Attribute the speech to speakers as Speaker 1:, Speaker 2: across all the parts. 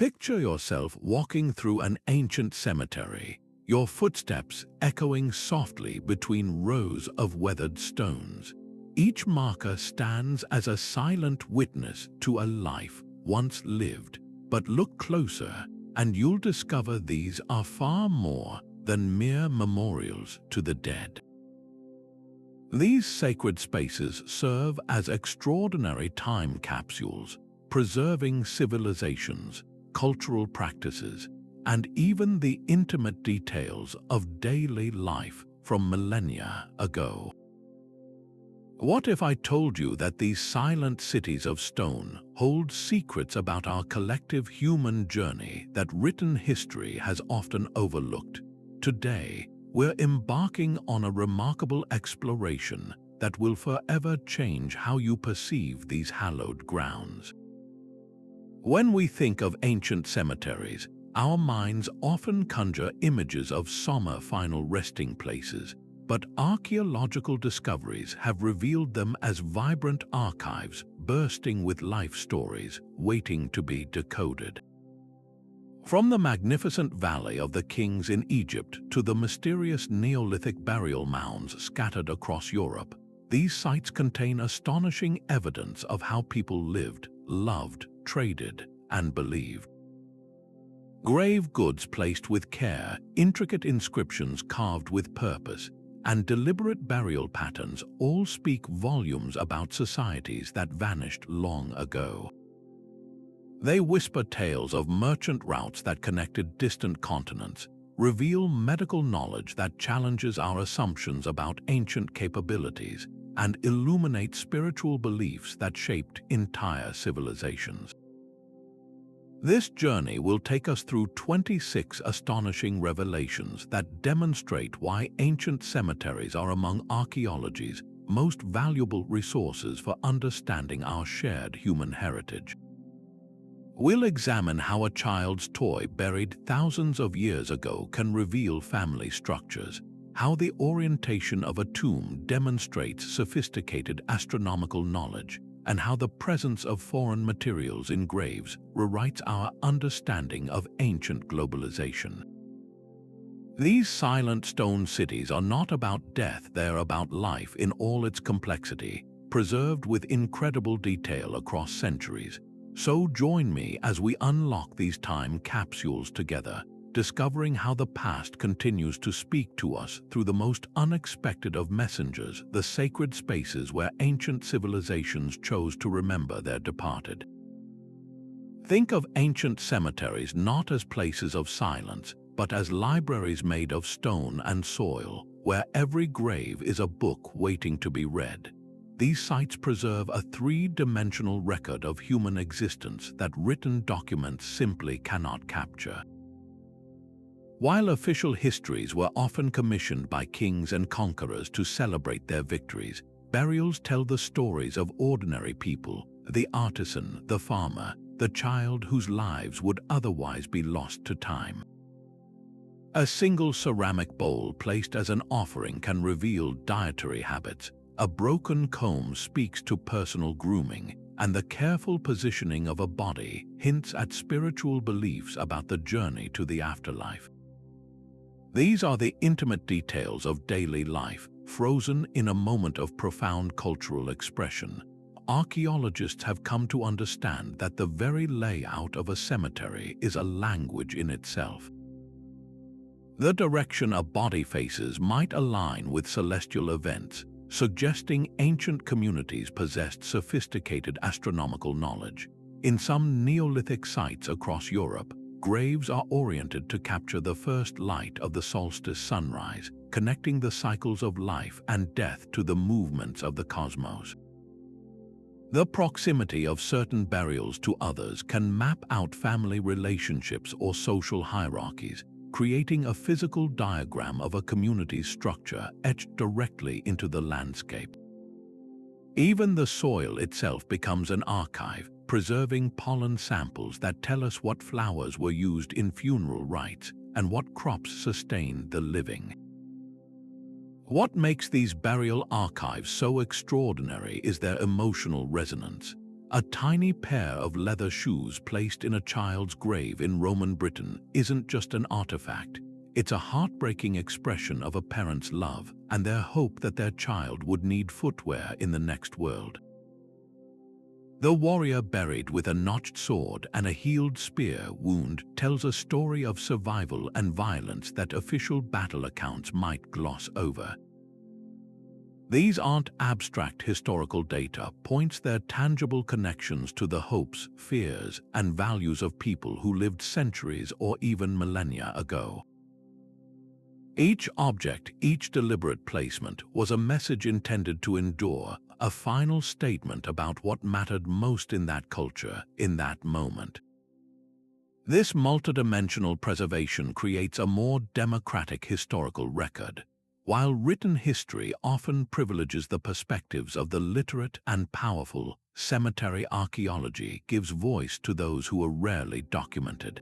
Speaker 1: Picture yourself walking through an ancient cemetery, your footsteps echoing softly between rows of weathered stones. Each marker stands as a silent witness to a life once lived. But look closer, and you'll discover these are far more than mere memorials to the dead. These sacred spaces serve as extraordinary time capsules, preserving civilizations, cultural practices, and even the intimate details of daily life from millennia ago. What if I told you that these silent cities of stone hold secrets about our collective human journey that written history has often overlooked? Today, we're embarking on a remarkable exploration that will forever change how you perceive these hallowed grounds. When we think of ancient cemeteries, our minds often conjure images of somber final resting places, but archaeological discoveries have revealed them as vibrant archives bursting with life stories waiting to be decoded. From the magnificent Valley of the Kings in Egypt to the mysterious Neolithic burial mounds scattered across Europe, these sites contain astonishing evidence of how people lived, loved, traded, and believed. Grave goods placed with care, intricate inscriptions carved with purpose, and deliberate burial patterns all speak volumes about societies that vanished long ago. They whisper tales of merchant routes that connected distant continents, reveal medical knowledge that challenges our assumptions about ancient capabilities, and illuminate spiritual beliefs that shaped entire civilizations. This journey will take us through 26 astonishing revelations that demonstrate why ancient cemeteries are among archaeology's most valuable resources for understanding our shared human heritage. We'll examine how a child's toy buried thousands of years ago can reveal family structures, how the orientation of a tomb demonstrates sophisticated astronomical knowledge, and how the presence of foreign materials in graves rewrites our understanding of ancient globalization. These silent stone cities are not about death, they're about life in all its complexity, preserved with incredible detail across centuries. So join me as we unlock these time capsules together, discovering how the past continues to speak to us through the most unexpected of messengers, the sacred spaces where ancient civilizations chose to remember their departed. Think of ancient cemeteries not as places of silence, but as libraries made of stone and soil, where every grave is a book waiting to be read. These sites preserve a three-dimensional record of human existence that written documents simply cannot capture. While official histories were often commissioned by kings and conquerors to celebrate their victories, burials tell the stories of ordinary people, the artisan, the farmer, the child whose lives would otherwise be lost to time. A single ceramic bowl placed as an offering can reveal dietary habits, a broken comb speaks to personal grooming, and the careful positioning of a body hints at spiritual beliefs about the journey to the afterlife. These are the intimate details of daily life, frozen in a moment of profound cultural expression. Archaeologists have come to understand that the very layout of a cemetery is a language in itself. The direction a body faces might align with celestial events, suggesting ancient communities possessed sophisticated astronomical knowledge. In some Neolithic sites across Europe, graves are oriented to capture the first light of the solstice sunrise, connecting the cycles of life and death to the movements of the cosmos. The proximity of certain burials to others can map out family relationships or social hierarchies, creating a physical diagram of a community's structure etched directly into the landscape. Even the soil itself becomes an archive, preserving pollen samples that tell us what flowers were used in funeral rites and what crops sustained the living. What makes these burial archives so extraordinary is their emotional resonance. A tiny pair of leather shoes placed in a child's grave in Roman Britain isn't just an artifact. It's a heartbreaking expression of a parent's love and their hope that their child would need footwear in the next world. The warrior buried with a notched sword and a healed spear wound tells a story of survival and violence that official battle accounts might gloss over. These aren't abstract historical data points, they're tangible connections to the hopes, fears, and values of people who lived centuries or even millennia ago. Each object, each deliberate placement, was a message intended to endure, a final statement about what mattered most in that culture, in that moment. This multidimensional preservation creates a more democratic historical record. While written history often privileges the perspectives of the literate and powerful, cemetery archaeology gives voice to those who are rarely documented.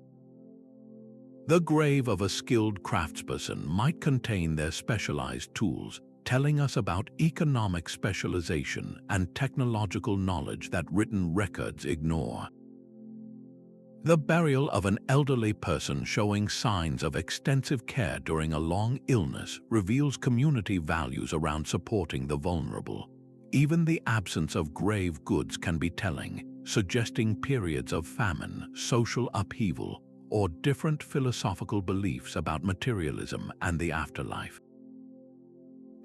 Speaker 1: The grave of a skilled craftsperson might contain their specialized tools, telling us about economic specialization and technological knowledge that written records ignore. The burial of an elderly person showing signs of extensive care during a long illness reveals community values around supporting the vulnerable. Even the absence of grave goods can be telling, suggesting periods of famine, social upheaval, or different philosophical beliefs about materialism and the afterlife.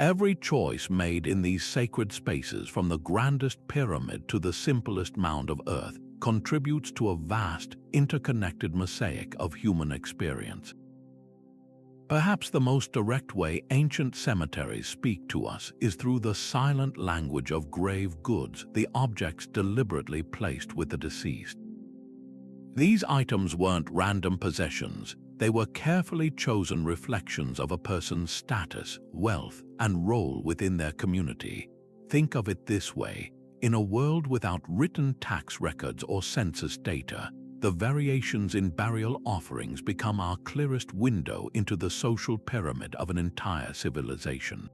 Speaker 1: Every choice made in these sacred spaces, from the grandest pyramid to the simplest mound of earth, contributes to a vast, interconnected mosaic of human experience. Perhaps the most direct way ancient cemeteries speak to us is through the silent language of grave goods, the objects deliberately placed with the deceased. These items weren't random possessions, they were carefully chosen reflections of a person's status, wealth, and role within their community. Think of it this way. In a world without written tax records or census data, the variations in burial offerings become our clearest window into the social pyramid of an entire civilization.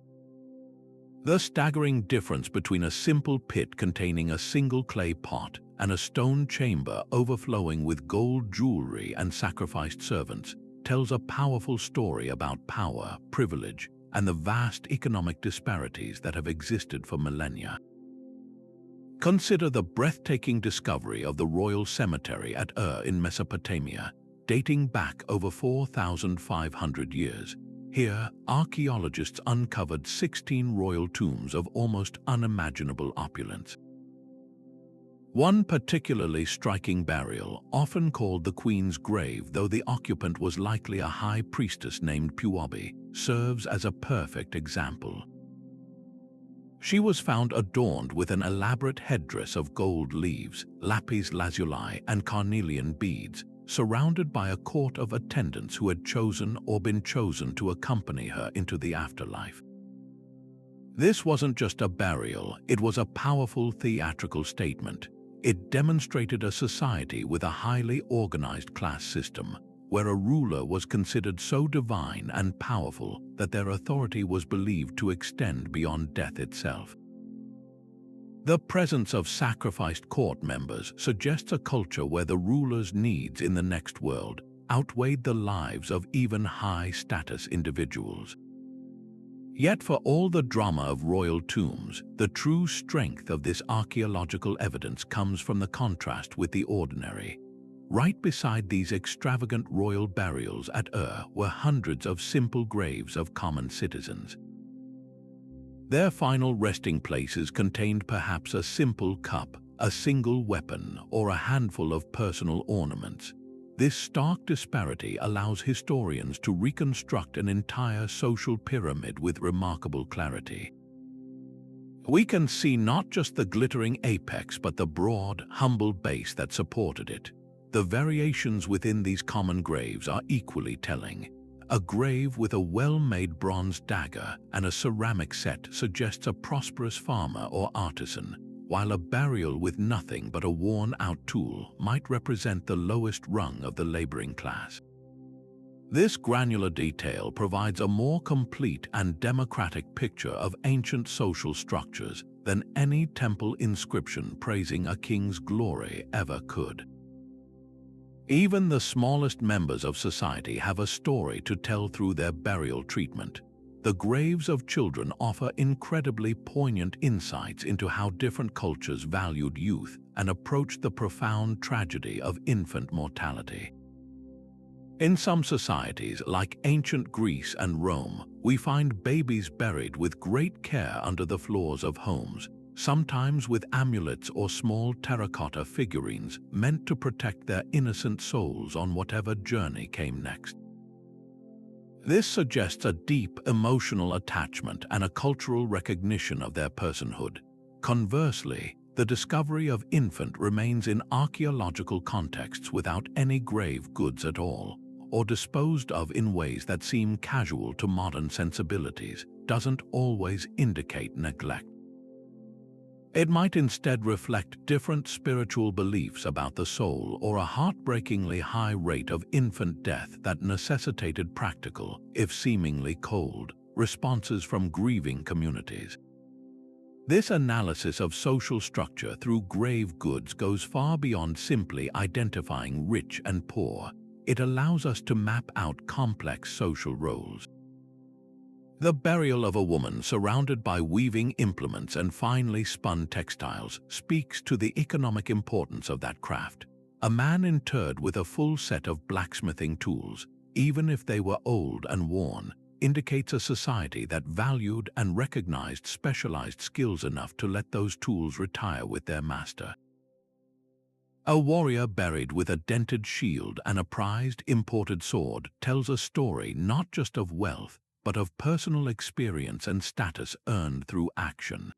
Speaker 1: The staggering difference between a simple pit containing a single clay pot and a stone chamber overflowing with gold jewelry and sacrificed servants tells a powerful story about power, privilege, and the vast economic disparities that have existed for millennia. Consider the breathtaking discovery of the Royal Cemetery at Ur in Mesopotamia, dating back over 4,500 years. Here, archaeologists uncovered 16 royal tombs of almost unimaginable opulence. One particularly striking burial, often called the Queen's Grave, though the occupant was likely a high priestess named Puobi, serves as a perfect example. She was found adorned with an elaborate headdress of gold leaves, lapis lazuli, and carnelian beads, surrounded by a court of attendants who had chosen or been chosen to accompany her into the afterlife. This wasn't just a burial, it was a powerful theatrical statement. It demonstrated a society with a highly organized class system, where a ruler was considered so divine and powerful that their authority was believed to extend beyond death itself. The presence of sacrificed court members suggests a culture where the ruler's needs in the next world outweighed the lives of even high-status individuals. Yet for all the drama of royal tombs, the true strength of this archaeological evidence comes from the contrast with the ordinary. Right beside these extravagant royal burials at Ur were hundreds of simple graves of common citizens. Their final resting places contained perhaps a simple cup, a single weapon, or a handful of personal ornaments. This stark disparity allows historians to reconstruct an entire social pyramid with remarkable clarity. We can see not just the glittering apex but the broad, humble base that supported it. The variations within these common graves are equally telling. A grave with a well-made bronze dagger and a ceramic set suggests a prosperous farmer or artisan, while a burial with nothing but a worn-out tool might represent the lowest rung of the laboring class. This granular detail provides a more complete and democratic picture of ancient social structures, than any temple inscription praising a king's glory ever could. Even the smallest members of society have a story to tell through their burial treatment. The graves of children offer incredibly poignant insights into how different cultures valued youth and approached the profound tragedy of infant mortality. In some societies, like ancient Greece and Rome, we find babies buried with great care under the floors of homes, sometimes with amulets or small terracotta figurines meant to protect their innocent souls on whatever journey came next. This suggests a deep emotional attachment and a cultural recognition of their personhood. Conversely, the discovery of infant remains in archaeological contexts without any grave goods at all, or disposed of in ways that seem casual to modern sensibilities, doesn't always indicate neglect. It might instead reflect different spiritual beliefs about the soul or a heartbreakingly high rate of infant death that necessitated practical, if seemingly cold, responses from grieving communities. This analysis of social structure through grave goods goes far beyond simply identifying rich and poor. It allows us to map out complex social roles. The burial of a woman surrounded by weaving implements and finely spun textiles speaks to the economic importance of that craft. A man interred with a full set of blacksmithing tools, even if they were old and worn, indicates a society that valued and recognized specialized skills enough to let those tools retire with their master. A warrior buried with a dented shield and a prized imported sword tells a story not just of wealth, but of personal experience and status earned through action.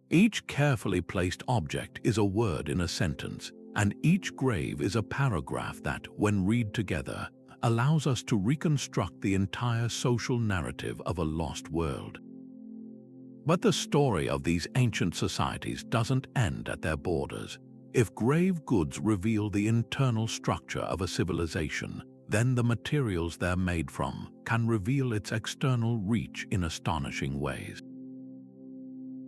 Speaker 1: Each carefully placed object is a word in a sentence, and each grave is a paragraph that, when read together, allows us to reconstruct the entire social narrative of a lost world. But the story of these ancient societies doesn't end at their borders. If grave goods reveal the internal structure of a civilization, then the materials they're made from can reveal its external reach in astonishing ways.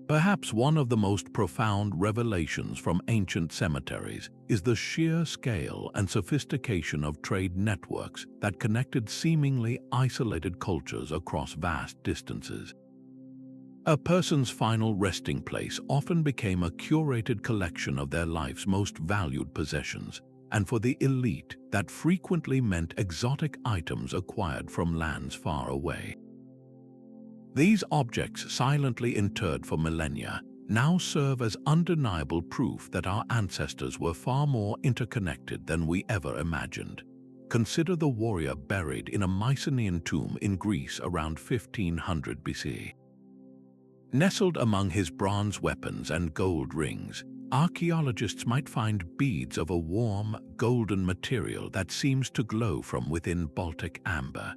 Speaker 1: Perhaps one of the most profound revelations from ancient cemeteries is the sheer scale and sophistication of trade networks that connected seemingly isolated cultures across vast distances. A person's final resting place often became a curated collection of their life's most valued possessions, and for the elite, that frequently meant exotic items acquired from lands far away. These objects, silently interred for millennia, now serve as undeniable proof that our ancestors were far more interconnected than we ever imagined. Consider the warrior buried in a Mycenaean tomb in Greece around 1500 BC. Nestled among his bronze weapons and gold rings, archaeologists might find beads of a warm, golden material that seems to glow from within Baltic amber.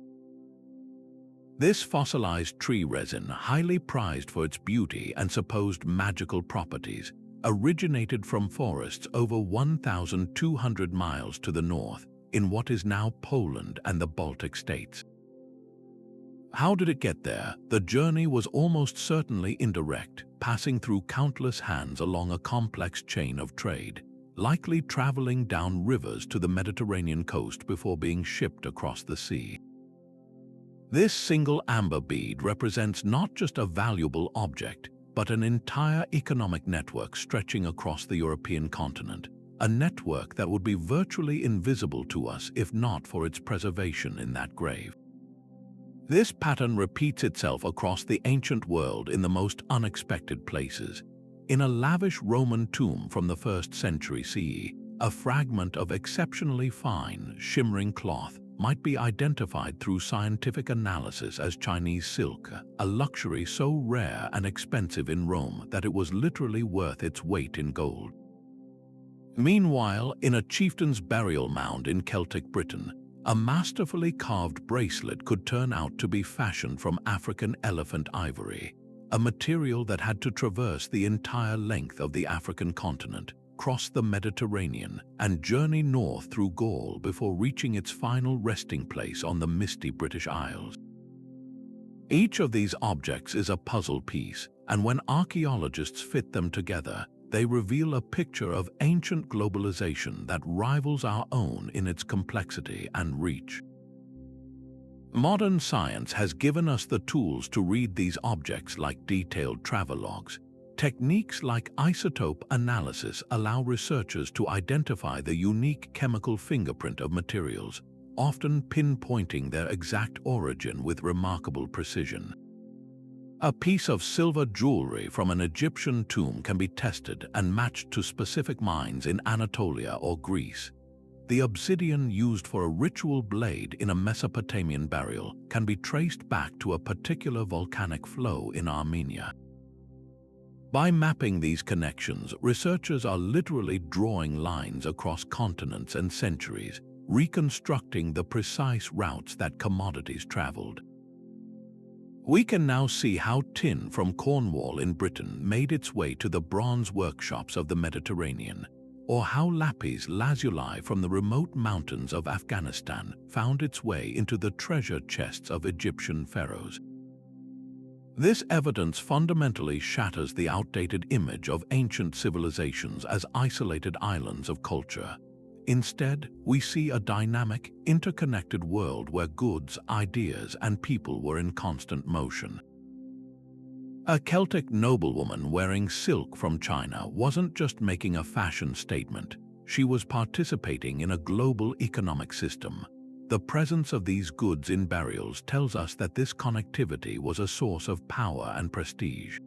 Speaker 1: This fossilized tree resin, highly prized for its beauty and supposed magical properties, originated from forests over 1,200 miles to the north, in what is now Poland and the Baltic states. How did it get there? The journey was almost certainly indirect, passing through countless hands along a complex chain of trade, likely traveling down rivers to the Mediterranean coast before being shipped across the sea. This single amber bead represents not just a valuable object, but an entire economic network stretching across the European continent, a network that would be virtually invisible to us if not for its preservation in that grave. This pattern repeats itself across the ancient world in the most unexpected places. In a lavish Roman tomb from the 1st century CE, a fragment of exceptionally fine, shimmering cloth might be identified through scientific analysis as Chinese silk, a luxury so rare and expensive in Rome that it was literally worth its weight in gold. Meanwhile, in a chieftain's burial mound in Celtic Britain, a masterfully carved bracelet could turn out to be fashioned from African elephant ivory, a material that had to traverse the entire length of the African continent, cross the Mediterranean, and journey north through Gaul before reaching its final resting place on the misty British Isles. Each of these objects is a puzzle piece, and when archaeologists fit them together, they reveal a picture of ancient globalization that rivals our own in its complexity and reach. Modern science has given us the tools to read these objects like detailed travelogues. Techniques like isotope analysis allow researchers to identify the unique chemical fingerprint of materials, often pinpointing their exact origin with remarkable precision. A piece of silver jewelry from an Egyptian tomb can be tested and matched to specific mines in Anatolia or Greece. The obsidian used for a ritual blade in a Mesopotamian burial can be traced back to a particular volcanic flow in Armenia. By mapping these connections, researchers are literally drawing lines across continents and centuries, reconstructing the precise routes that commodities traveled. We can now see how tin from Cornwall in Britain made its way to the bronze workshops of the Mediterranean, or how lapis lazuli from the remote mountains of Afghanistan found its way into the treasure chests of Egyptian pharaohs. This evidence fundamentally shatters the outdated image of ancient civilizations as isolated islands of culture. Instead, we see a dynamic, interconnected world where goods, ideas, and people were in constant motion. A Celtic noblewoman wearing silk from China wasn't just making a fashion statement, she was participating in a global economic system. The presence of these goods in burials tells us that this connectivity was a source of power and prestige.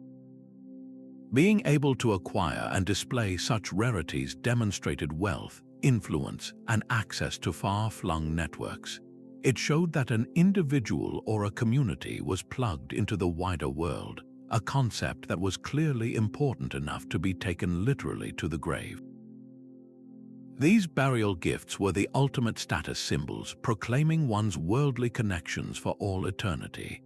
Speaker 1: Being able to acquire and display such rarities demonstrated wealth, influence, and access to far-flung networks. It showed that an individual or a community was plugged into the wider world, a concept that was clearly important enough to be taken literally to the grave. These burial gifts were the ultimate status symbols, proclaiming one's worldly connections for all eternity.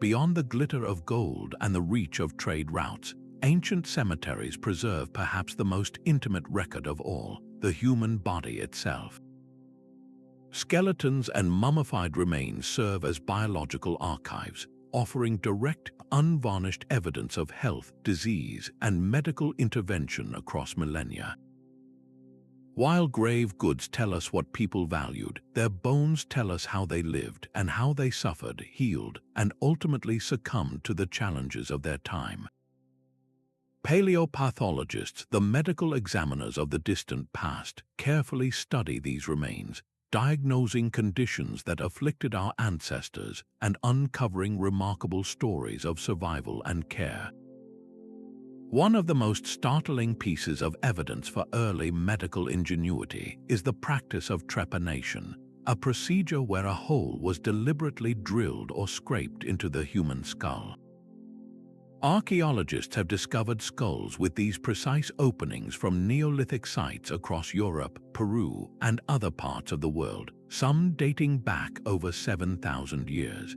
Speaker 1: Beyond the glitter of gold and the reach of trade routes, ancient cemeteries preserve perhaps the most intimate record of all, the human body itself. Skeletons and mummified remains serve as biological archives, offering direct, unvarnished evidence of health, disease, and medical intervention across millennia. While grave goods tell us what people valued, their bones tell us how they lived and how they suffered, healed, and ultimately succumbed to the challenges of their time. Paleopathologists, the medical examiners of the distant past, carefully study these remains, diagnosing conditions that afflicted our ancestors and uncovering remarkable stories of survival and care. One of the most startling pieces of evidence for early medical ingenuity is the practice of trepanation, a procedure where a hole was deliberately drilled or scraped into the human skull. Archaeologists have discovered skulls with these precise openings from Neolithic sites across Europe, Peru, and other parts of the world, some dating back over 7,000 years.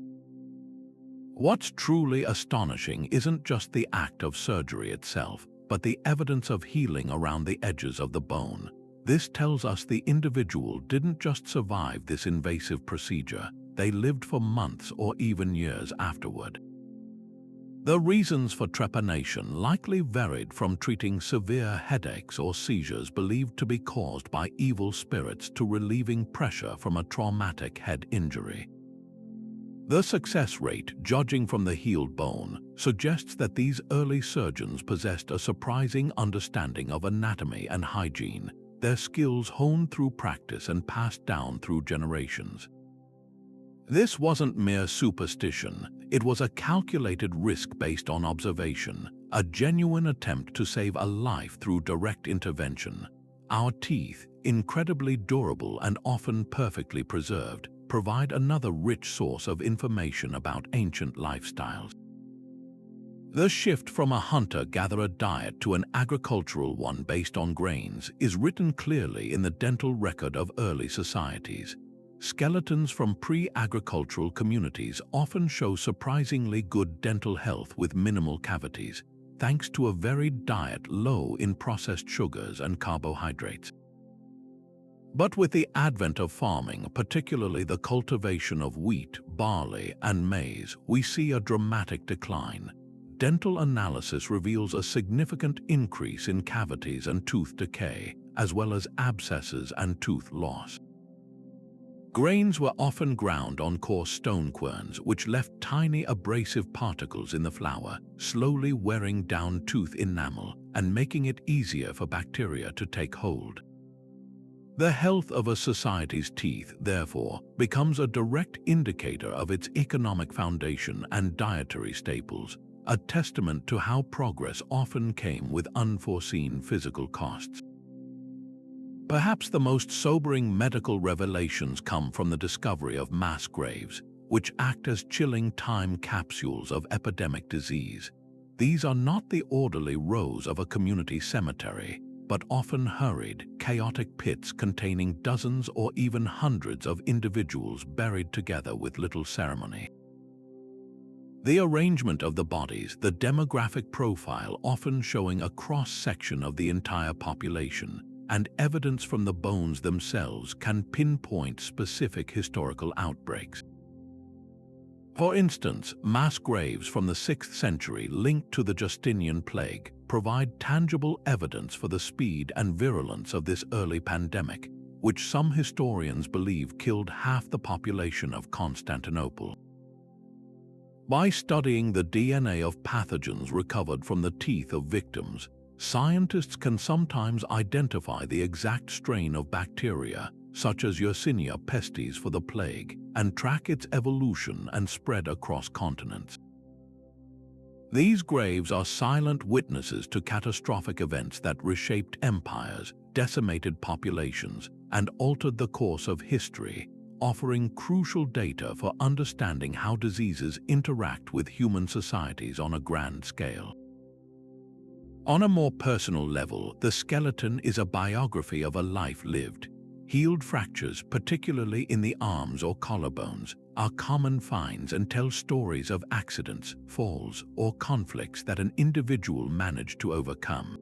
Speaker 1: What's truly astonishing isn't just the act of surgery itself, but the evidence of healing around the edges of the bone. This tells us the individual didn't just survive this invasive procedure, they lived for months or even years afterward. The reasons for trepanation likely varied from treating severe headaches or seizures believed to be caused by evil spirits to relieving pressure from a traumatic head injury. The success rate, judging from the healed bone, suggests that these early surgeons possessed a surprising understanding of anatomy and hygiene, their skills honed through practice and passed down through generations. This wasn't mere superstition, it was a calculated risk based on observation, a genuine attempt to save a life through direct intervention. Our teeth, incredibly durable and often perfectly preserved, provide another rich source of information about ancient lifestyles. The shift from a hunter-gatherer diet to an agricultural one based on grains is written clearly in the dental record of early societies. Skeletons from pre-agricultural communities often show surprisingly good dental health with minimal cavities, thanks to a varied diet low in processed sugars and carbohydrates. But with the advent of farming, particularly the cultivation of wheat, barley, and maize, we see a dramatic decline. dental analysis reveals a significant increase in cavities and tooth decay, as well as abscesses and tooth loss. Grains were often ground on coarse stone querns, which left tiny abrasive particles in the flour, slowly wearing down tooth enamel and making it easier for bacteria to take hold. The health of a society's teeth, therefore, becomes a direct indicator of its economic foundation and dietary staples, a testament to how progress often came with unforeseen physical costs. Perhaps the most sobering medical revelations come from the discovery of mass graves, which act as chilling time capsules of epidemic disease. These are not the orderly rows of a community cemetery, but often hurried, chaotic pits containing dozens or even hundreds of individuals buried together with little ceremony. The arrangement of the bodies, the demographic profile often showing a cross-section of the entire population, and evidence from the bones themselves can pinpoint specific historical outbreaks. For instance, mass graves from the 6th century linked to the Justinian plague provide tangible evidence for the speed and virulence of this early pandemic, which some historians believe killed half the population of Constantinople. By studying the DNA of pathogens recovered from the teeth of victims, scientists can sometimes identify the exact strain of bacteria, such as Yersinia pestis for the plague, and track its evolution and spread across continents. These graves are silent witnesses to catastrophic events that reshaped empires, decimated populations, and altered the course of history, offering crucial data for understanding how diseases interact with human societies on a grand scale. On a more personal level, the skeleton is a biography of a life lived. Healed fractures, particularly in the arms or collarbones, are common finds and tell stories of accidents, falls, or conflicts that an individual managed to overcome.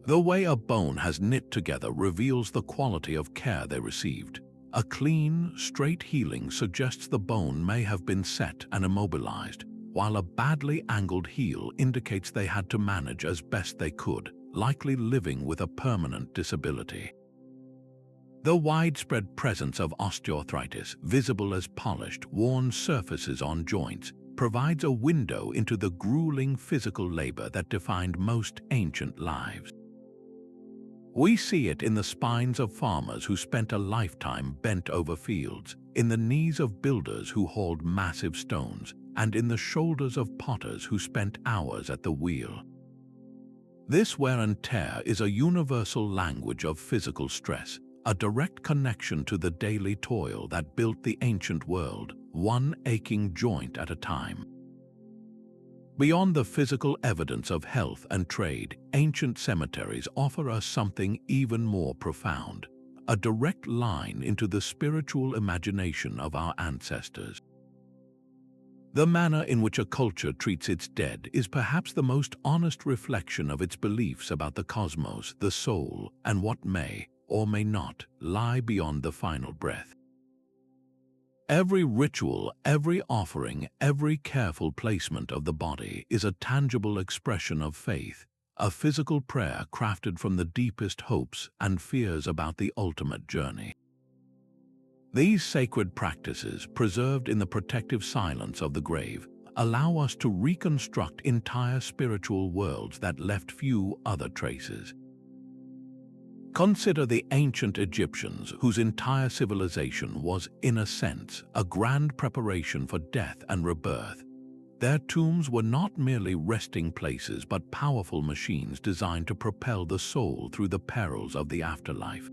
Speaker 1: The way a bone has knit together reveals the quality of care they received. A clean, straight healing suggests the bone may have been set and immobilized, while a badly angled heel indicates they had to manage as best they could, likely living with a permanent disability. The widespread presence of osteoarthritis, visible as polished, worn surfaces on joints, provides a window into the grueling physical labor that defined most ancient lives. We see it in the spines of farmers who spent a lifetime bent over fields, in the knees of builders who hauled massive stones, and in the shoulders of potters who spent hours at the wheel. This wear and tear is a universal language of physical stress, a direct connection to the daily toil that built the ancient world, one aching joint at a time. Beyond the physical evidence of health and trade, ancient cemeteries offer us something even more profound, a direct line into the spiritual imagination of our ancestors. The manner in which a culture treats its dead is perhaps the most honest reflection of its beliefs about the cosmos, the soul, and what may, or may not, lie beyond the final breath. Every ritual, every offering, every careful placement of the body is a tangible expression of faith, a physical prayer crafted from the deepest hopes and fears about the ultimate journey. These sacred practices, preserved in the protective silence of the grave, allow us to reconstruct entire spiritual worlds that left few other traces. Consider the ancient Egyptians, whose entire civilization was, in a sense, a grand preparation for death and rebirth. Their tombs were not merely resting places but powerful machines designed to propel the soul through the perils of the afterlife.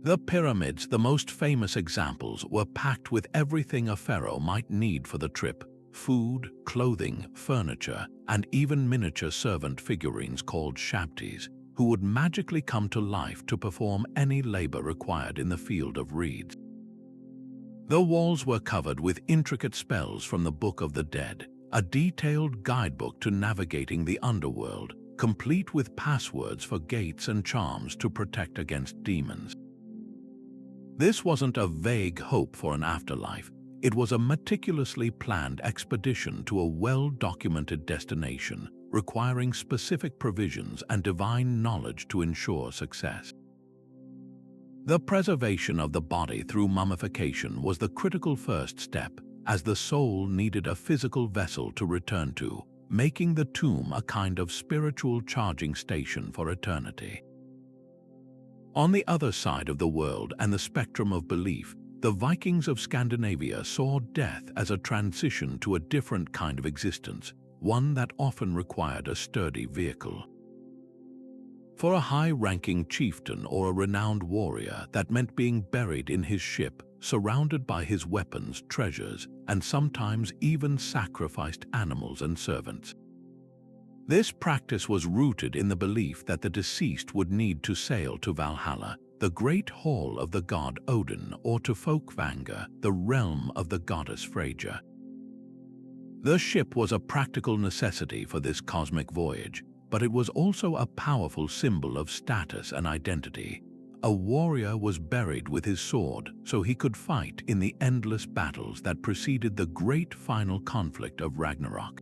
Speaker 1: The pyramids, the most famous examples, were packed with everything a pharaoh might need for the trip: food, clothing, furniture, and even miniature servant figurines called shabtis, who would magically come to life to perform any labor required in the field of reeds. The walls were covered with intricate spells from the Book of the Dead, a detailed guidebook to navigating the underworld, complete with passwords for gates and charms to protect against demons. This wasn't a vague hope for an afterlife. It was a meticulously planned expedition to a well-documented destination, requiring specific provisions and divine knowledge to ensure success. The preservation of the body through mummification was the critical first step, as the soul needed a physical vessel to return to, making the tomb a kind of spiritual charging station for eternity. On the other side of the world and the spectrum of belief, the Vikings of Scandinavia saw death as a transition to a different kind of existence, one that often required a sturdy vehicle. For a high-ranking chieftain or a renowned warrior, that meant being buried in his ship, surrounded by his weapons, treasures, and sometimes even sacrificed animals and servants. This practice was rooted in the belief that the deceased would need to sail to Valhalla, the great hall of the god Odin, or to Folkvanga, the realm of the goddess Freyja. The ship was a practical necessity for this cosmic voyage, but it was also a powerful symbol of status and identity. A warrior was buried with his sword so he could fight in the endless battles that preceded the great final conflict of Ragnarok.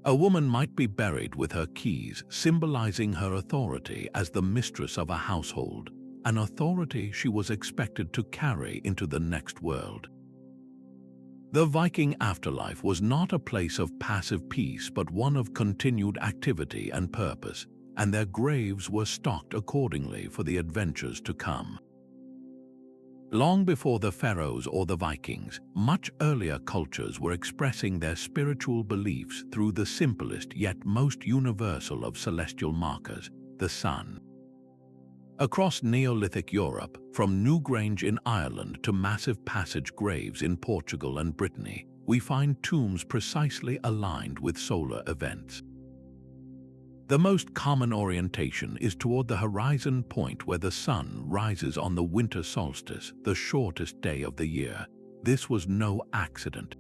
Speaker 1: A woman might be buried with her keys, symbolizing her authority as the mistress of a household, an authority she was expected to carry into the next world. The Viking afterlife was not a place of passive peace but one of continued activity and purpose, and their graves were stocked accordingly for the adventures to come. Long before the pharaohs or the Vikings, much earlier cultures were expressing their spiritual beliefs through the simplest yet most universal of celestial markers, the sun. Across Neolithic Europe, from Newgrange in Ireland to massive passage graves in Portugal and Brittany, we find tombs precisely aligned with solar events. The most common orientation is toward the horizon point where the sun rises on the winter solstice, the shortest day of the year. This was no accident.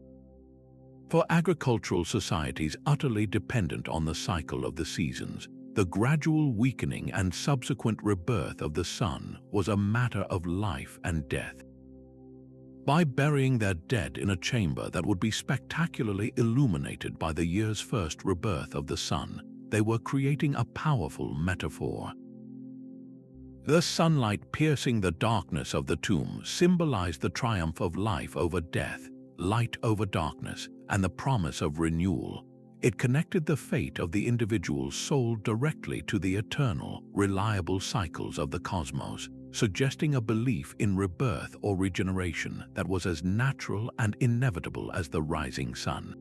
Speaker 1: For agricultural societies utterly dependent on the cycle of the seasons, the gradual weakening and subsequent rebirth of the sun was a matter of life and death. By burying their dead in a chamber that would be spectacularly illuminated by the year's first rebirth of the sun, they were creating a powerful metaphor. The sunlight piercing the darkness of the tomb symbolized the triumph of life over death, light over darkness, and the promise of renewal. It connected the fate of the individual's soul directly to the eternal, reliable cycles of the cosmos, suggesting a belief in rebirth or regeneration that was as natural and inevitable as the rising sun.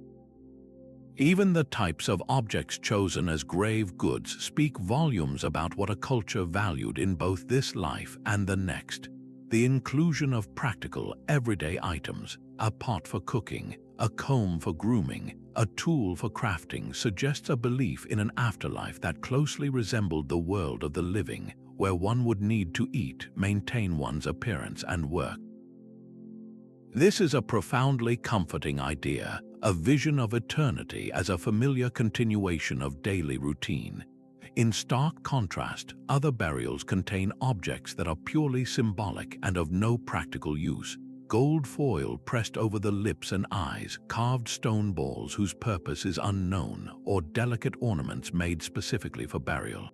Speaker 1: Even the types of objects chosen as grave goods speak volumes about what a culture valued in both this life and the next. The inclusion of practical, everyday items, a pot for cooking, a comb for grooming, a tool for crafting, suggests a belief in an afterlife that closely resembled the world of the living, where one would need to eat, maintain one's appearance, and work. This is a profoundly comforting idea, a vision of eternity as a familiar continuation of daily routine. In stark contrast, other burials contain objects that are purely symbolic and of no practical use. Gold foil pressed over the lips and eyes, carved stone balls whose purpose is unknown, or delicate ornaments made specifically for burial.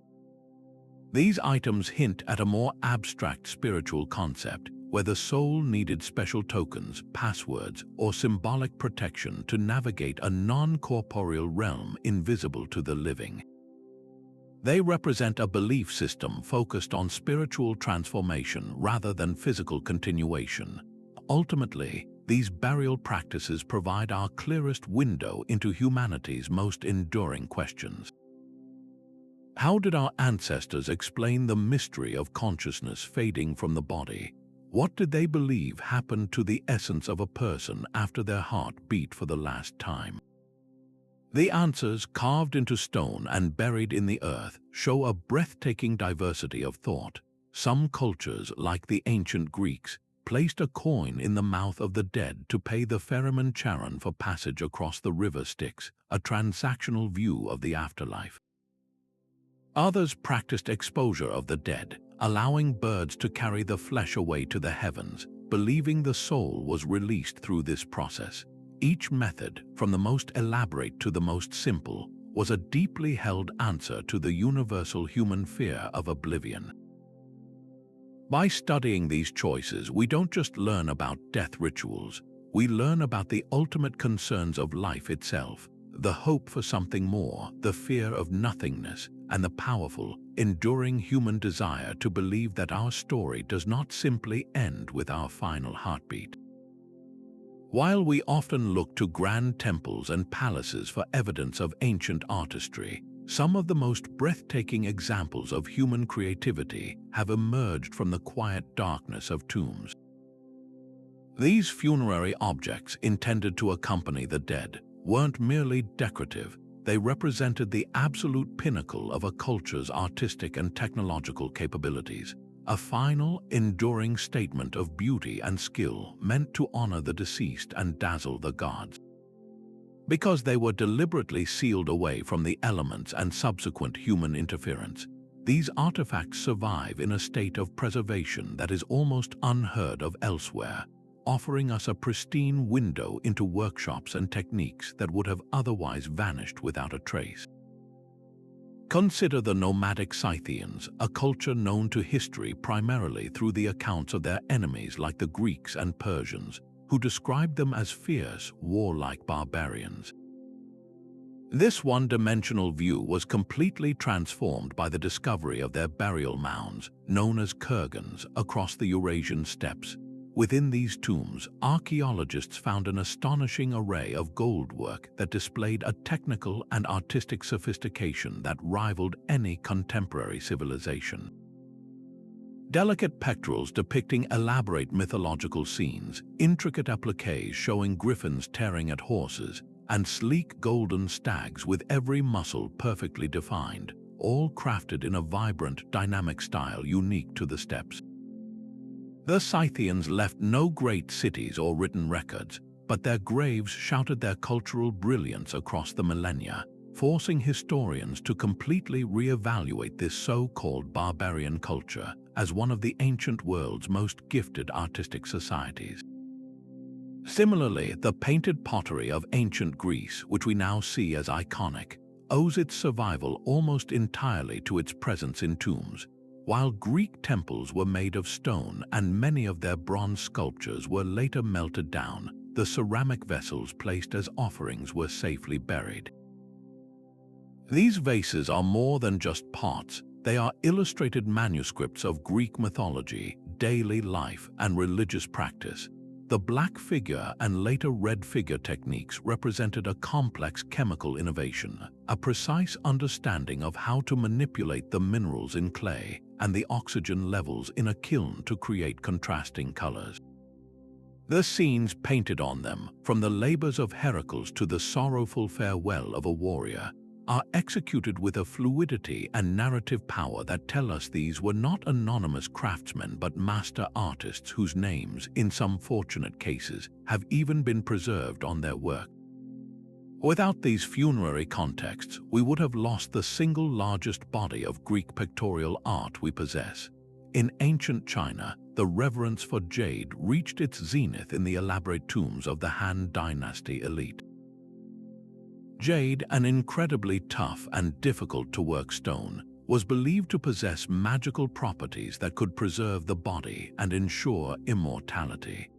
Speaker 1: These items hint at a more abstract spiritual concept, where the soul needed special tokens, passwords, or symbolic protection to navigate a non-corporeal realm invisible to the living. They represent a belief system focused on spiritual transformation rather than physical continuation. Ultimately, these burial practices provide our clearest window into humanity's most enduring questions. How did our ancestors explain the mystery of consciousness fading from the body? What did they believe happened to the essence of a person after their heart beat for the last time? The answers, carved into stone and buried in the earth, show a breathtaking diversity of thought. Some cultures, like the ancient Greeks, placed a coin in the mouth of the dead to pay the ferryman Charon for passage across the river Styx, a transactional view of the afterlife. Others practiced exposure of the dead, allowing birds to carry the flesh away to the heavens, believing the soul was released through this process. Each method, from the most elaborate to the most simple, was a deeply held answer to the universal human fear of oblivion. By studying these choices, we don't just learn about death rituals, we learn about the ultimate concerns of life itself, the hope for something more, the fear of nothingness, and the powerful, enduring human desire to believe that our story does not simply end with our final heartbeat. While we often look to grand temples and palaces for evidence of ancient artistry, some of the most breathtaking examples of human creativity have emerged from the quiet darkness of tombs. These funerary objects, intended to accompany the dead, weren't merely decorative. They represented the absolute pinnacle of a culture's artistic and technological capabilities, a final, enduring statement of beauty and skill meant to honor the deceased and dazzle the gods. Because they were deliberately sealed away from the elements and subsequent human interference, these artifacts survive in a state of preservation that is almost unheard of elsewhere, offering us a pristine window into workshops and techniques that would have otherwise vanished without a trace. Consider the nomadic Scythians, a culture known to history primarily through the accounts of their enemies like the Greeks and Persians, who described them as fierce, warlike barbarians. This one-dimensional view was completely transformed by the discovery of their burial mounds, known as kurgans, across the Eurasian steppes. Within these tombs, archaeologists found an astonishing array of goldwork that displayed a technical and artistic sophistication that rivaled any contemporary civilization. Delicate pectorals depicting elaborate mythological scenes, intricate appliques showing griffins tearing at horses, and sleek golden stags with every muscle perfectly defined, all crafted in a vibrant, dynamic style unique to the steppes. The Scythians left no great cities or written records, but their graves shouted their cultural brilliance across the millennia, forcing historians to completely reevaluate this so-called barbarian culture as one of the ancient world's most gifted artistic societies. Similarly, the painted pottery of ancient Greece, which we now see as iconic, owes its survival almost entirely to its presence in tombs. While Greek temples were made of stone and many of their bronze sculptures were later melted down, the ceramic vessels placed as offerings were safely buried. These vases are more than just pots. They are illustrated manuscripts of Greek mythology, daily life, and religious practice. The black figure and later red figure techniques represented a complex chemical innovation, a precise understanding of how to manipulate the minerals in clay and the oxygen levels in a kiln to create contrasting colors. The scenes painted on them, from the labors of Heracles to the sorrowful farewell of a warrior, are executed with a fluidity and narrative power that tell us these were not anonymous craftsmen but master artists whose names, in some fortunate cases, have even been preserved on their work. Without these funerary contexts, we would have lost the single largest body of Greek pictorial art we possess. In ancient China, the reverence for jade reached its zenith in the elaborate tombs of the Han Dynasty elite. Jade, an incredibly tough and difficult-to-work stone, was believed to possess magical properties that could preserve the body and ensure immortality.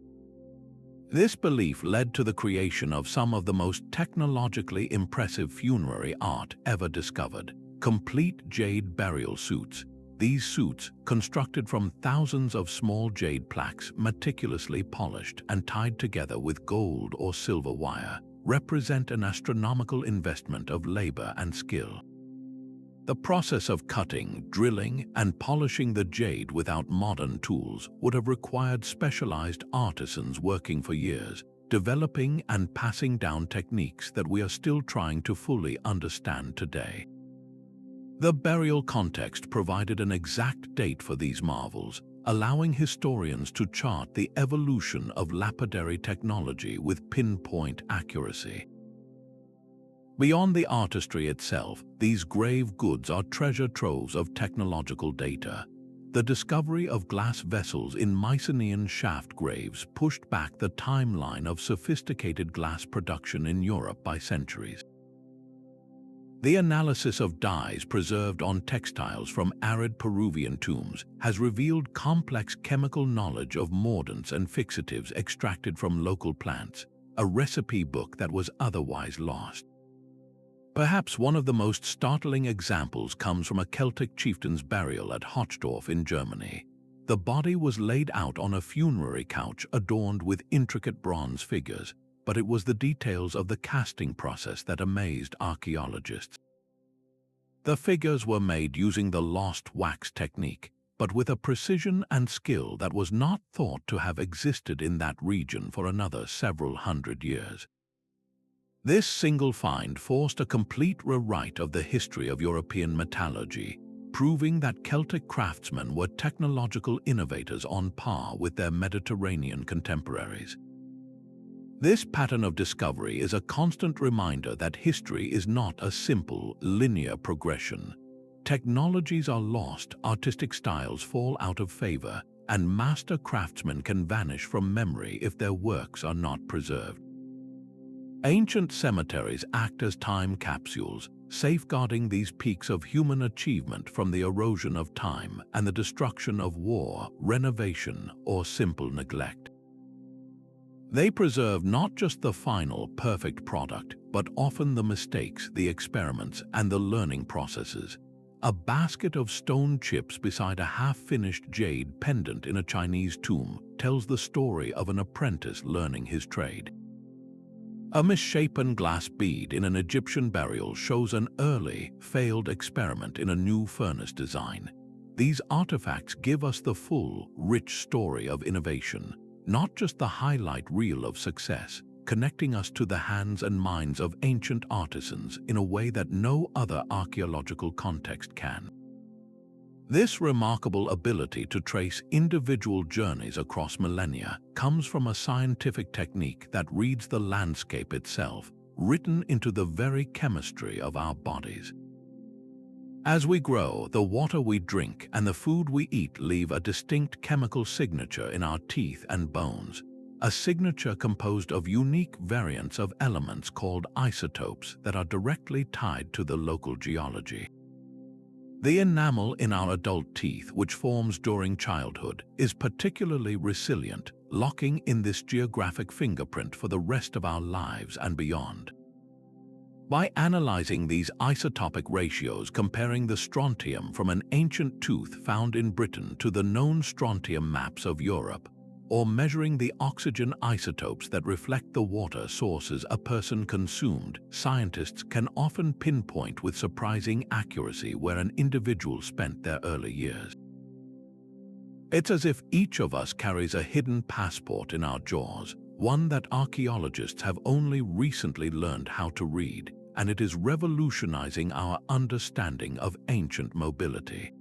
Speaker 1: This belief led to the creation of some of the most technologically impressive funerary art ever discovered, complete jade burial suits. These suits, constructed from thousands of small jade plaques meticulously polished and tied together with gold or silver wire, represent an astronomical investment of labor and skill. The process of cutting, drilling, and polishing the jade without modern tools would have required specialized artisans working for years, developing and passing down techniques that we are still trying to fully understand today. The burial context provided an exact date for these marvels, allowing historians to chart the evolution of lapidary technology with pinpoint accuracy. Beyond the artistry itself, these grave goods are treasure troves of technological data. the discovery of glass vessels in Mycenaean shaft graves pushed back the timeline of sophisticated glass production in Europe by centuries. The analysis of dyes preserved on textiles from arid Peruvian tombs has revealed complex chemical knowledge of mordants and fixatives extracted from local plants, a recipe book that was otherwise lost. Perhaps one of the most startling examples comes from a Celtic chieftain's burial at Hochdorf in Germany. The body was laid out on a funerary couch adorned with intricate bronze figures, but it was the details of the casting process that amazed archaeologists. The figures were made using the lost wax technique, but with a precision and skill that was not thought to have existed in that region for another several hundred years. This single find forced a complete rewrite of the history of European metallurgy, proving that Celtic craftsmen were technological innovators on par with their Mediterranean contemporaries. This pattern of discovery is a constant reminder that history is not a simple, linear progression. Technologies are lost, artistic styles fall out of favor, and master craftsmen can vanish from memory if their works are not preserved. Ancient cemeteries act as time capsules, safeguarding these peaks of human achievement from the erosion of time and the destruction of war, renovation, or simple neglect. They preserve not just the final, perfect product, but often the mistakes, the experiments, and the learning processes. A basket of stone chips beside a half-finished jade pendant in a Chinese tomb tells the story of an apprentice learning his trade. A misshapen glass bead in an Egyptian burial shows an early, failed experiment in a new furnace design. These artifacts give us the full, rich story of innovation, not just the highlight reel of success, connecting us to the hands and minds of ancient artisans in a way that no other archaeological context can. This remarkable ability to trace individual journeys across millennia comes from a scientific technique that reads the landscape itself, written into the very chemistry of our bodies. As we grow, the water we drink and the food we eat leave a distinct chemical signature in our teeth and bones, a signature composed of unique variants of elements called isotopes that are directly tied to the local geology. The enamel in our adult teeth, which forms during childhood, is particularly resilient, locking in this geographic fingerprint for the rest of our lives and beyond. By analyzing these isotopic ratios, comparing the strontium from an ancient tooth found in Britain to the known strontium maps of Europe, or measuring the oxygen isotopes that reflect the water sources a person consumed, scientists can often pinpoint with surprising accuracy where an individual spent their early years. It's as if each of us carries a hidden passport in our jaws, one that archaeologists have only recently learned how to read, and it is revolutionizing our understanding of ancient mobility.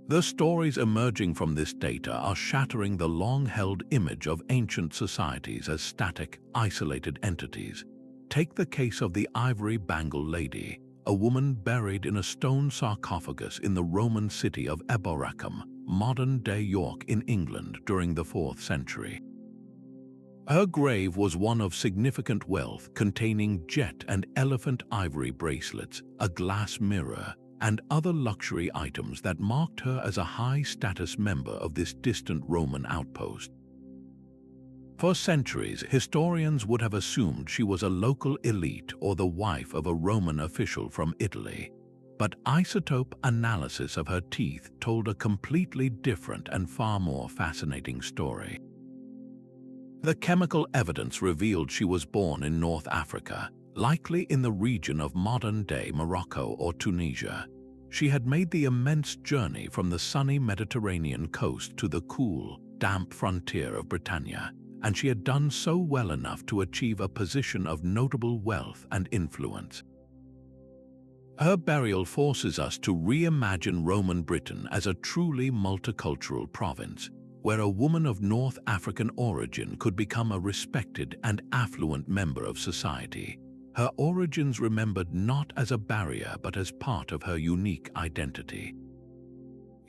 Speaker 1: The stories emerging from this data are shattering the long-held image of ancient societies as static, isolated entities. Take the case of the ivory bangle lady, a woman buried in a stone sarcophagus in the Roman city of Eboracum, modern-day York in England during the 4th century. Her grave was one of significant wealth, containing jet and elephant ivory bracelets, a glass mirror, and other luxury items that marked her as a high-status member of this distant Roman outpost. For centuries, historians would have assumed she was a local elite or the wife of a Roman official from Italy. But isotope analysis of her teeth told a completely different and far more fascinating story. The chemical evidence revealed she was born in North Africa, likely in the region of modern-day Morocco or Tunisia. She had made the immense journey from the sunny Mediterranean coast to the cool, damp frontier of Britannia, and she had done so well enough to achieve a position of notable wealth and influence. Her burial forces us to reimagine Roman Britain as a truly multicultural province, where a woman of North African origin could become a respected and affluent member of society. Her origins remembered not as a barrier but as part of her unique identity.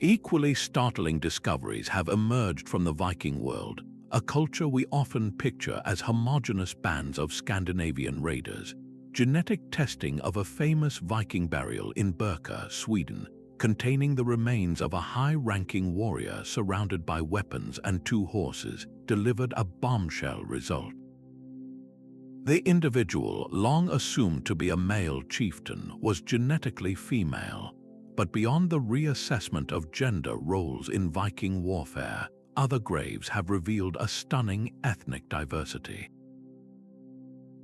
Speaker 1: Equally startling discoveries have emerged from the Viking world, a culture we often picture as homogeneous bands of Scandinavian raiders. Genetic testing of a famous Viking burial in Birka, Sweden, containing the remains of a high-ranking warrior surrounded by weapons and 2 horses, delivered a bombshell result. The individual, long assumed to be a male chieftain, was genetically female. But beyond the reassessment of gender roles in Viking warfare, other graves have revealed a stunning ethnic diversity.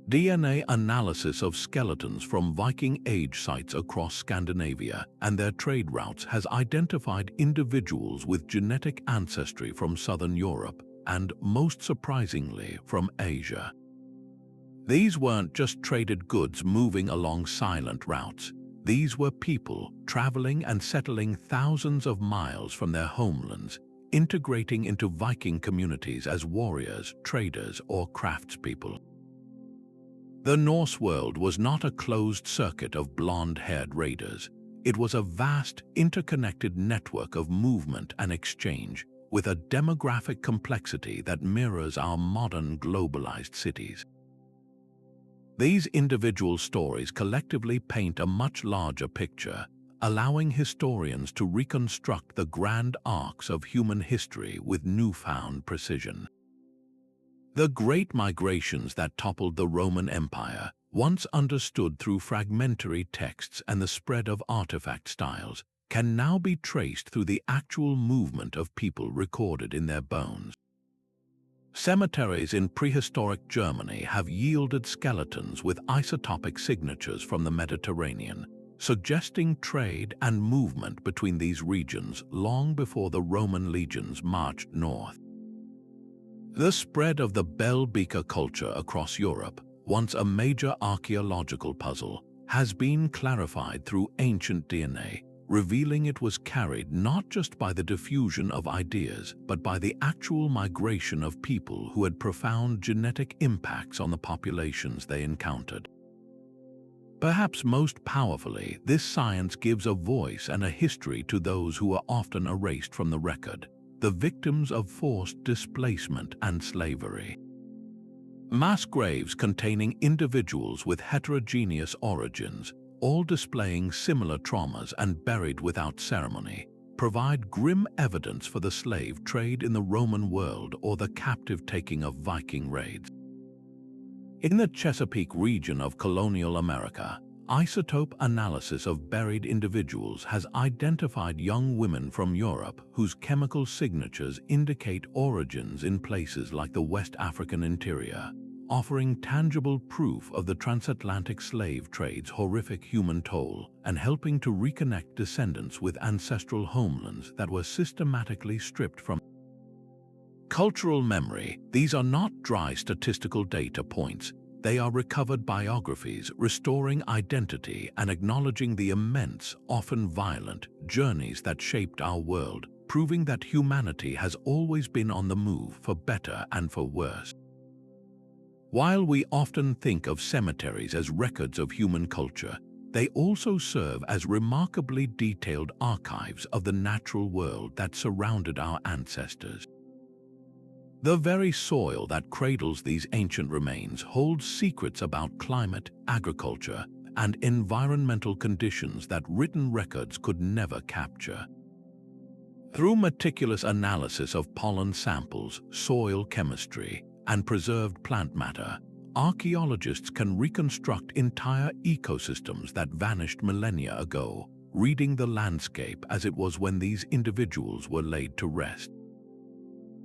Speaker 1: DNA analysis of skeletons from Viking age sites across Scandinavia and their trade routes has identified individuals with genetic ancestry from southern Europe and, most surprisingly, from Asia. These weren't just traded goods moving along silent routes. These were people traveling and settling thousands of miles from their homelands, integrating into Viking communities as warriors, traders, or craftspeople. The Norse world was not a closed circuit of blonde-haired raiders. It was a vast, interconnected network of movement and exchange, with a demographic complexity that mirrors our modern globalized cities. These individual stories collectively paint a much larger picture, allowing historians to reconstruct the grand arcs of human history with newfound precision. The great migrations that toppled the Roman Empire, once understood through fragmentary texts and the spread of artifact styles, can now be traced through the actual movement of people recorded in their bones. Cemeteries in prehistoric Germany have yielded skeletons with isotopic signatures from the Mediterranean, suggesting trade and movement between these regions long before the Roman legions marched north. The spread of the Bell beaker culture across Europe, once a major archaeological puzzle, has been clarified through ancient DNA, revealing it was carried not just by the diffusion of ideas, but by the actual migration of people who had profound genetic impacts on the populations they encountered. Perhaps most powerfully, this science gives a voice and a history to those who are often erased from the record, the victims of forced displacement and slavery. Mass graves containing individuals with heterogeneous origins, all displaying similar traumas and buried without ceremony, provide grim evidence for the slave trade in the Roman world or the captive taking of Viking raids. In the Chesapeake region of colonial America, isotope analysis of buried individuals has identified young women from Europe whose chemical signatures indicate origins in places like the West African interior, offering tangible proof of the transatlantic slave trade's horrific human toll and helping to reconnect descendants with ancestral homelands that were systematically stripped from cultural memory. These are not dry statistical data points. They are recovered biographies, restoring identity and acknowledging the immense, often violent, journeys that shaped our world, proving that humanity has always been on the move for better and for worse. While we often think of cemeteries as records of human culture, they also serve as remarkably detailed archives of the natural world that surrounded our ancestors. The very soil that cradles these ancient remains holds secrets about climate, agriculture, and environmental conditions that written records could never capture. Through meticulous analysis of pollen samples, soil chemistry, and preserved plant matter, archaeologists can reconstruct entire ecosystems that vanished millennia ago, reading the landscape as it was when these individuals were laid to rest.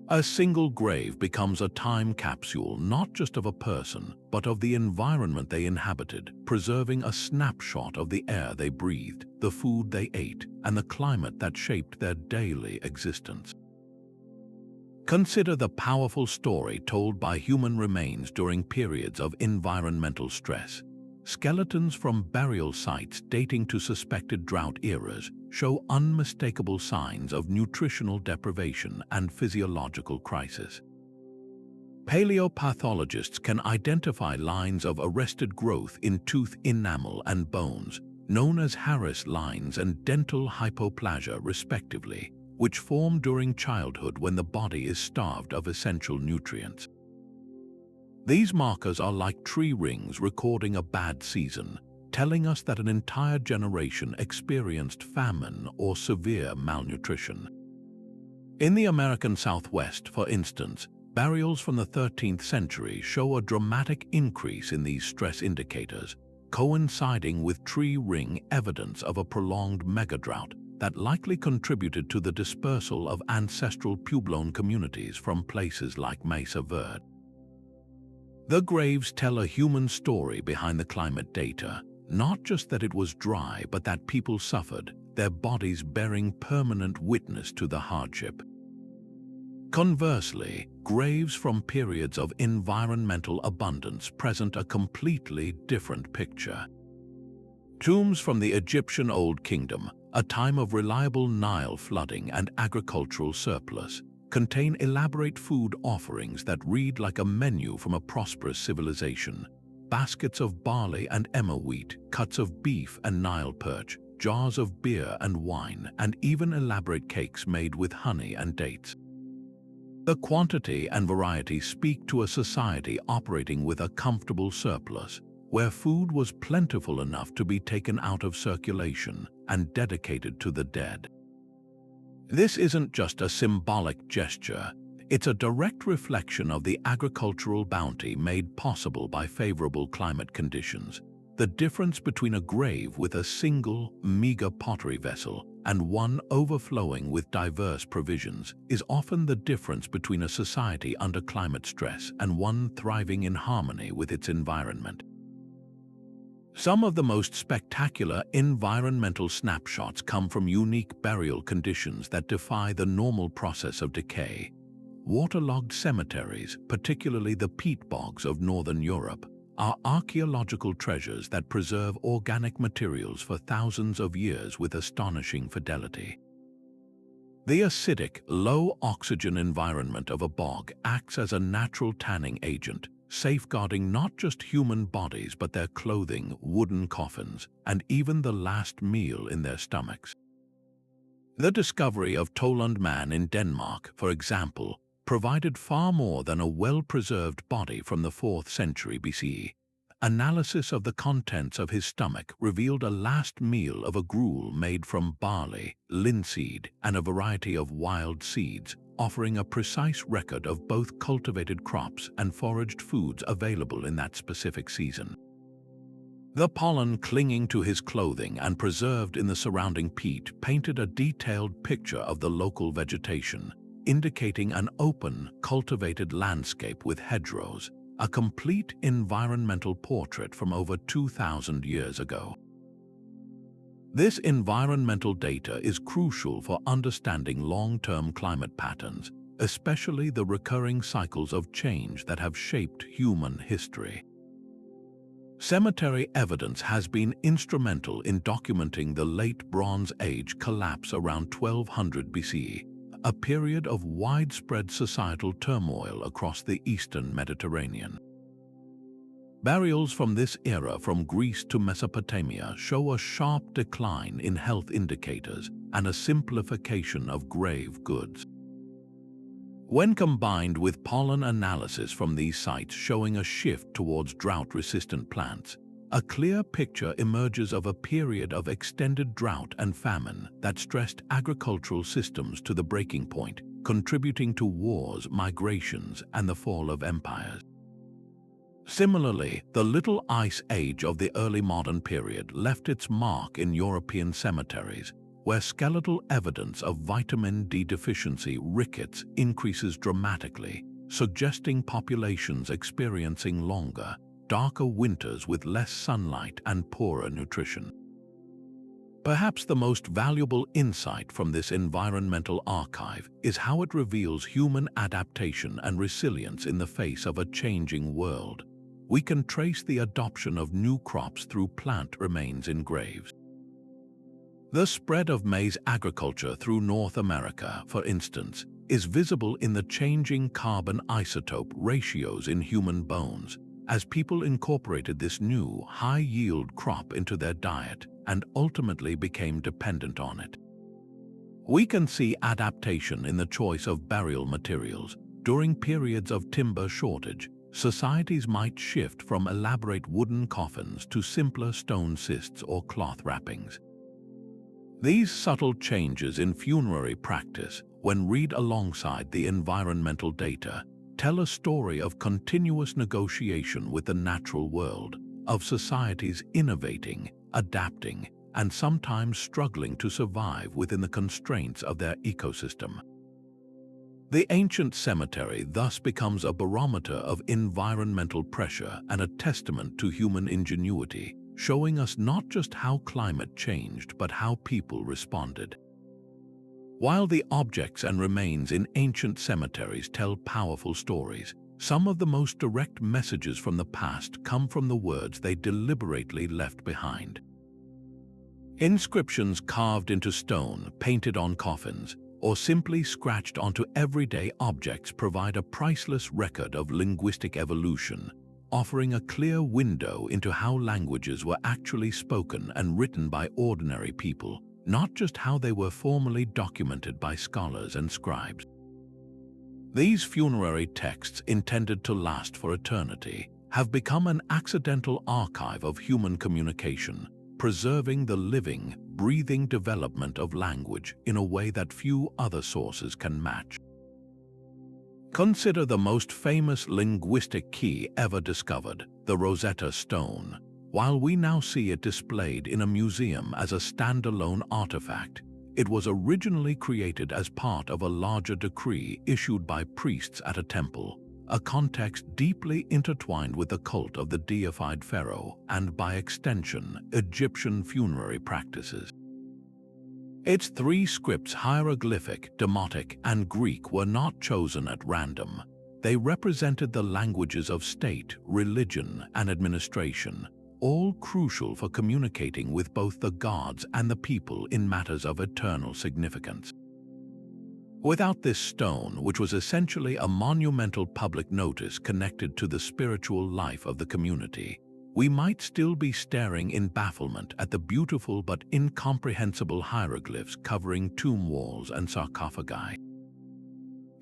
Speaker 1: A single grave becomes a time capsule not just of a person, but of the environment they inhabited, preserving a snapshot of the air they breathed, the food they ate, and the climate that shaped their daily existence. Consider the powerful story told by human remains during periods of environmental stress. Skeletons from burial sites dating to suspected drought eras show unmistakable signs of nutritional deprivation and physiological crisis. Paleopathologists can identify lines of arrested growth in tooth enamel and bones, known as Harris lines and dental hypoplasia respectively, which form during childhood when the body is starved of essential nutrients. These markers are like tree rings recording a bad season, telling us that an entire generation experienced famine or severe malnutrition. In the American Southwest, for instance, burials from the 13th century show a dramatic increase in these stress indicators, coinciding with tree ring evidence of a prolonged megadrought that likely contributed to the dispersal of ancestral Puebloan communities from places like Mesa Verde. The graves tell a human story behind the climate data, not just that it was dry, but that people suffered, their bodies bearing permanent witness to the hardship. Conversely, graves from periods of environmental abundance present a completely different picture. Tombs from the Egyptian Old Kingdom, a time of reliable Nile flooding and agricultural surplus, contain elaborate food offerings that read like a menu from a prosperous civilization. Baskets of barley and emmer wheat, cuts of beef and Nile perch, jars of beer and wine, and even elaborate cakes made with honey and dates. The quantity and variety speak to a society operating with a comfortable surplus, where food was plentiful enough to be taken out of circulation and dedicated to the dead. This isn't just a symbolic gesture, it's a direct reflection of the agricultural bounty made possible by favorable climate conditions. The difference between a grave with a single, meager pottery vessel and one overflowing with diverse provisions is often the difference between a society under climate stress and one thriving in harmony with its environment. Some of the most spectacular environmental snapshots come from unique burial conditions that defy the normal process of decay. Waterlogged cemeteries, particularly the peat bogs of northern Europe, are archaeological treasures that preserve organic materials for thousands of years with astonishing fidelity. The acidic, low-oxygen environment of a bog acts as a natural tanning agent, safeguarding not just human bodies but their clothing, wooden coffins, and even the last meal in their stomachs. The discovery of Tollund Man in Denmark, for example, provided far more than a well-preserved body from the 4th century BCE. Analysis of the contents of his stomach revealed a last meal of a gruel made from barley, linseed, and a variety of wild seeds, offering a precise record of both cultivated crops and foraged foods available in that specific season. The pollen clinging to his clothing and preserved in the surrounding peat painted a detailed picture of the local vegetation, indicating an open, cultivated landscape with hedgerows, a complete environmental portrait from over 2,000 years ago. This environmental data is crucial for understanding long-term climate patterns, especially the recurring cycles of change that have shaped human history. Cemetery evidence has been instrumental in documenting the late Bronze Age collapse around 1200 BCE, a period of widespread societal turmoil across the eastern Mediterranean. Burials from this era from Greece to Mesopotamia show a sharp decline in health indicators and a simplification of grave goods. When combined with pollen analysis from these sites showing a shift towards drought-resistant plants, a clear picture emerges of a period of extended drought and famine that stressed agricultural systems to the breaking point, contributing to wars, migrations, and the fall of empires. Similarly, the Little Ice Age of the early modern period left its mark in European cemeteries, where skeletal evidence of vitamin D deficiency rickets increases dramatically, suggesting populations experiencing longer, darker winters with less sunlight and poorer nutrition. Perhaps the most valuable insight from this environmental archive is how it reveals human adaptation and resilience in the face of a changing world. We can trace the adoption of new crops through plant remains in graves. The spread of maize agriculture through North America, for instance, is visible in the changing carbon isotope ratios in human bones, as people incorporated this new, high-yield crop into their diet and ultimately became dependent on it. We can see adaptation in the choice of burial materials. During periods of timber shortage, societies might shift from elaborate wooden coffins to simpler stone cists or cloth wrappings. These subtle changes in funerary practice, when read alongside the environmental data, tell a story of continuous negotiation with the natural world, of societies innovating, adapting, and sometimes struggling to survive within the constraints of their ecosystem. The ancient cemetery thus becomes a barometer of environmental pressure and a testament to human ingenuity, showing us not just how climate changed but how people responded. While the objects and remains in ancient cemeteries tell powerful stories, some of the most direct messages from the past come from the words they deliberately left behind. Inscriptions carved into stone, painted on coffins, or simply scratched onto everyday objects provide a priceless record of linguistic evolution, offering a clear window into how languages were actually spoken and written by ordinary people, not just how they were formally documented by scholars and scribes. These funerary texts, intended to last for eternity, have become an accidental archive of human communication, preserving the living, breathing development of language in a way that few other sources can match. Consider the most famous linguistic key ever discovered, the Rosetta Stone. While we now see it displayed in a museum as a standalone artifact, it was originally created as part of a larger decree issued by priests at a temple, a context deeply intertwined with the cult of the deified pharaoh and, by extension, Egyptian funerary practices. Its three scripts, hieroglyphic, Demotic, and Greek, were not chosen at random. They represented the languages of state, religion, and administration, all crucial for communicating with both the gods and the people in matters of eternal significance. Without this stone, which was essentially a monumental public notice connected to the spiritual life of the community, we might still be staring in bafflement at the beautiful but incomprehensible hieroglyphs covering tomb walls and sarcophagi.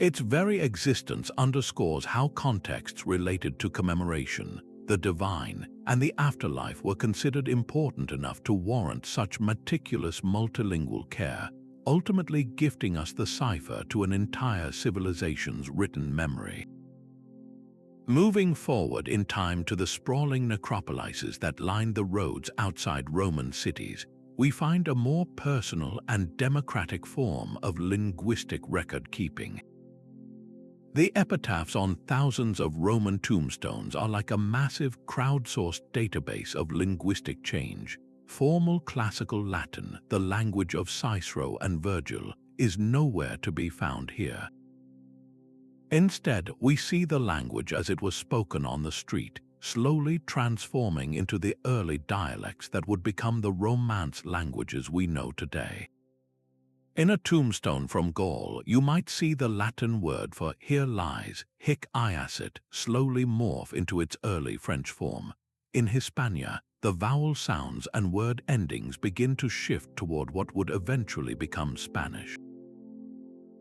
Speaker 1: Its very existence underscores how contexts related to commemoration, the divine, and the afterlife were considered important enough to warrant such meticulous multilingual care, ultimately gifting us the cipher to an entire civilization's written memory. Moving forward in time to the sprawling necropolises that lined the roads outside Roman cities, we find a more personal and democratic form of linguistic record-keeping. The epitaphs on thousands of Roman tombstones are like a massive crowdsourced database of linguistic change. Formal classical Latin, the language of Cicero and Virgil, is nowhere to be found here. Instead, we see the language as it was spoken on the street, slowly transforming into the early dialects that would become the Romance languages we know today. In a tombstone from Gaul, you might see the Latin word for "here lies," hic iacit, slowly morph into its early French form. In Hispania, the vowel sounds and word endings begin to shift toward what would eventually become Spanish.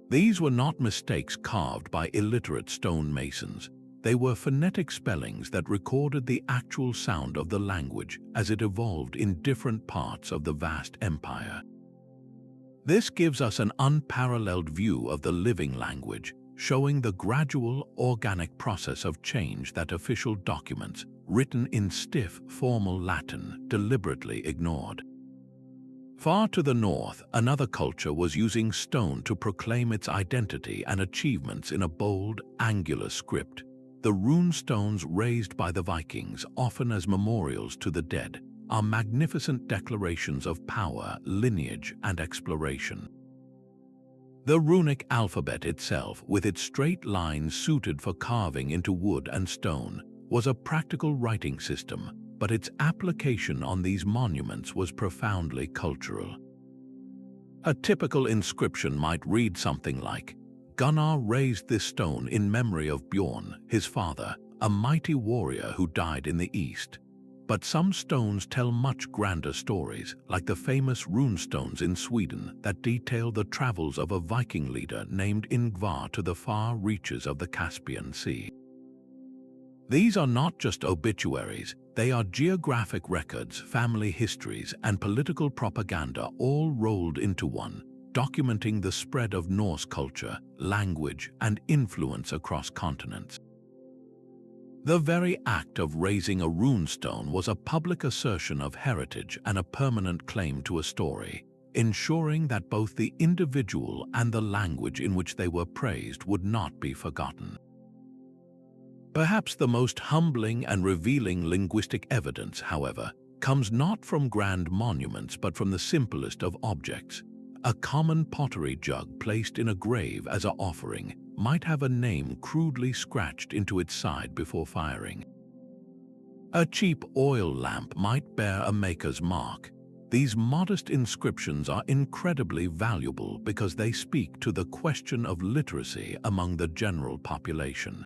Speaker 1: These were not mistakes carved by illiterate stonemasons. They were phonetic spellings that recorded the actual sound of the language as it evolved in different parts of the vast empire. This gives us an unparalleled view of the living language, showing the gradual, organic process of change that official documents, written in stiff, formal Latin, deliberately ignored. Far to the north, another culture was using stone to proclaim its identity and achievements in a bold, angular script. The rune stones raised by the Vikings, often as memorials to the dead, are magnificent declarations of power, lineage, and exploration. The runic alphabet itself, with its straight lines suited for carving into wood and stone, was a practical writing system, but its application on these monuments was profoundly cultural. A typical inscription might read something like, "Gunnar raised this stone in memory of Bjorn, his father, a mighty warrior who died in the east." But some stones tell much grander stories, like the famous runestones in Sweden that detail the travels of a Viking leader named Ingvar to the far reaches of the Caspian Sea. These are not just obituaries, they are geographic records, family histories, and political propaganda all rolled into one, documenting the spread of Norse culture, language, and influence across continents. The very act of raising a runestone was a public assertion of heritage and a permanent claim to a story, ensuring that both the individual and the language in which they were praised would not be forgotten. Perhaps the most humbling and revealing linguistic evidence, however, comes not from grand monuments but from the simplest of objects. A common pottery jug placed in a grave as an offering might have a name crudely scratched into its side before firing. A cheap oil lamp might bear a maker's mark. These modest inscriptions are incredibly valuable because they speak to the question of literacy among the general population.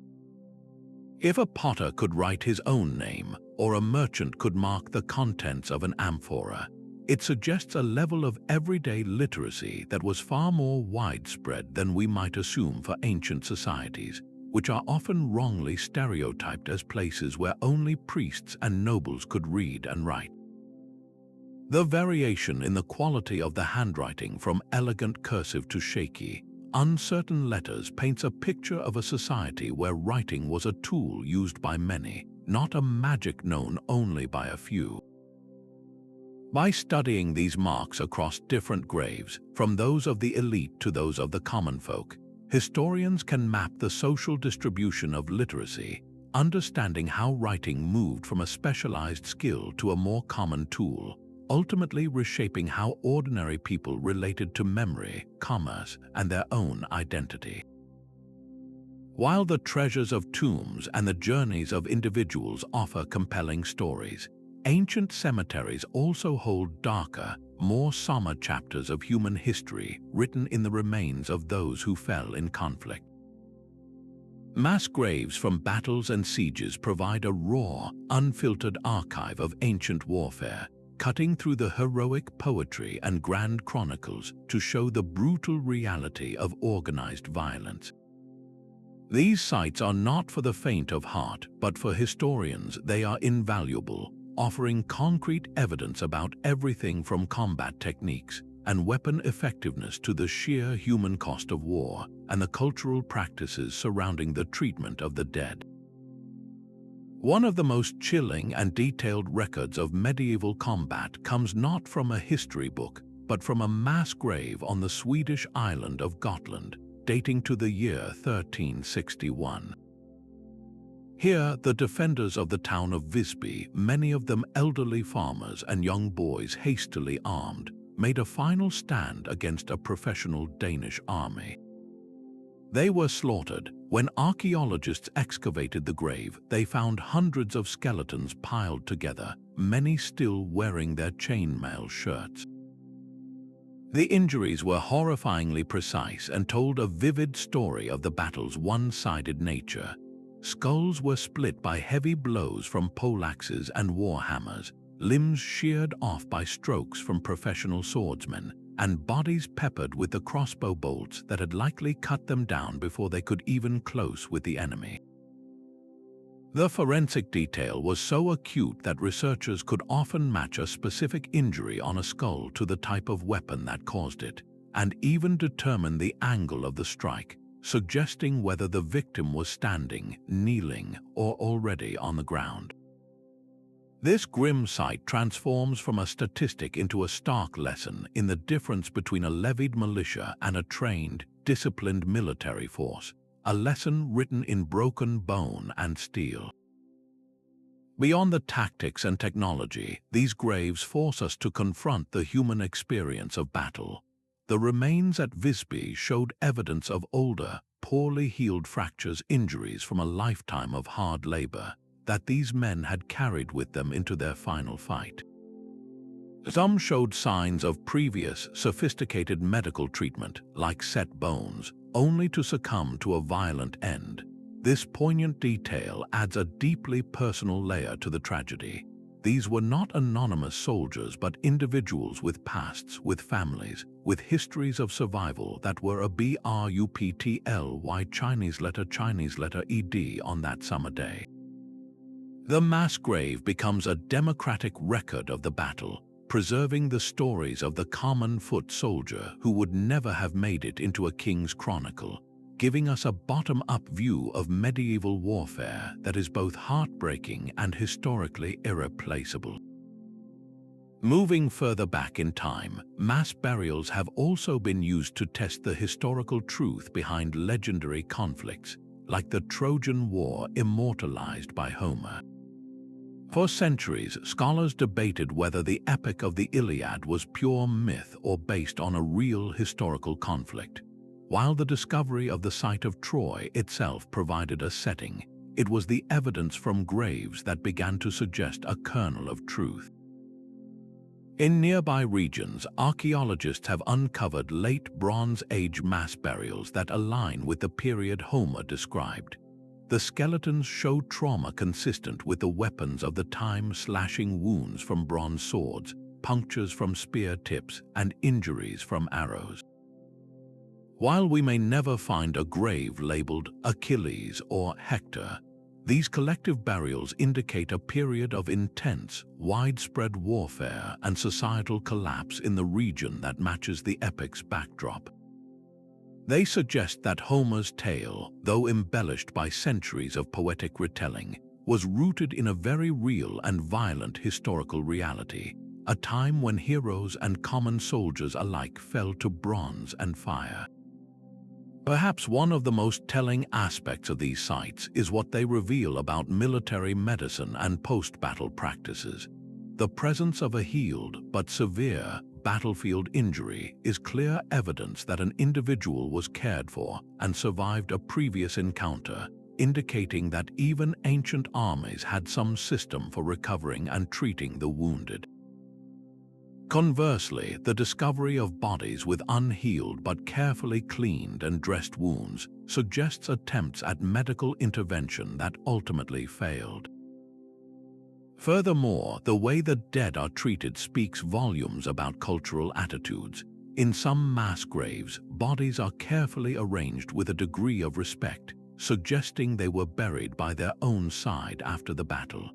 Speaker 1: If a potter could write his own name, or a merchant could mark the contents of an amphora, it suggests a level of everyday literacy that was far more widespread than we might assume for ancient societies, which are often wrongly stereotyped as places where only priests and nobles could read and write. The variation in the quality of the handwriting from elegant cursive to shaky, uncertain letters paints a picture of a society where writing was a tool used by many, not a magic known only by a few. By studying these marks across different graves, from those of the elite to those of the common folk, historians can map the social distribution of literacy, understanding how writing moved from a specialized skill to a more common tool, ultimately reshaping how ordinary people related to memory, commerce, and their own identity. While the treasures of tombs and the journeys of individuals offer compelling stories, ancient cemeteries also hold darker, more somber chapters of human history written in the remains of those who fell in conflict. Mass graves from battles and sieges provide a raw, unfiltered archive of ancient warfare, cutting through the heroic poetry and grand chronicles to show the brutal reality of organized violence. These sites are not for the faint of heart, but for historians they are invaluable, offering concrete evidence about everything from combat techniques and weapon effectiveness to the sheer human cost of war and the cultural practices surrounding the treatment of the dead. One of the most chilling and detailed records of medieval combat comes not from a history book, but from a mass grave on the Swedish island of Gotland, dating to the year 1361. Here, the defenders of the town of Visby, many of them elderly farmers and young boys hastily armed, made a final stand against a professional Danish army. They were slaughtered. When archaeologists excavated the grave, they found hundreds of skeletons piled together, many still wearing their chainmail shirts. The injuries were horrifyingly precise and told a vivid story of the battle's one-sided nature. Skulls were split by heavy blows from poleaxes and warhammers, limbs sheared off by strokes from professional swordsmen, and bodies peppered with the crossbow bolts that had likely cut them down before they could even close with the enemy. The forensic detail was so acute that researchers could often match a specific injury on a skull to the type of weapon that caused it, and even determine the angle of the strike, suggesting whether the victim was standing, kneeling, or already on the ground. This grim sight transforms from a statistic into a stark lesson in the difference between a levied militia and a trained, disciplined military force, a lesson written in broken bone and steel. Beyond the tactics and technology, these graves force us to confront the human experience of battle. The remains at Visby showed evidence of older, poorly healed fractures, injuries from a lifetime of hard labor that these men had carried with them into their final fight. Some showed signs of previous, sophisticated medical treatment, like set bones, only to succumb to a violent end. This poignant detail adds a deeply personal layer to the tragedy. These were not anonymous soldiers but individuals with pasts, with families, with histories of survival that were a BRUPTLY Chinese letter ED on that summer day. The mass grave becomes a democratic record of the battle, preserving the stories of the common foot soldier who would never have made it into a king's chronicle, giving us a bottom-up view of medieval warfare that is both heartbreaking and historically irreplaceable. Moving further back in time, mass burials have also been used to test the historical truth behind legendary conflicts, like the Trojan War immortalized by Homer. For centuries, scholars debated whether the epic of the Iliad was pure myth or based on a real historical conflict. While the discovery of the site of Troy itself provided a setting, it was the evidence from graves that began to suggest a kernel of truth. In nearby regions, archaeologists have uncovered late Bronze Age mass burials that align with the period Homer described. The skeletons show trauma consistent with the weapons of the time, slashing wounds from bronze swords, punctures from spear tips, and injuries from arrows. While we may never find a grave labeled Achilles or Hector, these collective burials indicate a period of intense, widespread warfare and societal collapse in the region that matches the epic's backdrop. They suggest that Homer's tale, though embellished by centuries of poetic retelling, was rooted in a very real and violent historical reality, a time when heroes and common soldiers alike fell to bronze and fire. Perhaps one of the most telling aspects of these sites is what they reveal about military medicine and post-battle practices. The presence of a healed but severe battlefield injury is clear evidence that an individual was cared for and survived a previous encounter, indicating that even ancient armies had some system for recovering and treating the wounded. Conversely, the discovery of bodies with unhealed but carefully cleaned and dressed wounds suggests attempts at medical intervention that ultimately failed. Furthermore, the way the dead are treated speaks volumes about cultural attitudes. In some mass graves, bodies are carefully arranged with a degree of respect, suggesting they were buried by their own side after the battle.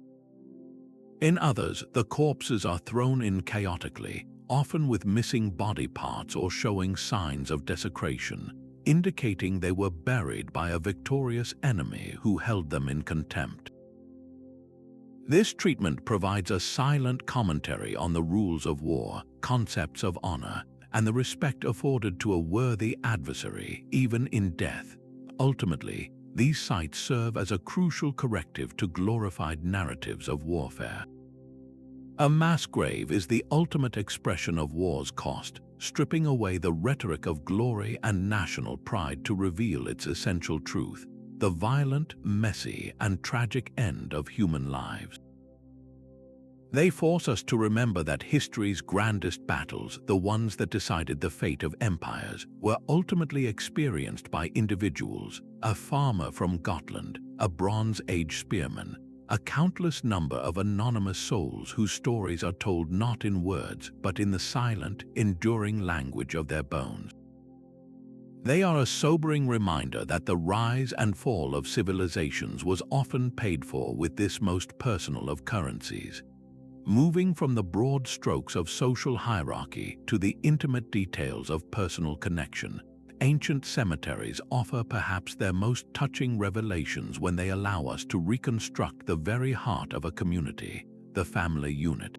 Speaker 1: In others, the corpses are thrown in chaotically, often with missing body parts or showing signs of desecration, indicating they were buried by a victorious enemy who held them in contempt. This treatment provides a silent commentary on the rules of war, concepts of honor, and the respect afforded to a worthy adversary, even in death. Ultimately, these sites serve as a crucial corrective to glorified narratives of warfare. A mass grave is the ultimate expression of war's cost, stripping away the rhetoric of glory and national pride to reveal its essential truth: the violent, messy, and tragic end of human lives. They force us to remember that history's grandest battles, the ones that decided the fate of empires, were ultimately experienced by individuals: a farmer from Gotland, a Bronze Age spearman, a countless number of anonymous souls whose stories are told not in words but in the silent, enduring language of their bones. They are a sobering reminder that the rise and fall of civilizations was often paid for with this most personal of currencies. Moving from the broad strokes of social hierarchy to the intimate details of personal connection, ancient cemeteries offer perhaps their most touching revelations when they allow us to reconstruct the very heart of a community, the family unit.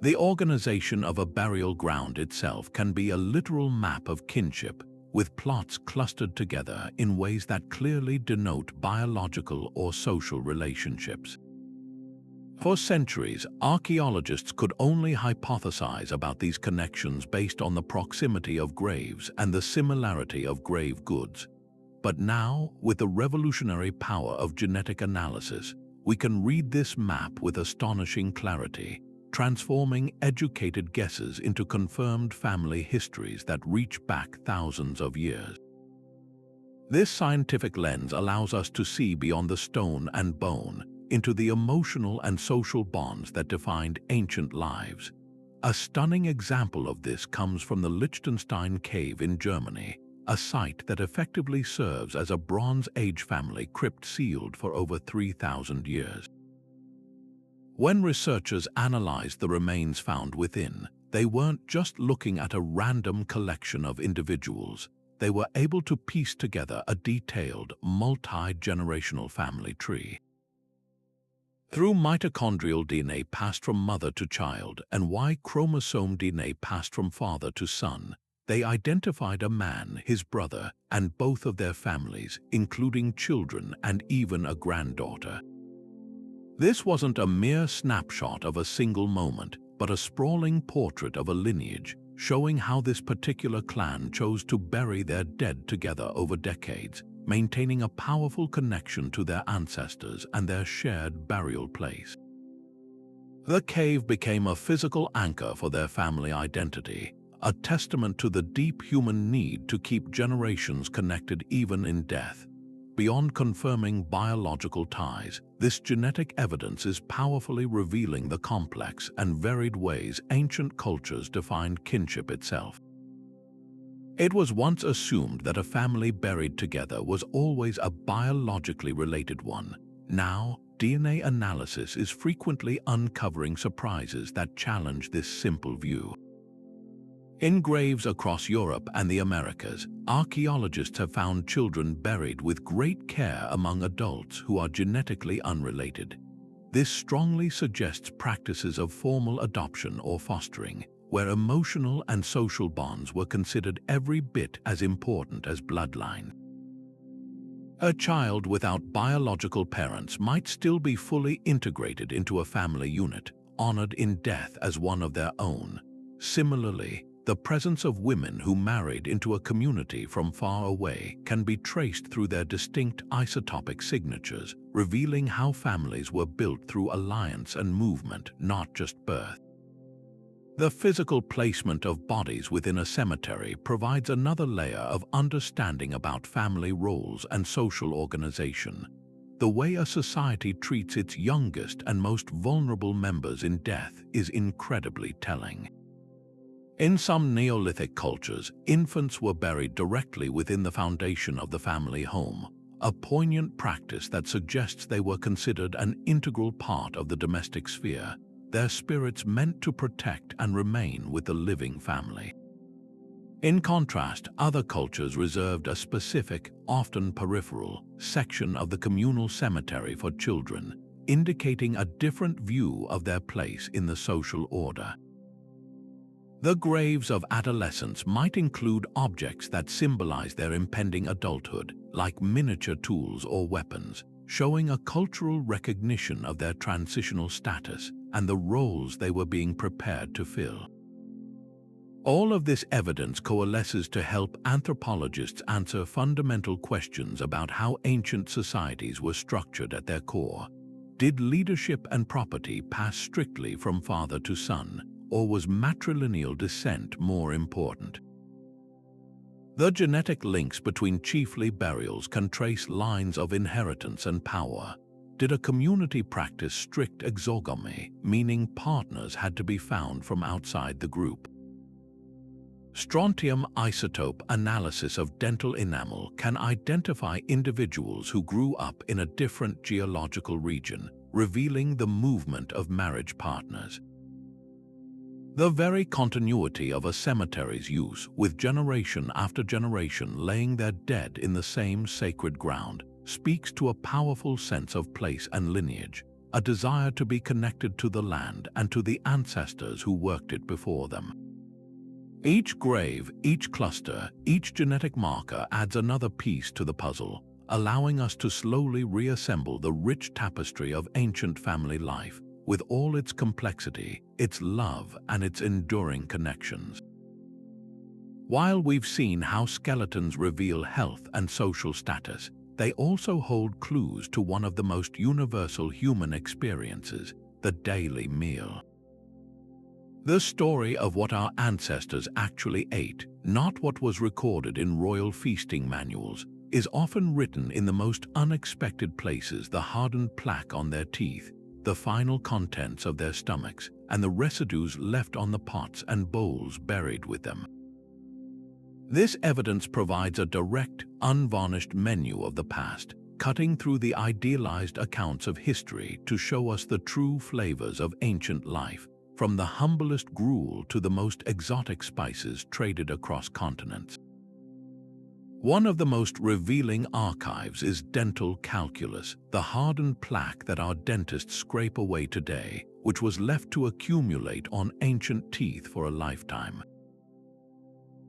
Speaker 1: The organization of a burial ground itself can be a literal map of kinship, with plots clustered together in ways that clearly denote biological or social relationships. For centuries, archaeologists could only hypothesize about these connections based on the proximity of graves and the similarity of grave goods. But now, with the revolutionary power of genetic analysis, we can read this map with astonishing clarity, transforming educated guesses into confirmed family histories that reach back thousands of years. This scientific lens allows us to see beyond the stone and bone, into the emotional and social bonds that defined ancient lives. A stunning example of this comes from the Liechtenstein cave in Germany, a site that effectively serves as a Bronze Age family crypt sealed for over 3,000 years. When researchers analyzed the remains found within, they weren't just looking at a random collection of individuals. They were able to piece together a detailed, multi-generational family tree. Through mitochondrial DNA passed from mother to child and Y chromosome DNA passed from father to son, they identified a man, his brother, and both of their families, including children and even a granddaughter. This wasn't a mere snapshot of a single moment, but a sprawling portrait of a lineage, showing how this particular clan chose to bury their dead together over decades, maintaining a powerful connection to their ancestors and their shared burial place. The cave became a physical anchor for their family identity, a testament to the deep human need to keep generations connected even in death. Beyond confirming biological ties, this genetic evidence is powerfully revealing the complex and varied ways ancient cultures defined kinship itself. It was once assumed that a family buried together was always a biologically related one. Now, DNA analysis is frequently uncovering surprises that challenge this simple view. In graves across Europe and the Americas, archaeologists have found children buried with great care among adults who are genetically unrelated. This strongly suggests practices of formal adoption or fostering, where emotional and social bonds were considered every bit as important as bloodline. A child without biological parents might still be fully integrated into a family unit, honored in death as one of their own. Similarly, the presence of women who married into a community from far away can be traced through their distinct isotopic signatures, revealing how families were built through alliance and movement, not just birth. The physical placement of bodies within a cemetery provides another layer of understanding about family roles and social organization. The way a society treats its youngest and most vulnerable members in death is incredibly telling. In some Neolithic cultures, infants were buried directly within the foundation of the family home, a poignant practice that suggests they were considered an integral part of the domestic sphere, their spirits meant to protect and remain with the living family. In contrast, other cultures reserved a specific, often peripheral, section of the communal cemetery for children, indicating a different view of their place in the social order. The graves of adolescents might include objects that symbolize their impending adulthood, like miniature tools or weapons, showing a cultural recognition of their transitional status and the roles they were being prepared to fill. All of this evidence coalesces to help anthropologists answer fundamental questions about how ancient societies were structured at their core. Did leadership and property pass strictly from father to son, or was matrilineal descent more important? The genetic links between chiefly burials can trace lines of inheritance and power. Did a community practice strict exogamy, meaning partners had to be found from outside the group? Strontium isotope analysis of dental enamel can identify individuals who grew up in a different geological region, revealing the movement of marriage partners. The very continuity of a cemetery's use, with generation after generation laying their dead in the same sacred ground, speaks to a powerful sense of place and lineage, a desire to be connected to the land and to the ancestors who worked it before them. Each grave, each cluster, each genetic marker adds another piece to the puzzle, allowing us to slowly reassemble the rich tapestry of ancient family life, with all its complexity, its love, and its enduring connections. While we've seen how skeletons reveal health and social status, they also hold clues to one of the most universal human experiences, the daily meal. The story of what our ancestors actually ate, not what was recorded in royal feasting manuals, is often written in the most unexpected places: the hardened plaque on their teeth, the final contents of their stomachs, and the residues left on the pots and bowls buried with them. This evidence provides a direct, unvarnished menu of the past, cutting through the idealized accounts of history to show us the true flavors of ancient life, from the humblest gruel to the most exotic spices traded across continents. One of the most revealing archives is dental calculus, the hardened plaque that our dentists scrape away today, which was left to accumulate on ancient teeth for a lifetime.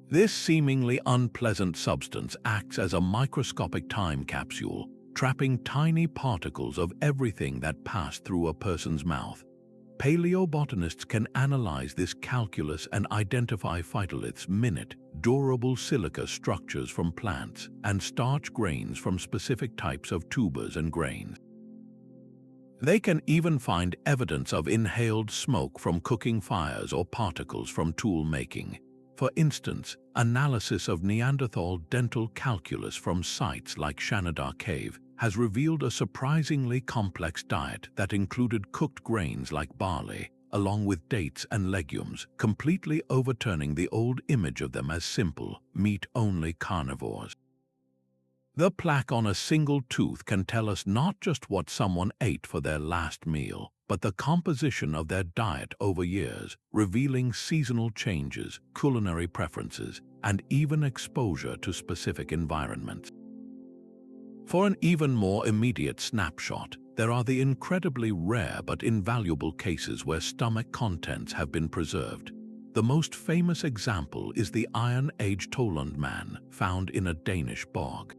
Speaker 1: This seemingly unpleasant substance acts as a microscopic time capsule, trapping tiny particles of everything that passed through a person's mouth. Paleobotanists can analyze this calculus and identify phytoliths, minute, durable silica structures from plants, and starch grains from specific types of tubers and grains. They can even find evidence of inhaled smoke from cooking fires or particles from tool making. For instance, analysis of Neanderthal dental calculus from sites like Shanidar Cave has revealed a surprisingly complex diet that included cooked grains like barley, along with dates and legumes, completely overturning the old image of them as simple, meat-only carnivores. The plaque on a single tooth can tell us not just what someone ate for their last meal, but the composition of their diet over years, revealing seasonal changes, culinary preferences, and even exposure to specific environments. For an even more immediate snapshot, there are the incredibly rare but invaluable cases where stomach contents have been preserved. The most famous example is the Iron Age Toland man found in a Danish bog.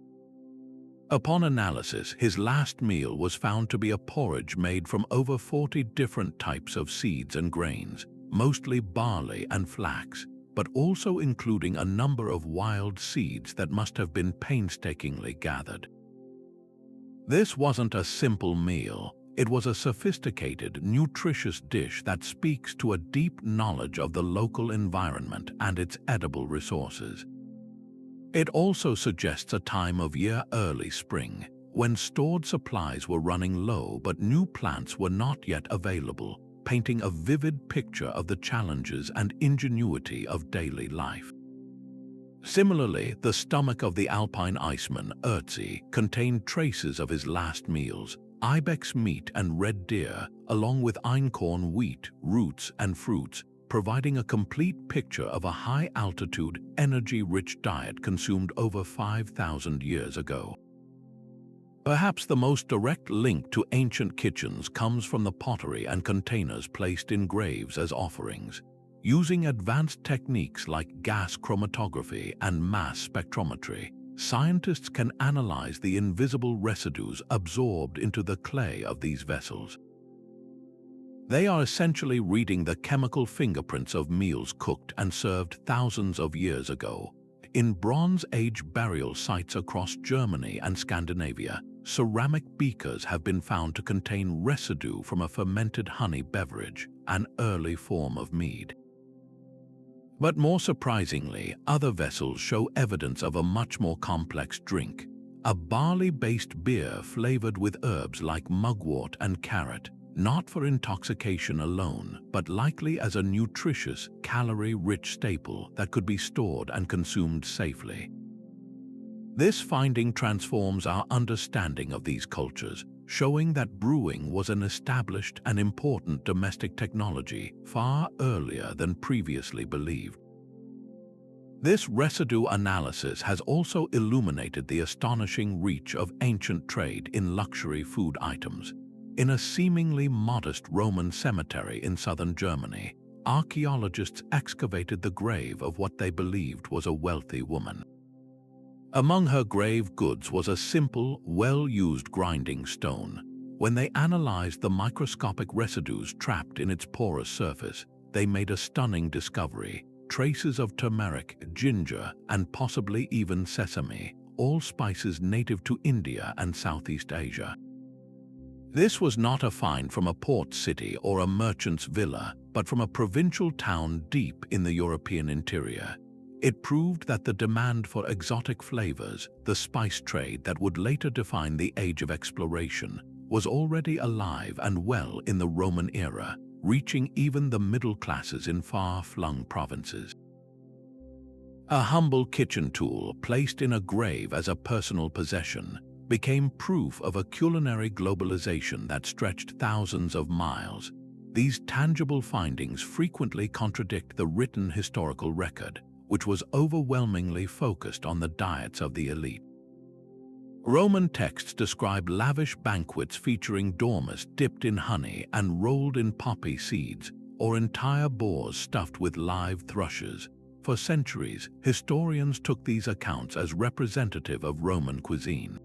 Speaker 1: Upon analysis, his last meal was found to be a porridge made from over 40 different types of seeds and grains, mostly barley and flax, but also including a number of wild seeds that must have been painstakingly gathered. This wasn't a simple meal. It was a sophisticated, nutritious dish that speaks to a deep knowledge of the local environment and its edible resources. It also suggests a time of year, early spring, when stored supplies were running low but new plants were not yet available, painting a vivid picture of the challenges and ingenuity of daily life. Similarly, the stomach of the alpine iceman Ötzi contained traces of his last meals, ibex meat and red deer, along with einkorn wheat, roots and fruits, providing a complete picture of a high-altitude, energy-rich diet consumed over 5,000 years ago. Perhaps the most direct link to ancient kitchens comes from the pottery and containers placed in graves as offerings. Using advanced techniques like gas chromatography and mass spectrometry, scientists can analyze the invisible residues absorbed into the clay of these vessels. They are essentially reading the chemical fingerprints of meals cooked and served thousands of years ago. In Bronze Age burial sites across Germany and Scandinavia, ceramic beakers have been found to contain residue from a fermented honey beverage, an early form of mead. But more surprisingly, other vessels show evidence of a much more complex drink, a barley-based beer flavored with herbs like mugwort and carrot, not for intoxication alone, but likely as a nutritious, calorie-rich staple that could be stored and consumed safely. This finding transforms our understanding of these cultures, showing that brewing was an established and important domestic technology far earlier than previously believed. This residue analysis has also illuminated the astonishing reach of ancient trade in luxury food items. In a seemingly modest Roman cemetery in southern Germany, archaeologists excavated the grave of what they believed was a wealthy woman. Among her grave goods was a simple, well-used grinding stone. When they analyzed the microscopic residues trapped in its porous surface, they made a stunning discovery: traces of turmeric, ginger, and possibly even sesame, all spices native to India and Southeast Asia. This was not a find from a port city or a merchant's villa, but from a provincial town deep in the European interior. It proved that the demand for exotic flavors, the spice trade that would later define the age of exploration, was already alive and well in the Roman era, reaching even the middle classes in far-flung provinces. A humble kitchen tool placed in a grave as a personal possession became proof of a culinary globalization that stretched thousands of miles. These tangible findings frequently contradict the written historical record, which was overwhelmingly focused on the diets of the elite. Roman texts describe lavish banquets featuring dormice dipped in honey and rolled in poppy seeds, or entire boars stuffed with live thrushes. For centuries, historians took these accounts as representative of Roman cuisine.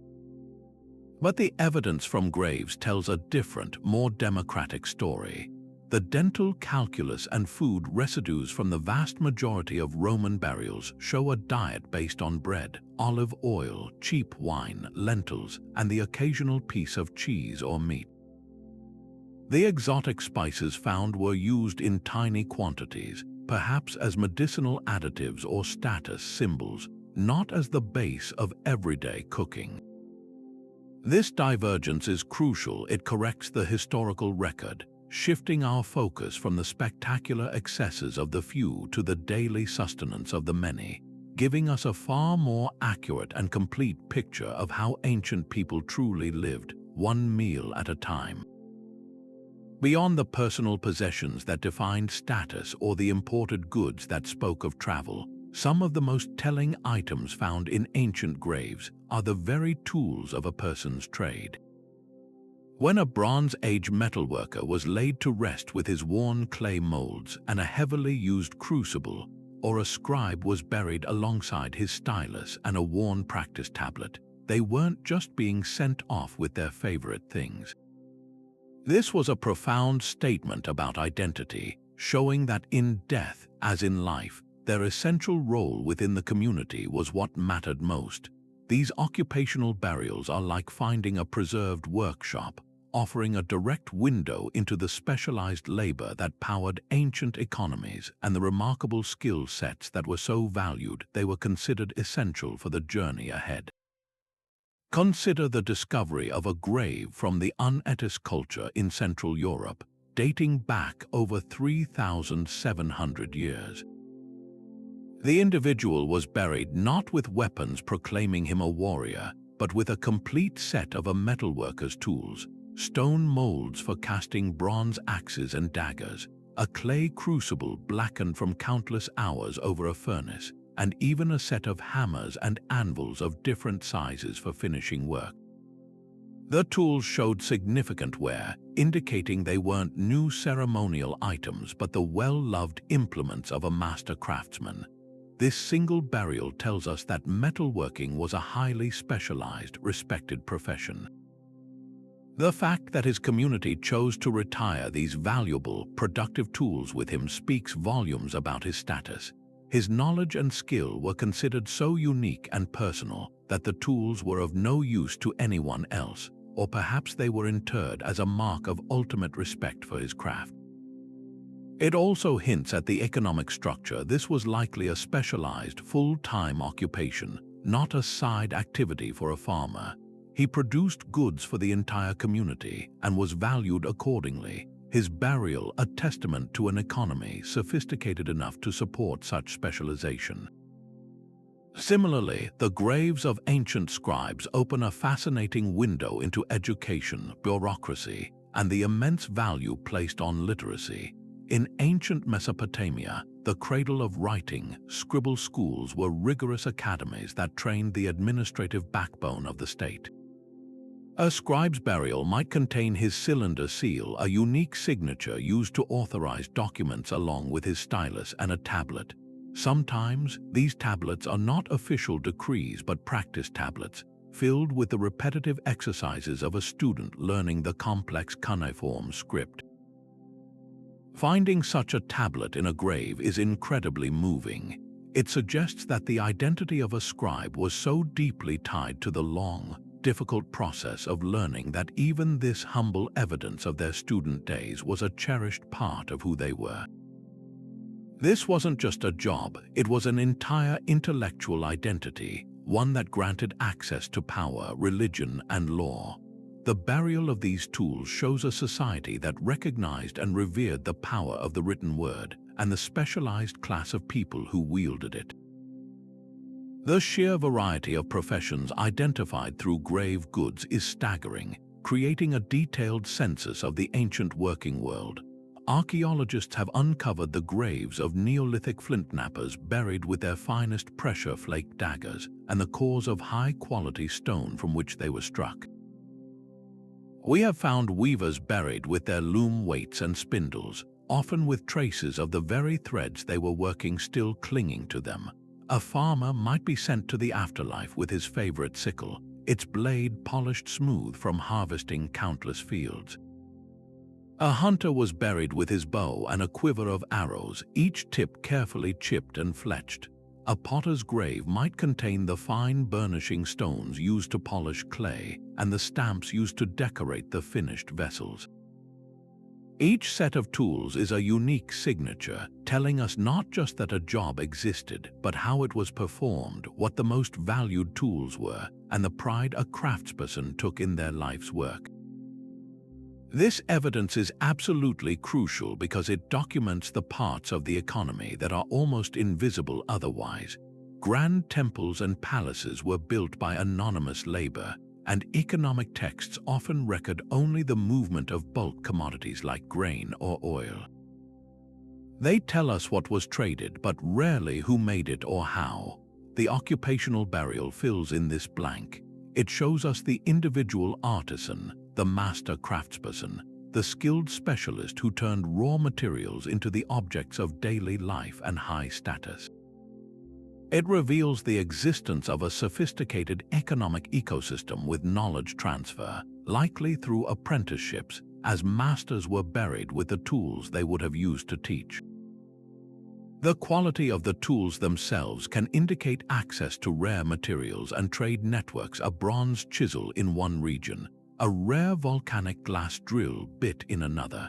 Speaker 1: But the evidence from graves tells a different, more democratic story. The dental calculus and food residues from the vast majority of Roman burials show a diet based on bread, olive oil, cheap wine, lentils, and the occasional piece of cheese or meat. The exotic spices found were used in tiny quantities, perhaps as medicinal additives or status symbols, not as the base of everyday cooking. This divergence is crucial. It corrects the historical record, shifting our focus from the spectacular excesses of the few to the daily sustenance of the many, giving us a far more accurate and complete picture of how ancient people truly lived, one meal at a time. Beyond the personal possessions that defined status or the imported goods that spoke of travel, some of the most telling items found in ancient graves are the very tools of a person's trade. When a Bronze Age metalworker was laid to rest with his worn clay molds and a heavily used crucible, or a scribe was buried alongside his stylus and a worn practice tablet, they weren't just being sent off with their favorite things. This was a profound statement about identity, showing that in death, as in life, their essential role within the community was what mattered most. These occupational burials are like finding a preserved workshop, offering a direct window into the specialized labor that powered ancient economies and the remarkable skill sets that were so valued they were considered essential for the journey ahead. Consider the discovery of a grave from the Unetis culture in Central Europe, dating back over 3,700 years. The individual was buried not with weapons proclaiming him a warrior, but with a complete set of a metalworker's tools, stone molds for casting bronze axes and daggers, a clay crucible blackened from countless hours over a furnace, and even a set of hammers and anvils of different sizes for finishing work. The tools showed significant wear, indicating they weren't new ceremonial items but the well-loved implements of a master craftsman. This single burial tells us that metalworking was a highly specialized, respected profession. The fact that his community chose to retire these valuable, productive tools with him speaks volumes about his status. His knowledge and skill were considered so unique and personal that the tools were of no use to anyone else, or perhaps they were interred as a mark of ultimate respect for his craft. It also hints at the economic structure. This was likely a specialized, full-time occupation, not a side activity for a farmer. He produced goods for the entire community and was valued accordingly, his burial a testament to an economy sophisticated enough to support such specialization. Similarly, the graves of ancient scribes open a fascinating window into education, bureaucracy, and the immense value placed on literacy. In ancient Mesopotamia, the cradle of writing, scribble schools were rigorous academies that trained the administrative backbone of the state. A scribe's burial might contain his cylinder seal, a unique signature used to authorize documents along with his stylus and a tablet. Sometimes, these tablets are not official decrees but practice tablets, filled with the repetitive exercises of a student learning the complex cuneiform script. Finding such a tablet in a grave is incredibly moving. It suggests that the identity of a scribe was so deeply tied to the long, difficult process of learning that even this humble evidence of their student days was a cherished part of who they were. This wasn't just a job, it was an entire intellectual identity, one that granted access to power, religion, and law. The burial of these tools shows a society that recognized and revered the power of the written word and the specialized class of people who wielded it. The sheer variety of professions identified through grave goods is staggering, creating a detailed census of the ancient working world. Archaeologists have uncovered the graves of Neolithic flint-knappers buried with their finest pressure-flake daggers and the cores of high-quality stone from which they were struck. We have found weavers buried with their loom weights and spindles, often with traces of the very threads they were working still clinging to them. A farmer might be sent to the afterlife with his favorite sickle, its blade polished smooth from harvesting countless fields. A hunter was buried with his bow and a quiver of arrows, each tip carefully chipped and fletched. A potter's grave might contain the fine burnishing stones used to polish clay and the stamps used to decorate the finished vessels. Each set of tools is a unique signature, telling us not just that a job existed, but how it was performed, what the most valued tools were, and the pride a craftsperson took in their life's work. This evidence is absolutely crucial because it documents the parts of the economy that are almost invisible otherwise. Grand temples and palaces were built by anonymous labor, and economic texts often record only the movement of bulk commodities like grain or oil. They tell us what was traded, but rarely who made it or how. The occupational burial fills in this blank. It shows us the individual artisan, the master craftsperson, the skilled specialist who turned raw materials into the objects of daily life and high status. It reveals the existence of a sophisticated economic ecosystem with knowledge transfer, likely through apprenticeships, as masters were buried with the tools they would have used to teach. The quality of the tools themselves can indicate access to rare materials and trade networks. A bronze chisel in one region, a rare volcanic glass drill bit in another.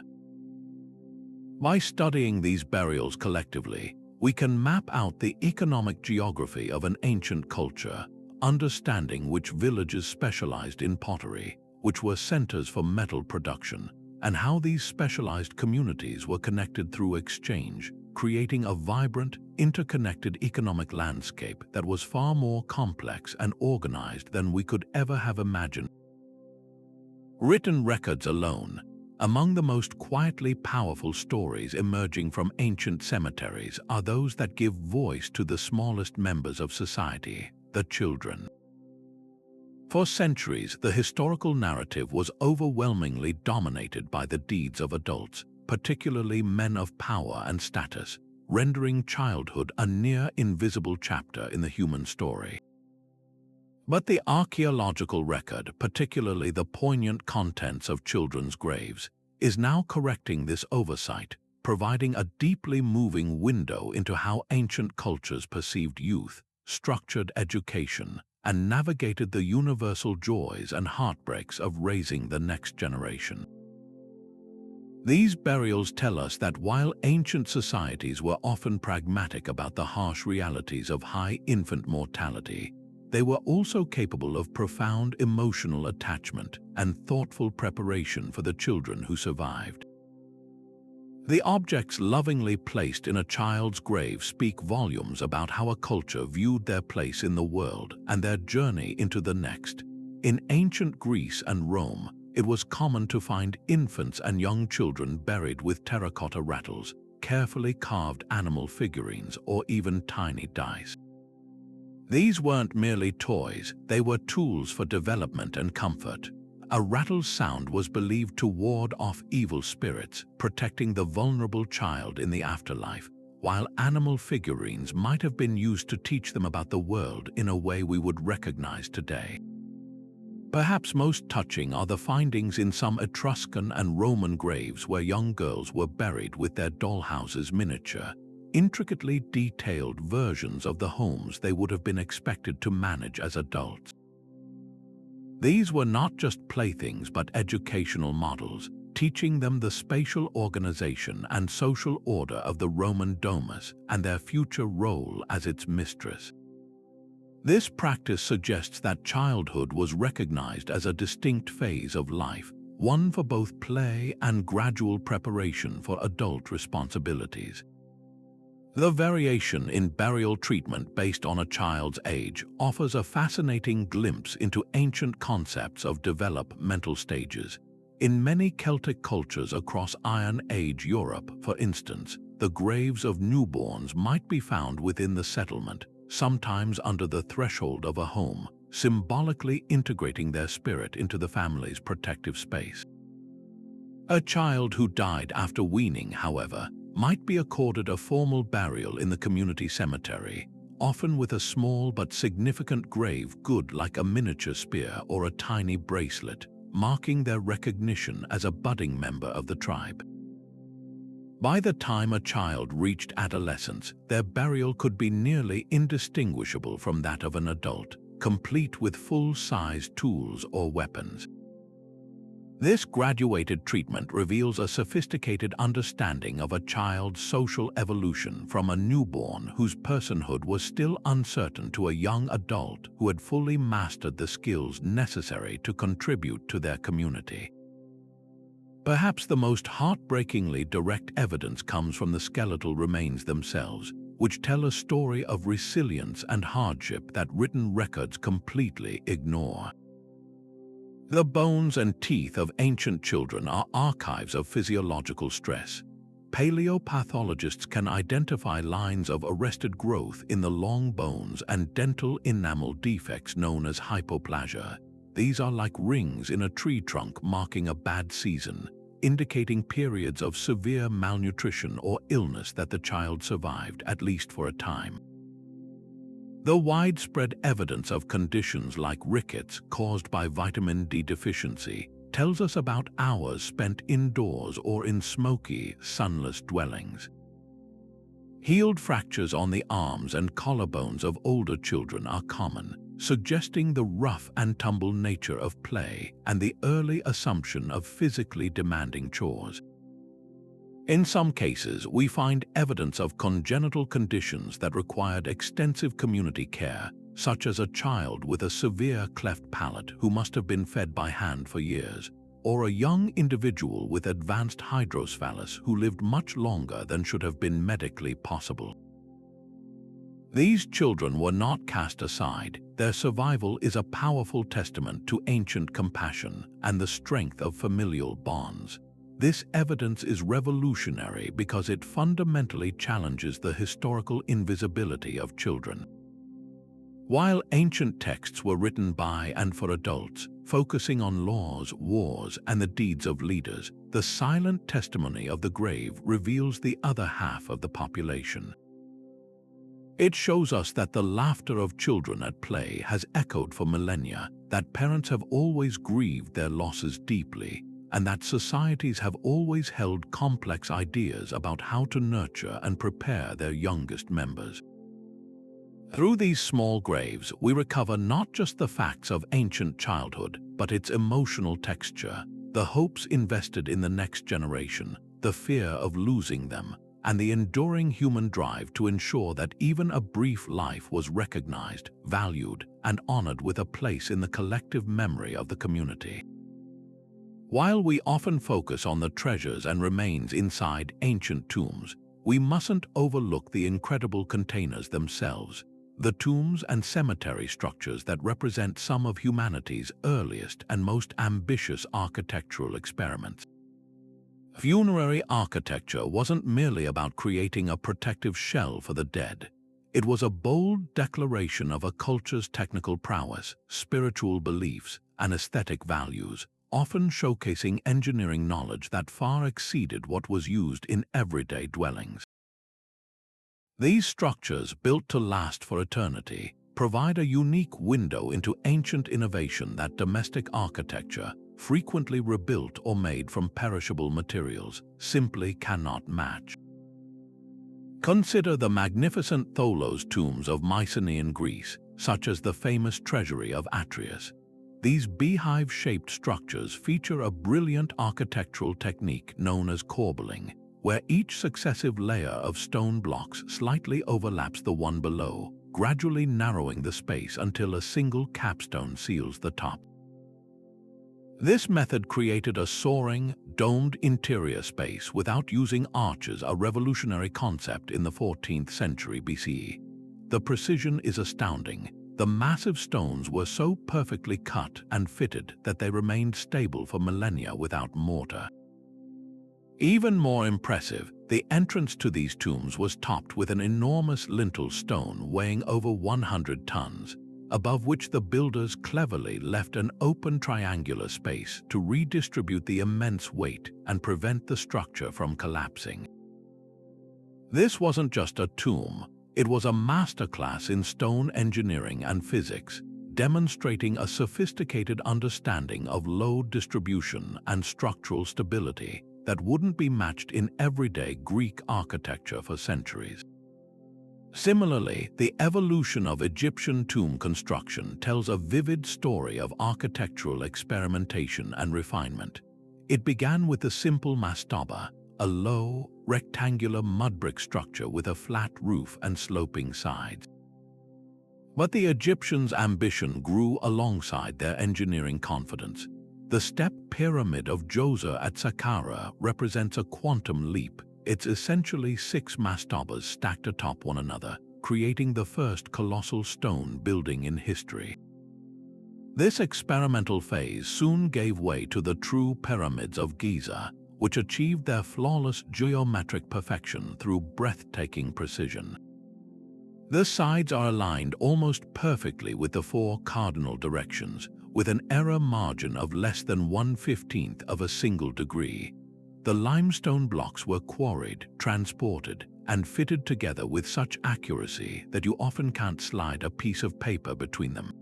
Speaker 1: By studying these burials collectively, we can map out the economic geography of an ancient culture, understanding which villages specialized in pottery, which were centers for metal production, and how these specialized communities were connected through exchange, creating a vibrant, interconnected economic landscape that was far more complex and organized than we could ever have imagined. Written records alone. Among the most quietly powerful stories emerging from ancient cemeteries are those that give voice to the smallest members of society, the children. For centuries, the historical narrative was overwhelmingly dominated by the deeds of adults, particularly men of power and status, rendering childhood a near-invisible chapter in the human story. But the archaeological record, particularly the poignant contents of children's graves, is now correcting this oversight, providing a deeply moving window into how ancient cultures perceived youth, structured education, and navigated the universal joys and heartbreaks of raising the next generation. These burials tell us that while ancient societies were often pragmatic about the harsh realities of high infant mortality, they were also capable of profound emotional attachment and thoughtful preparation for the children who survived. The objects lovingly placed in a child's grave speak volumes about how a culture viewed their place in the world and their journey into the next. In ancient Greece and Rome, it was common to find infants and young children buried with terracotta rattles, carefully carved animal figurines, or even tiny dice. These weren't merely toys, they were tools for development and comfort. A rattle's sound was believed to ward off evil spirits, protecting the vulnerable child in the afterlife, while animal figurines might have been used to teach them about the world in a way we would recognize today. Perhaps most touching are the findings in some Etruscan and Roman graves where young girls were buried with their dollhouses miniature, intricately detailed versions of the homes they would have been expected to manage as adults. These were not just playthings but educational models, teaching them the spatial organization and social order of the Roman domus and their future role as its mistress. This practice suggests that childhood was recognized as a distinct phase of life, one for both play and gradual preparation for adult responsibilities. The variation in burial treatment based on a child's age offers a fascinating glimpse into ancient concepts of developmental stages. In many Celtic cultures across Iron Age Europe, for instance, the graves of newborns might be found within the settlement, sometimes under the threshold of a home, symbolically integrating their spirit into the family's protective space. A child who died after weaning, however, might be accorded a formal burial in the community cemetery, often with a small but significant grave good like a miniature spear or a tiny bracelet, marking their recognition as a budding member of the tribe. By the time a child reached adolescence, their burial could be nearly indistinguishable from that of an adult, complete with full-size tools or weapons. This graduated treatment reveals a sophisticated understanding of a child's social evolution from a newborn whose personhood was still uncertain to a young adult who had fully mastered the skills necessary to contribute to their community. Perhaps the most heartbreakingly direct evidence comes from the skeletal remains themselves, which tell a story of resilience and hardship that written records completely ignore. The bones and teeth of ancient children are archives of physiological stress. Paleopathologists can identify lines of arrested growth in the long bones and dental enamel defects known as hypoplasia. These are like rings in a tree trunk marking a bad season, indicating periods of severe malnutrition or illness that the child survived, at least for a time. The widespread evidence of conditions like rickets caused by vitamin D deficiency tells us about hours spent indoors or in smoky, sunless dwellings. Healed fractures on the arms and collarbones of older children are common, suggesting the rough and tumble nature of play and the early assumption of physically demanding chores. In some cases, we find evidence of congenital conditions that required extensive community care, such as a child with a severe cleft palate who must have been fed by hand for years, or a young individual with advanced hydrocephalus who lived much longer than should have been medically possible. These children were not cast aside. Their survival is a powerful testament to ancient compassion and the strength of familial bonds. This evidence is revolutionary because it fundamentally challenges the historical invisibility of children. While ancient texts were written by and for adults, focusing on laws, wars, and the deeds of leaders, the silent testimony of the grave reveals the other half of the population. It shows us that the laughter of children at play has echoed for millennia, that parents have always grieved their losses deeply, and that societies have always held complex ideas about how to nurture and prepare their youngest members. Through these small graves, we recover not just the facts of ancient childhood, but its emotional texture, the hopes invested in the next generation, the fear of losing them, and the enduring human drive to ensure that even a brief life was recognized, valued, and honored with a place in the collective memory of the community. While we often focus on the treasures and remains inside ancient tombs, we mustn't overlook the incredible containers themselves, the tombs and cemetery structures that represent some of humanity's earliest and most ambitious architectural experiments. Funerary architecture wasn't merely about creating a protective shell for the dead. It was a bold declaration of a culture's technical prowess, spiritual beliefs, and aesthetic values, often showcasing engineering knowledge that far exceeded what was used in everyday dwellings. These structures, built to last for eternity, provide a unique window into ancient innovation that domestic architecture, frequently rebuilt or made from perishable materials, simply cannot match. Consider the magnificent tholos tombs of Mycenaean Greece, such as the famous treasury of Atreus. These beehive-shaped structures feature a brilliant architectural technique known as corbelling, where each successive layer of stone blocks slightly overlaps the one below, gradually narrowing the space until a single capstone seals the top. This method created a soaring, domed interior space without using arches, a revolutionary concept in the 14th century BCE. The precision is astounding. The massive stones were so perfectly cut and fitted that they remained stable for millennia without mortar. Even more impressive, the entrance to these tombs was topped with an enormous lintel stone weighing over 100 tons, above which the builders cleverly left an open triangular space to redistribute the immense weight and prevent the structure from collapsing. This wasn't just a tomb, it was a masterclass in stone engineering and physics, demonstrating a sophisticated understanding of load distribution and structural stability that wouldn't be matched in everyday Greek architecture for centuries. Similarly, the evolution of Egyptian tomb construction tells a vivid story of architectural experimentation and refinement. It began with the simple mastaba, a low, rectangular mud brick structure with a flat roof and sloping sides. But the Egyptians' ambition grew alongside their engineering confidence. The step pyramid of Djoser at Saqqara represents a quantum leap. It's essentially 6 mastabas stacked atop one another, creating the first colossal stone building in history. This experimental phase soon gave way to the true pyramids of Giza, which achieved their flawless geometric perfection through breathtaking precision. The sides are aligned almost perfectly with the 4 cardinal directions, with an error margin of less than 1/15th of a single degree. The limestone blocks were quarried, transported, and fitted together with such accuracy that you often can't slide a piece of paper between them.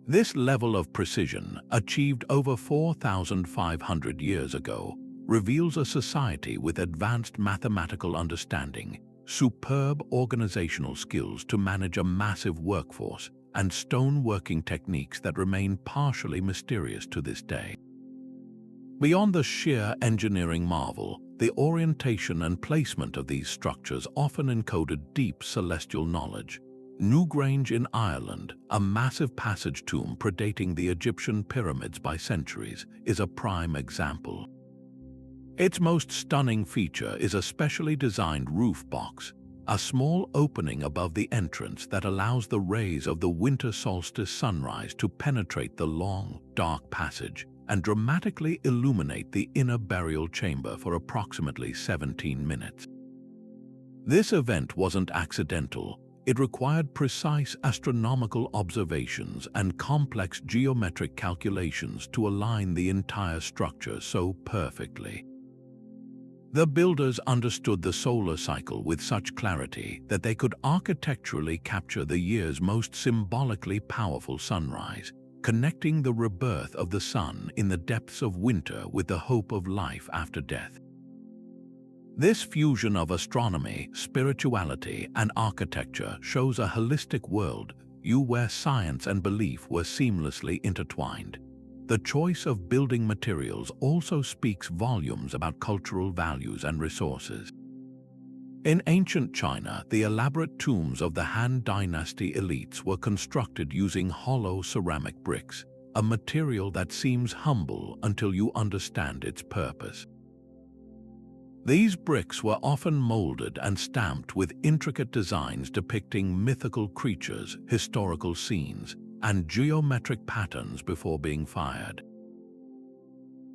Speaker 1: This level of precision, achieved over 4,500 years ago, reveals a society with advanced mathematical understanding, superb organizational skills to manage a massive workforce, and stone-working techniques that remain partially mysterious to this day. Beyond the sheer engineering marvel, the orientation and placement of these structures often encoded deep celestial knowledge. Newgrange in Ireland, a massive passage tomb predating the Egyptian pyramids by centuries, is a prime example. Its most stunning feature is a specially designed roof box, a small opening above the entrance that allows the rays of the winter solstice sunrise to penetrate the long, dark passage and dramatically illuminate the inner burial chamber for approximately 17 minutes. This event wasn't accidental. It required precise astronomical observations and complex geometric calculations to align the entire structure so perfectly. The builders understood the solar cycle with such clarity that they could architecturally capture the year's most symbolically powerful sunrise, connecting the rebirth of the sun in the depths of winter with the hope of life after death. This fusion of astronomy, spirituality, and architecture shows a holistic world where science and belief were seamlessly intertwined. The choice of building materials also speaks volumes about cultural values and resources. In ancient China, the elaborate tombs of the Han Dynasty elites were constructed using hollow ceramic bricks, a material that seems humble until you understand its purpose. These bricks were often molded and stamped with intricate designs depicting mythical creatures, historical scenes, and geometric patterns before being fired.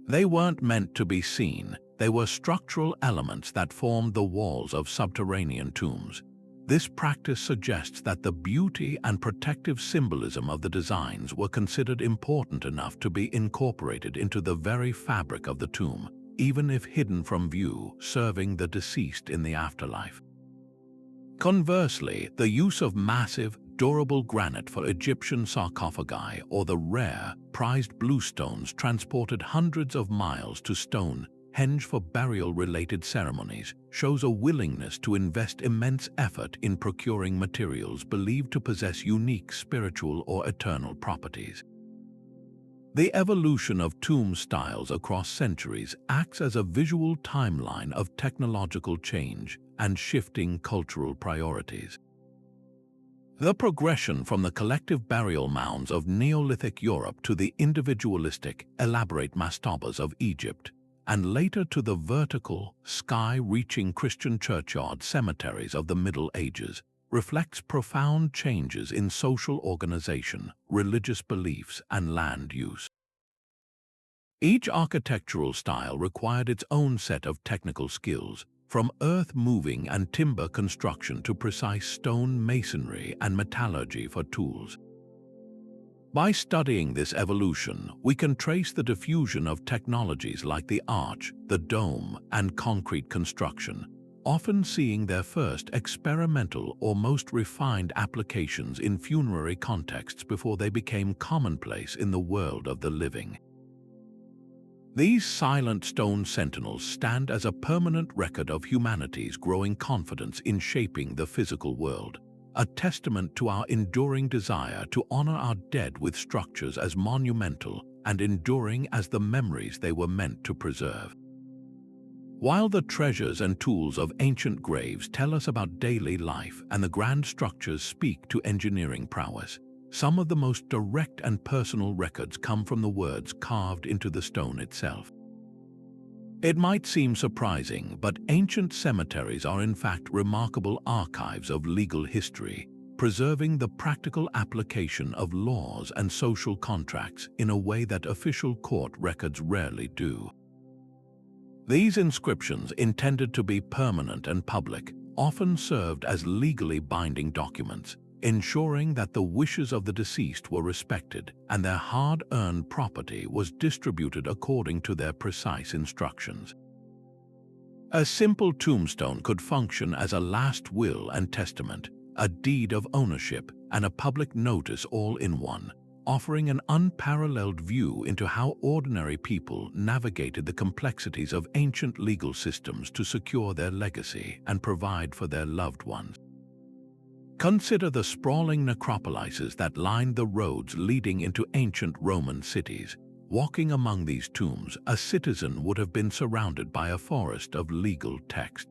Speaker 1: They weren't meant to be seen, they were structural elements that formed the walls of subterranean tombs. This practice suggests that the beauty and protective symbolism of the designs were considered important enough to be incorporated into the very fabric of the tomb, even if hidden from view, serving the deceased in the afterlife. Conversely, the use of massive, durable granite for Egyptian sarcophagi or the rare, prized bluestones transported hundreds of miles to Stonehenge for burial-related ceremonies shows a willingness to invest immense effort in procuring materials believed to possess unique spiritual or eternal properties. The evolution of tomb styles across centuries acts as a visual timeline of technological change and shifting cultural priorities. The progression from the collective burial mounds of Neolithic Europe to the individualistic, elaborate mastabas of Egypt, and later to the vertical, sky-reaching Christian churchyard cemeteries of the Middle Ages, reflects profound changes in social organization, religious beliefs, and land use. Each architectural style required its own set of technical skills, from earth-moving and timber construction to precise stone masonry and metallurgy for tools. By studying this evolution, we can trace the diffusion of technologies like the arch, the dome, and concrete construction, often seeing their first experimental or most refined applications in funerary contexts before they became commonplace in the world of the living. These silent stone sentinels stand as a permanent record of humanity's growing confidence in shaping the physical world, a testament to our enduring desire to honor our dead with structures as monumental and enduring as the memories they were meant to preserve. While the treasures and tools of ancient graves tell us about daily life and the grand structures speak to engineering prowess, some of the most direct and personal records come from the words carved into the stone itself. It might seem surprising, but ancient cemeteries are in fact remarkable archives of legal history, preserving the practical application of laws and social contracts in a way that official court records rarely do. These inscriptions, intended to be permanent and public, often served as legally binding documents, ensuring that the wishes of the deceased were respected and their hard-earned property was distributed according to their precise instructions. A simple tombstone could function as a last will and testament, a deed of ownership, and a public notice all in one, offering an unparalleled view into how ordinary people navigated the complexities of ancient legal systems to secure their legacy and provide for their loved ones. Consider the sprawling necropolises that lined the roads leading into ancient Roman cities. Walking among these tombs, a citizen would have been surrounded by a forest of legal text.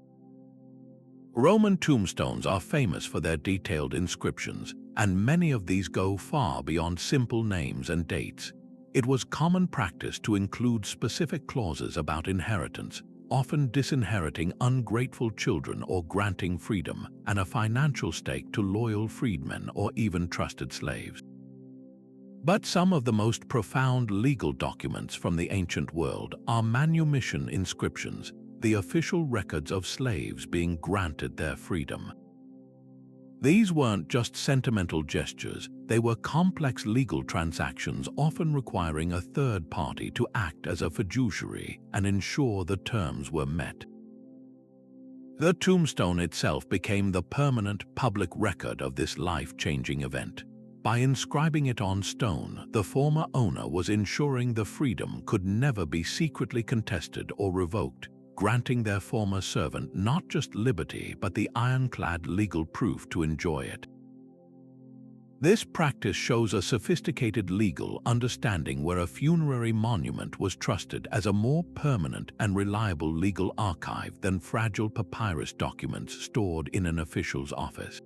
Speaker 1: Roman tombstones are famous for their detailed inscriptions, and many of these go far beyond simple names and dates. It was common practice to include specific clauses about inheritance, often disinheriting ungrateful children or granting freedom and a financial stake to loyal freedmen or even trusted slaves. But some of the most profound legal documents from the ancient world are manumission inscriptions, the official records of slaves being granted their freedom. These weren't just sentimental gestures, they were complex legal transactions often requiring a third party to act as a fiduciary and ensure the terms were met. The tombstone itself became the permanent public record of this life-changing event. By inscribing it on stone, the former owner was ensuring the freedom could never be secretly contested or revoked, granting their former servant not just liberty but the ironclad legal proof to enjoy it. This practice shows a sophisticated legal understanding where a funerary monument was trusted as a more permanent and reliable legal archive than fragile papyrus documents stored in an official's office.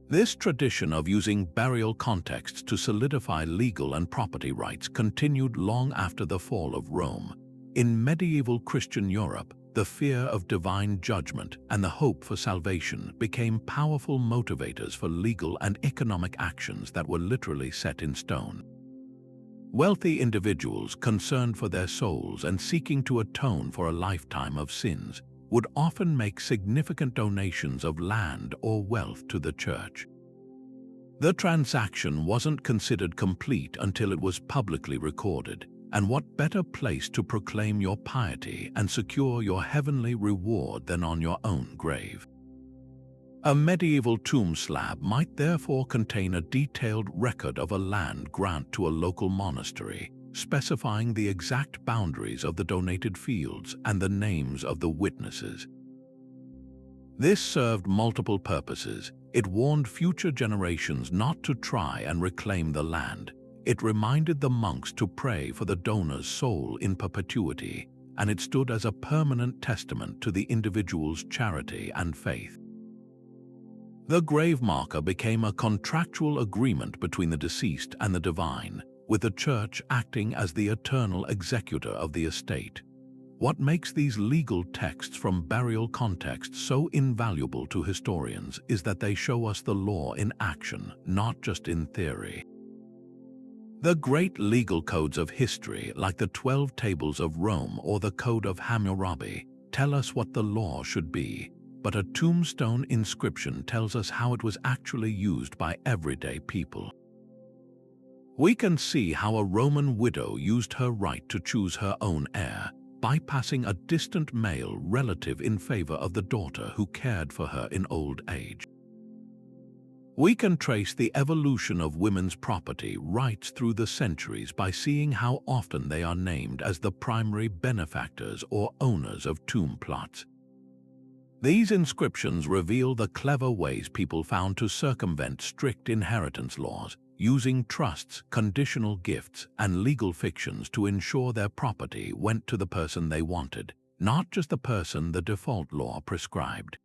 Speaker 1: This tradition of using burial contexts to solidify legal and property rights continued long after the fall of Rome. In medieval Christian Europe, the fear of divine judgment and the hope for salvation became powerful motivators for legal and economic actions that were literally set in stone. Wealthy individuals concerned for their souls and seeking to atone for a lifetime of sins would often make significant donations of land or wealth to the church. The transaction wasn't considered complete until it was publicly recorded, and what better place to proclaim your piety and secure your heavenly reward than on your own grave? A medieval tomb slab might therefore contain a detailed record of a land grant to a local monastery, specifying the exact boundaries of the donated fields and the names of the witnesses. This served multiple purposes. It warned future generations not to try and reclaim the land. It reminded the monks to pray for the donor's soul in perpetuity, and it stood as a permanent testament to the individual's charity and faith. The grave marker became a contractual agreement between the deceased and the divine, with the church acting as the eternal executor of the estate. What makes these legal texts from burial contexts so invaluable to historians is that they show us the law in action, not just in theory. The great legal codes of history, like the 12 Tables of Rome or the Code of Hammurabi, tell us what the law should be, but a tombstone inscription tells us how it was actually used by everyday people. We can see how a Roman widow used her right to choose her own heir, bypassing a distant male relative in favor of the daughter who cared for her in old age. We can trace the evolution of women's property rights through the centuries by seeing how often they are named as the primary benefactors or owners of tomb plots. These inscriptions reveal the clever ways people found to circumvent strict inheritance laws, using trusts, conditional gifts, and legal fictions to ensure their property went to the person they wanted, not just the person the default law prescribed.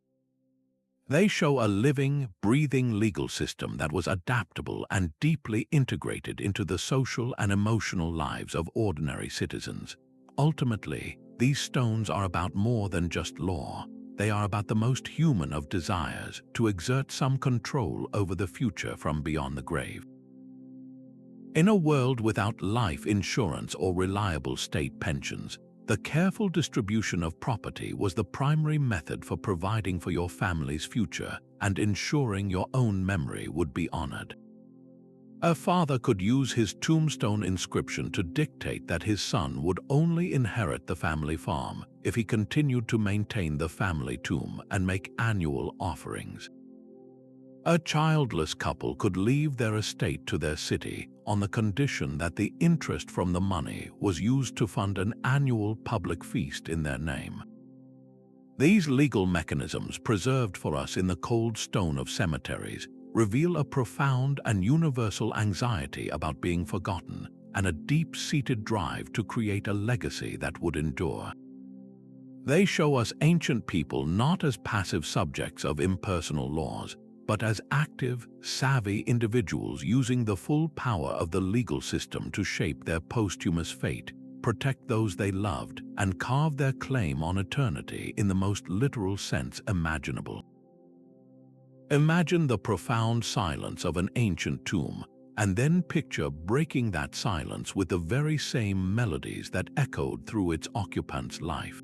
Speaker 1: They show a living, breathing legal system that was adaptable and deeply integrated into the social and emotional lives of ordinary citizens. Ultimately, these stones are about more than just law. They are about the most human of desires to exert some control over the future from beyond the grave. In a world without life insurance or reliable state pensions, the careful distribution of property was the primary method for providing for your family's future and ensuring your own memory would be honored. A father could use his tombstone inscription to dictate that his son would only inherit the family farm if he continued to maintain the family tomb and make annual offerings. A childless couple could leave their estate to their city on the condition that the interest from the money was used to fund an annual public feast in their name. These legal mechanisms, preserved for us in the cold stone of cemeteries, reveal a profound and universal anxiety about being forgotten and a deep-seated drive to create a legacy that would endure. They show us ancient people not as passive subjects of impersonal laws, but as active, savvy individuals using the full power of the legal system to shape their posthumous fate, protect those they loved, and carve their claim on eternity in the most literal sense imaginable. Imagine the profound silence of an ancient tomb, and then picture breaking that silence with the very same melodies that echoed through its occupant's life.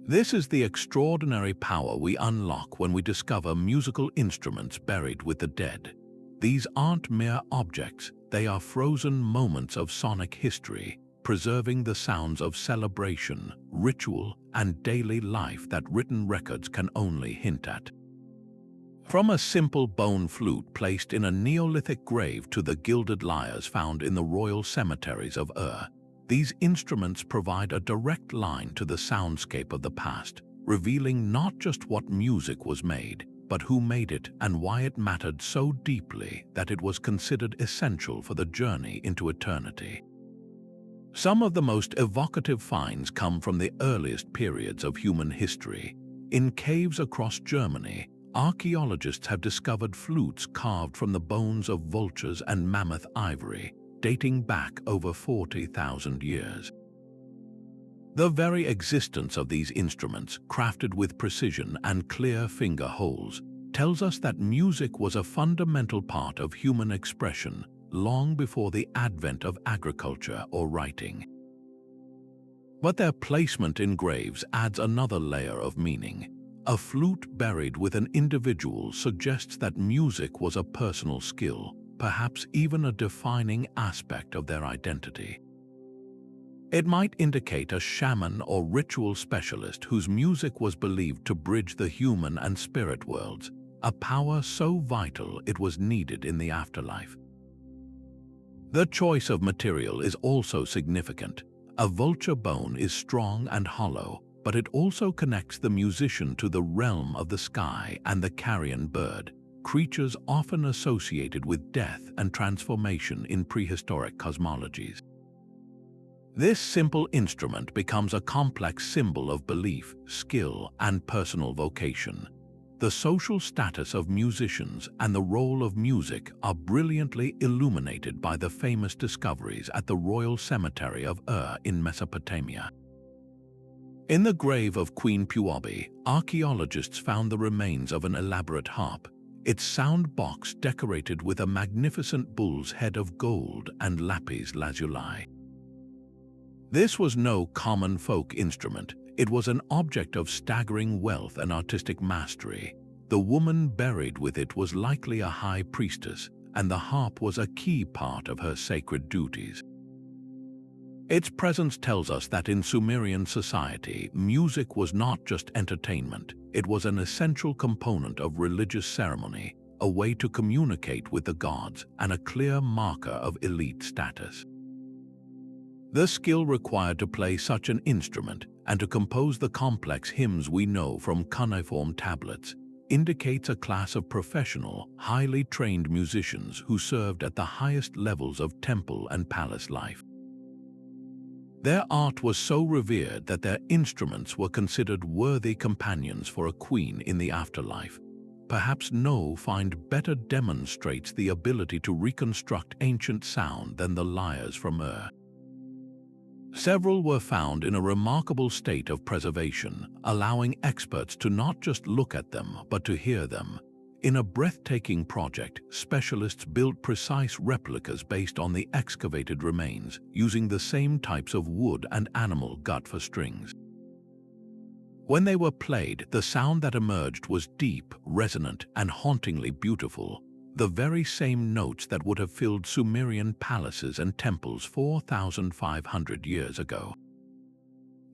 Speaker 1: This is the extraordinary power we unlock when we discover musical instruments buried with the dead. These aren't mere objects, they are frozen moments of sonic history, preserving the sounds of celebration, ritual, and daily life that written records can only hint at. From a simple bone flute placed in a Neolithic grave to the gilded lyres found in the royal cemeteries of these instruments provide a direct line to the soundscape of the past, revealing not just what music was made, but who made it and why it mattered so deeply that it was considered essential for the journey into eternity. Some of the most evocative finds come from the earliest periods of human history. In caves across Germany, archaeologists have discovered flutes carved from the bones of vultures and mammoth ivory, dating back over 40,000 years. The very existence of these instruments, crafted with precision and clear finger holes, tells us that music was a fundamental part of human expression long before the advent of agriculture or writing. But their placement in graves adds another layer of meaning. A flute buried with an individual suggests that music was a personal skill, perhaps even a defining aspect of their identity. It might indicate a shaman or ritual specialist whose music was believed to bridge the human and spirit worlds, a power so vital it was needed in the afterlife. The choice of material is also significant. A vulture bone is strong and hollow, but it also connects the musician to the realm of the sky and the carrion bird, creatures often associated with death and transformation in prehistoric cosmologies. This simple instrument becomes a complex symbol of belief, skill, and personal vocation. The social status of musicians and the role of music are brilliantly illuminated by the famous discoveries at the Royal Cemetery of in Mesopotamia. In the grave of Queen Puobi, archaeologists found the remains of an elaborate harp, its sound box decorated with a magnificent bull's head of gold and lapis lazuli. This was no common folk instrument. It was an object of staggering wealth and artistic mastery. The woman buried with it was likely a high priestess, and the harp was a key part of her sacred duties. Its presence tells us that in Sumerian society, music was not just entertainment. It was an essential component of religious ceremony, a way to communicate with the gods, and a clear marker of elite status. The skill required to play such an instrument and to compose the complex hymns we know from cuneiform tablets indicates a class of professional, highly trained musicians who served at the highest levels of temple and palace life. Their art was so revered that their instruments were considered worthy companions for a queen in the afterlife. Perhaps no find better demonstrates the ability to reconstruct ancient sound than the lyres from Several were found in a remarkable state of preservation, allowing experts to not just look at them but to hear them. In a breathtaking project, specialists built precise replicas based on the excavated remains, using the same types of wood and animal gut for strings. When they were played, the sound that emerged was deep, resonant, and hauntingly beautiful. The very same notes that would have filled Sumerian palaces and temples 4,500 years ago.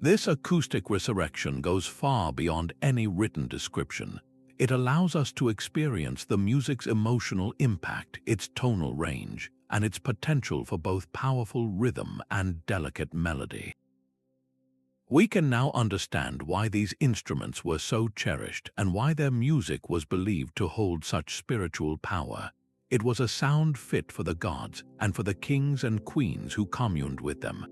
Speaker 1: This acoustic resurrection goes far beyond any written description. It allows us to experience the music's emotional impact, its tonal range, and its potential for both powerful rhythm and delicate melody. We can now understand why these instruments were so cherished and why their music was believed to hold such spiritual power. It was a sound fit for the gods and for the kings and queens who communed with them.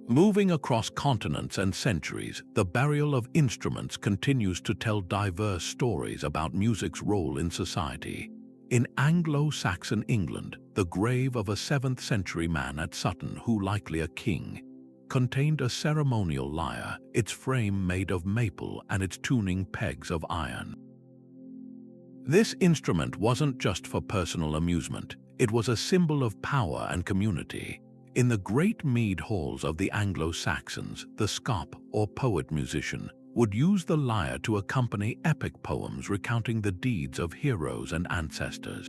Speaker 1: Moving across continents and centuries, the burial of instruments continues to tell diverse stories about music's role in society. In Anglo-Saxon England, the grave of a 7th century man at Sutton, who likely a king, contained a ceremonial lyre, its frame made of maple and its tuning pegs of iron. This instrument wasn't just for personal amusement, it was a symbol of power and community. In the great mead halls of the Anglo-Saxons, the scop, or poet-musician, would use the lyre to accompany epic poems recounting the deeds of heroes and ancestors.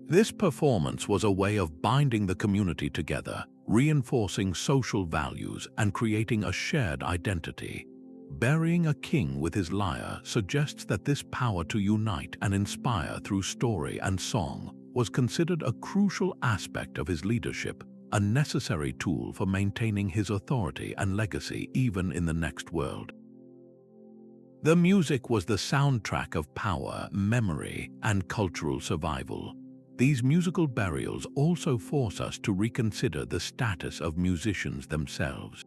Speaker 1: This performance was a way of binding the community together, reinforcing social values and creating a shared identity. Burying a king with his lyre suggests that this power to unite and inspire through story and song was considered a crucial aspect of his leadership, a necessary tool for maintaining his authority and legacy even in the next world. The music was the soundtrack of power, memory, and cultural survival. These musical burials also force us to reconsider the status of musicians themselves.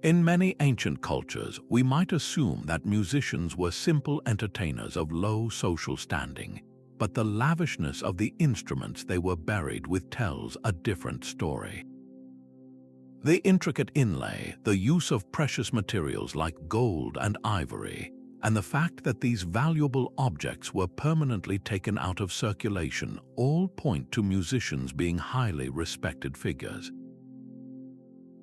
Speaker 1: In many ancient cultures, we might assume that musicians were simple entertainers of low social standing, but the lavishness of the instruments they were buried with tells a different story. The intricate inlay, the use of precious materials like gold and ivory, and the fact that these valuable objects were permanently taken out of circulation all point to musicians being highly respected figures.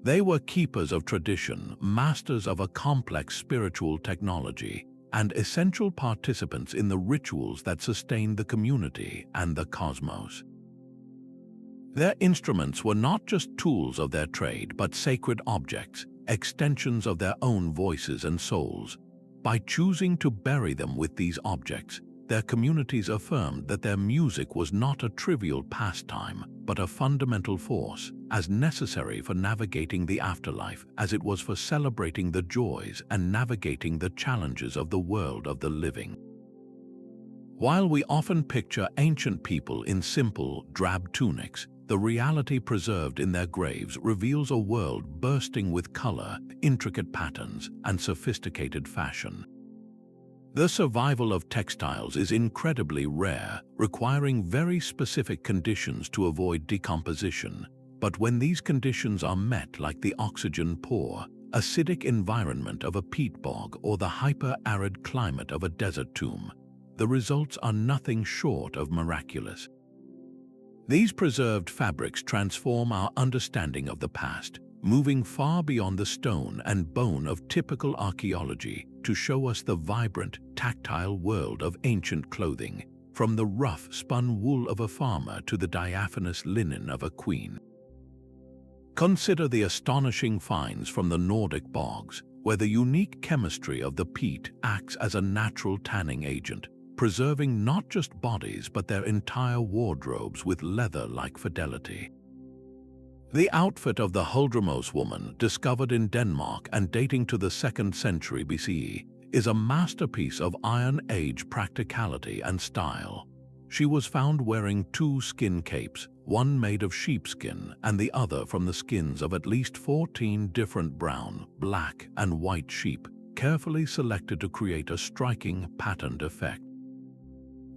Speaker 1: They were keepers of tradition, masters of a complex spiritual technology, and essential participants in the rituals that sustained the community and the cosmos. Their instruments were not just tools of their trade, but sacred objects, extensions of their own voices and souls. By choosing to bury them with these objects, their communities affirmed that their music was not a trivial pastime, but a fundamental force, as necessary for navigating the afterlife as it was for celebrating the joys and navigating the challenges of the world of the living. While we often picture ancient people in simple, drab tunics, the reality preserved in their graves reveals a world bursting with color, intricate patterns, and sophisticated fashion. The survival of textiles is incredibly rare, requiring very specific conditions to avoid decomposition. But when these conditions are met, like the oxygen-poor, acidic environment of a peat bog or the hyper-arid climate of a desert tomb, the results are nothing short of miraculous. These preserved fabrics transform our understanding of the past, moving far beyond the stone and bone of typical archaeology to show us the vibrant, tactile world of ancient clothing, from the rough spun wool of a farmer to the diaphanous linen of a queen. Consider the astonishing finds from the Nordic bogs, where the unique chemistry of the peat acts as a natural tanning agent, preserving not just bodies but their entire wardrobes with leather-like fidelity. The outfit of the Huldremos woman, discovered in Denmark and dating to the 2nd century BCE, is a masterpiece of Iron Age practicality and style. She was found wearing 2 skin capes, one made of sheepskin and the other from the skins of at least 14 different brown, black, and white sheep, carefully selected to create a striking patterned effect.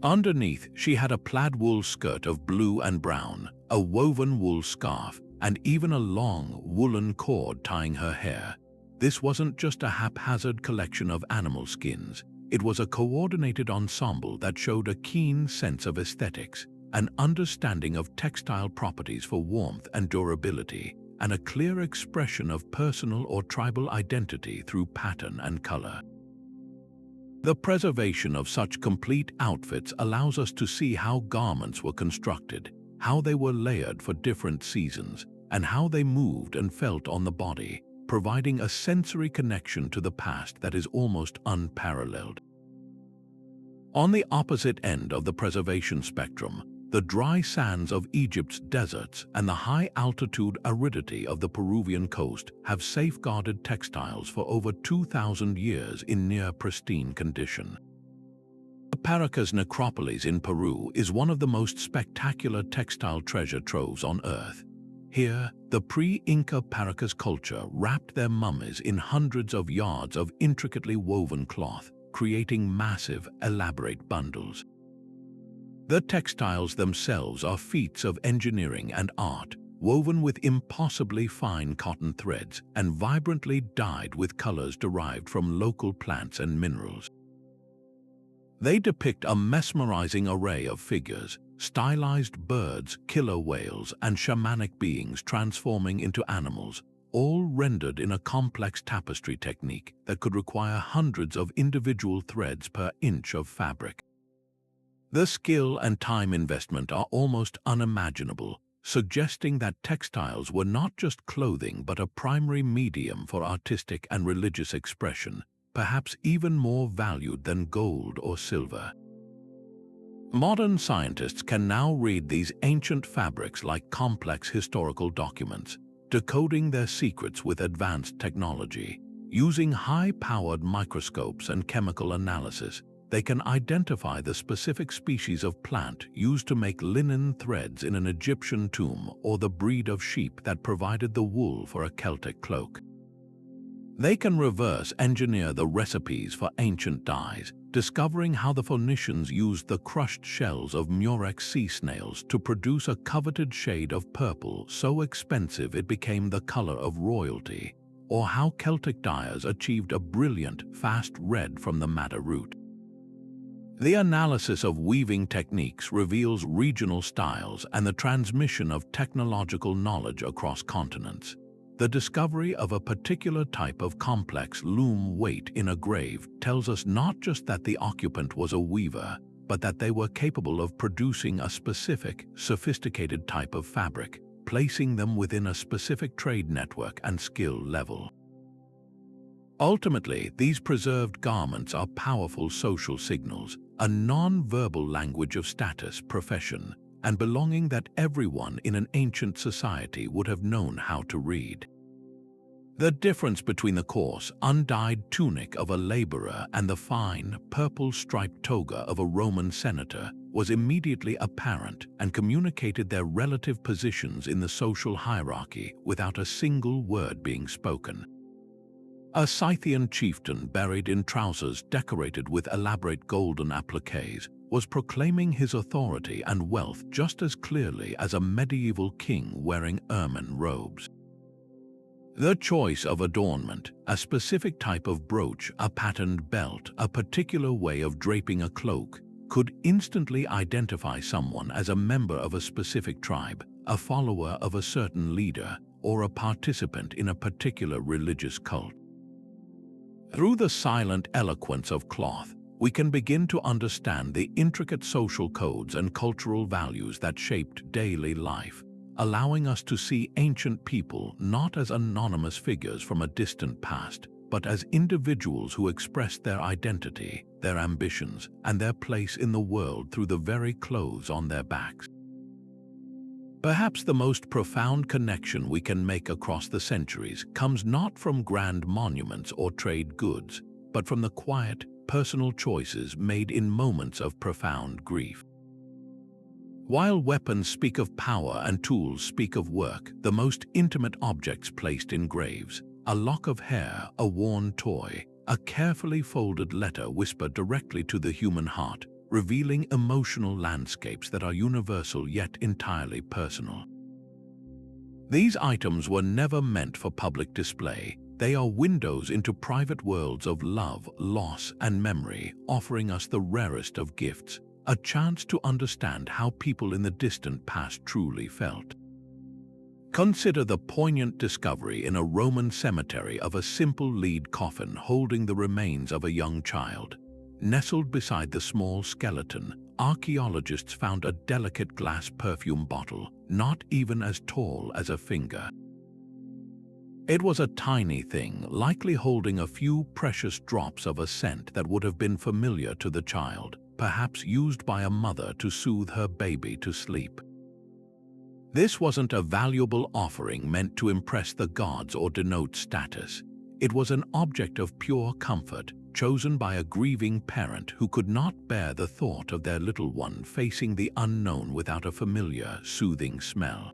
Speaker 1: Underneath, she had a plaid wool skirt of blue and brown, a woven wool scarf, and even a long woolen cord tying her hair. This wasn't just a haphazard collection of animal skins. It was a coordinated ensemble that showed a keen sense of aesthetics, an understanding of textile properties for warmth and durability, and a clear expression of personal or tribal identity through pattern and color. The preservation of such complete outfits allows us to see how garments were constructed, how they were layered for different seasons, and how they moved and felt on the body, providing a sensory connection to the past that is almost unparalleled. On the opposite end of the preservation spectrum, the dry sands of Egypt's deserts and the high-altitude aridity of the Peruvian coast have safeguarded textiles for over 2,000 years in near-pristine condition. The Paracas necropolis in Peru is one of the most spectacular textile treasure troves on Earth. Here, the pre-Inca Paracas culture wrapped their mummies in hundreds of yards of intricately woven cloth, creating massive, elaborate bundles. The textiles themselves are feats of engineering and art, woven with impossibly fine cotton threads and vibrantly dyed with colors derived from local plants and minerals. They depict a mesmerizing array of figures, stylized birds, killer whales, and shamanic beings transforming into animals, all rendered in a complex tapestry technique that could require hundreds of individual threads per inch of fabric. The skill and time investment are almost unimaginable, suggesting that textiles were not just clothing but a primary medium for artistic and religious expression, perhaps even more valued than gold or silver. Modern scientists can now read these ancient fabrics like complex historical documents, decoding their secrets with advanced technology. Using high-powered microscopes and chemical analysis, they can identify the specific species of plant used to make linen threads in an Egyptian tomb or the breed of sheep that provided the wool for a Celtic cloak. They can reverse engineer the recipes for ancient dyes, discovering how the Phoenicians used the crushed shells of murex sea snails to produce a coveted shade of purple so expensive it became the color of royalty, or how Celtic dyers achieved a brilliant, fast red from the madder root. The analysis of weaving techniques reveals regional styles and the transmission of technological knowledge across continents. The discovery of a particular type of complex loom weight in a grave tells us not just that the occupant was a weaver, but that they were capable of producing a specific, sophisticated type of fabric, placing them within a specific trade network and skill level. Ultimately, these preserved garments are powerful social signals, a non-verbal language of status, profession, and belonging that everyone in an ancient society would have known how to read. The difference between the coarse, undyed tunic of a laborer and the fine, purple-striped toga of a Roman senator was immediately apparent and communicated their relative positions in the social hierarchy without a single word being spoken. A Scythian chieftain buried in trousers decorated with elaborate golden appliques was proclaiming his authority and wealth just as clearly as a medieval king wearing ermine robes. The choice of adornment, a specific type of brooch, a patterned belt, a particular way of draping a cloak, could instantly identify someone as a member of a specific tribe, a follower of a certain leader, or a participant in a particular religious cult. Through the silent eloquence of cloth, we can begin to understand the intricate social codes and cultural values that shaped daily life, allowing us to see ancient people not as anonymous figures from a distant past, but as individuals who expressed their identity, their ambitions, and their place in the world through the very clothes on their backs. Perhaps the most profound connection we can make across the centuries comes not from grand monuments or trade goods, but from the quiet, personal choices made in moments of profound grief. While weapons speak of power and tools speak of work, the most intimate objects placed in graves, a lock of hair, a worn toy, a carefully folded letter whisper directly to the human heart, revealing emotional landscapes that are universal yet entirely personal. These items were never meant for public display. They are windows into private worlds of love, loss, and memory, offering us the rarest of gifts, a chance to understand how people in the distant past truly felt. Consider the poignant discovery in a Roman cemetery of a simple lead coffin holding the remains of a young child. Nestled beside the small skeleton, archaeologists found a delicate glass perfume bottle, not even as tall as a finger. It was a tiny thing, likely holding a few precious drops of a scent that would have been familiar to the child, perhaps used by a mother to soothe her baby to sleep. This wasn't a valuable offering meant to impress the gods or denote status. It was an object of pure comfort, chosen by a grieving parent who could not bear the thought of their little one facing the unknown without a familiar, soothing smell.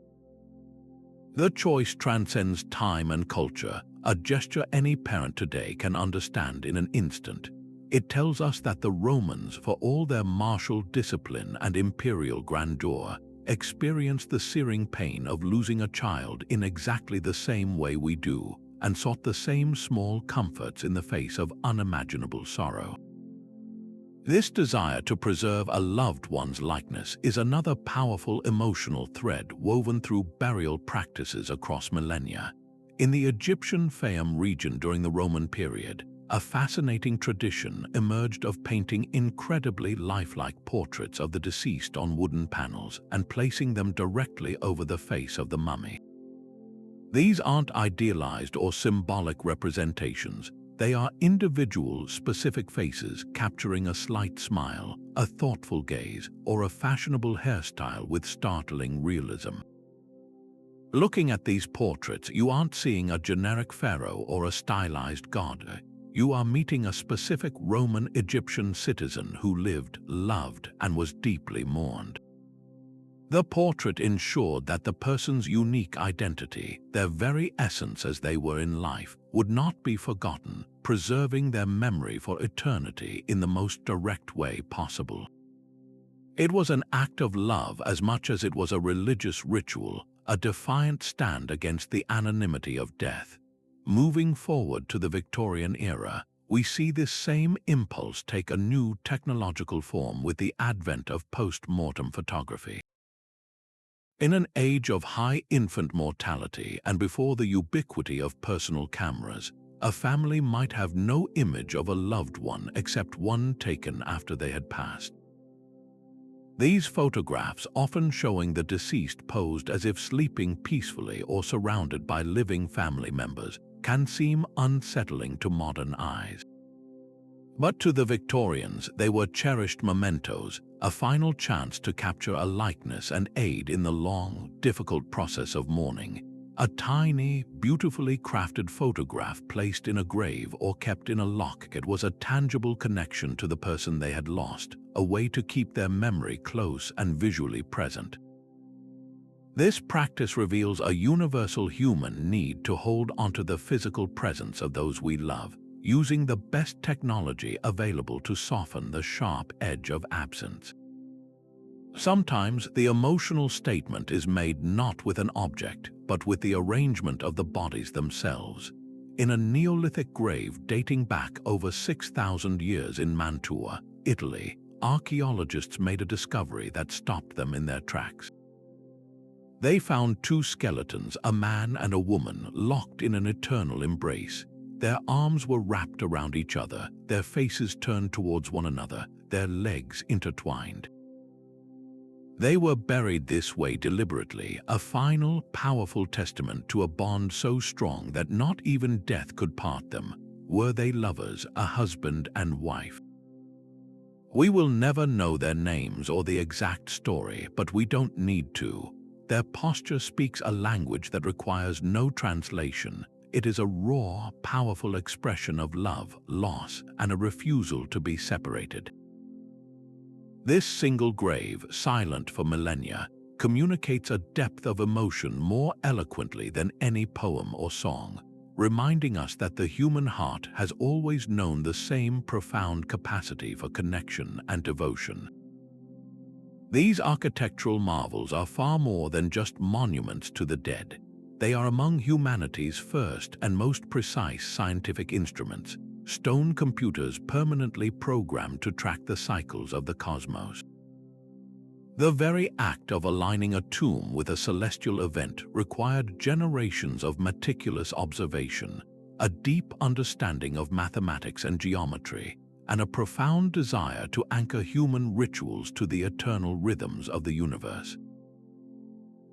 Speaker 1: The choice transcends time and culture, a gesture any parent today can understand in an instant. It tells us that the Romans, for all their martial discipline and imperial grandeur, experienced the searing pain of losing a child in exactly the same way we do, and sought the same small comforts in the face of unimaginable sorrow. This desire to preserve a loved one's likeness is another powerful emotional thread woven through burial practices across millennia. In the Egyptian Fayum region during the Roman period, a fascinating tradition emerged of painting incredibly lifelike portraits of the deceased on wooden panels and placing them directly over the face of the mummy. These aren't idealized or symbolic representations. They are individual, specific faces capturing a slight smile, a thoughtful gaze, or a fashionable hairstyle with startling realism. Looking at these portraits, you aren't seeing a generic pharaoh or a stylized god. You are meeting a specific Roman Egyptian citizen who lived, loved, and was deeply mourned. The portrait ensured that the person's unique identity, their very essence as they were in life, would not be forgotten, preserving their memory for eternity in the most direct way possible. It was an act of love as much as it was a religious ritual, a defiant stand against the anonymity of death. Moving forward to the Victorian era, we see this same impulse take a new technological form with the advent of post-mortem photography. In an age of high infant mortality and before the ubiquity of personal cameras, a family might have no image of a loved one except one taken after they had passed. These photographs, often showing the deceased posed as if sleeping peacefully or surrounded by living family members, can seem unsettling to modern eyes. But to the Victorians, they were cherished mementos, a final chance to capture a likeness and aid in the long, difficult process of mourning. A tiny, beautifully crafted photograph placed in a grave or kept in a locket was a tangible connection to the person they had lost, a way to keep their memory close and visually present. This practice reveals a universal human need to hold onto the physical presence of those we love, using the best technology available to soften the sharp edge of absence. Sometimes the emotional statement is made not with an object, but with the arrangement of the bodies themselves. In a Neolithic grave dating back over 6,000 years in Mantua, Italy, archaeologists made a discovery that stopped them in their tracks. They found two skeletons, a man and a woman, locked in an eternal embrace. Their arms were wrapped around each other, their faces turned towards one another, their legs intertwined. They were buried this way deliberately, a final, powerful testament to a bond so strong that not even death could part them. Were they lovers, a husband and wife? We will never know their names or the exact story, but we don't need to. Their posture speaks a language that requires no translation. It is a raw, powerful expression of love, loss, and a refusal to be separated. This single grave, silent for millennia, communicates a depth of emotion more eloquently than any poem or song, reminding us that the human heart has always known the same profound capacity for connection and devotion. These architectural marvels are far more than just monuments to the dead. They are among humanity's first and most precise scientific instruments, stone computers permanently programmed to track the cycles of the cosmos. The very act of aligning a tomb with a celestial event required generations of meticulous observation, a deep understanding of mathematics and geometry, and a profound desire to anchor human rituals to the eternal rhythms of the universe.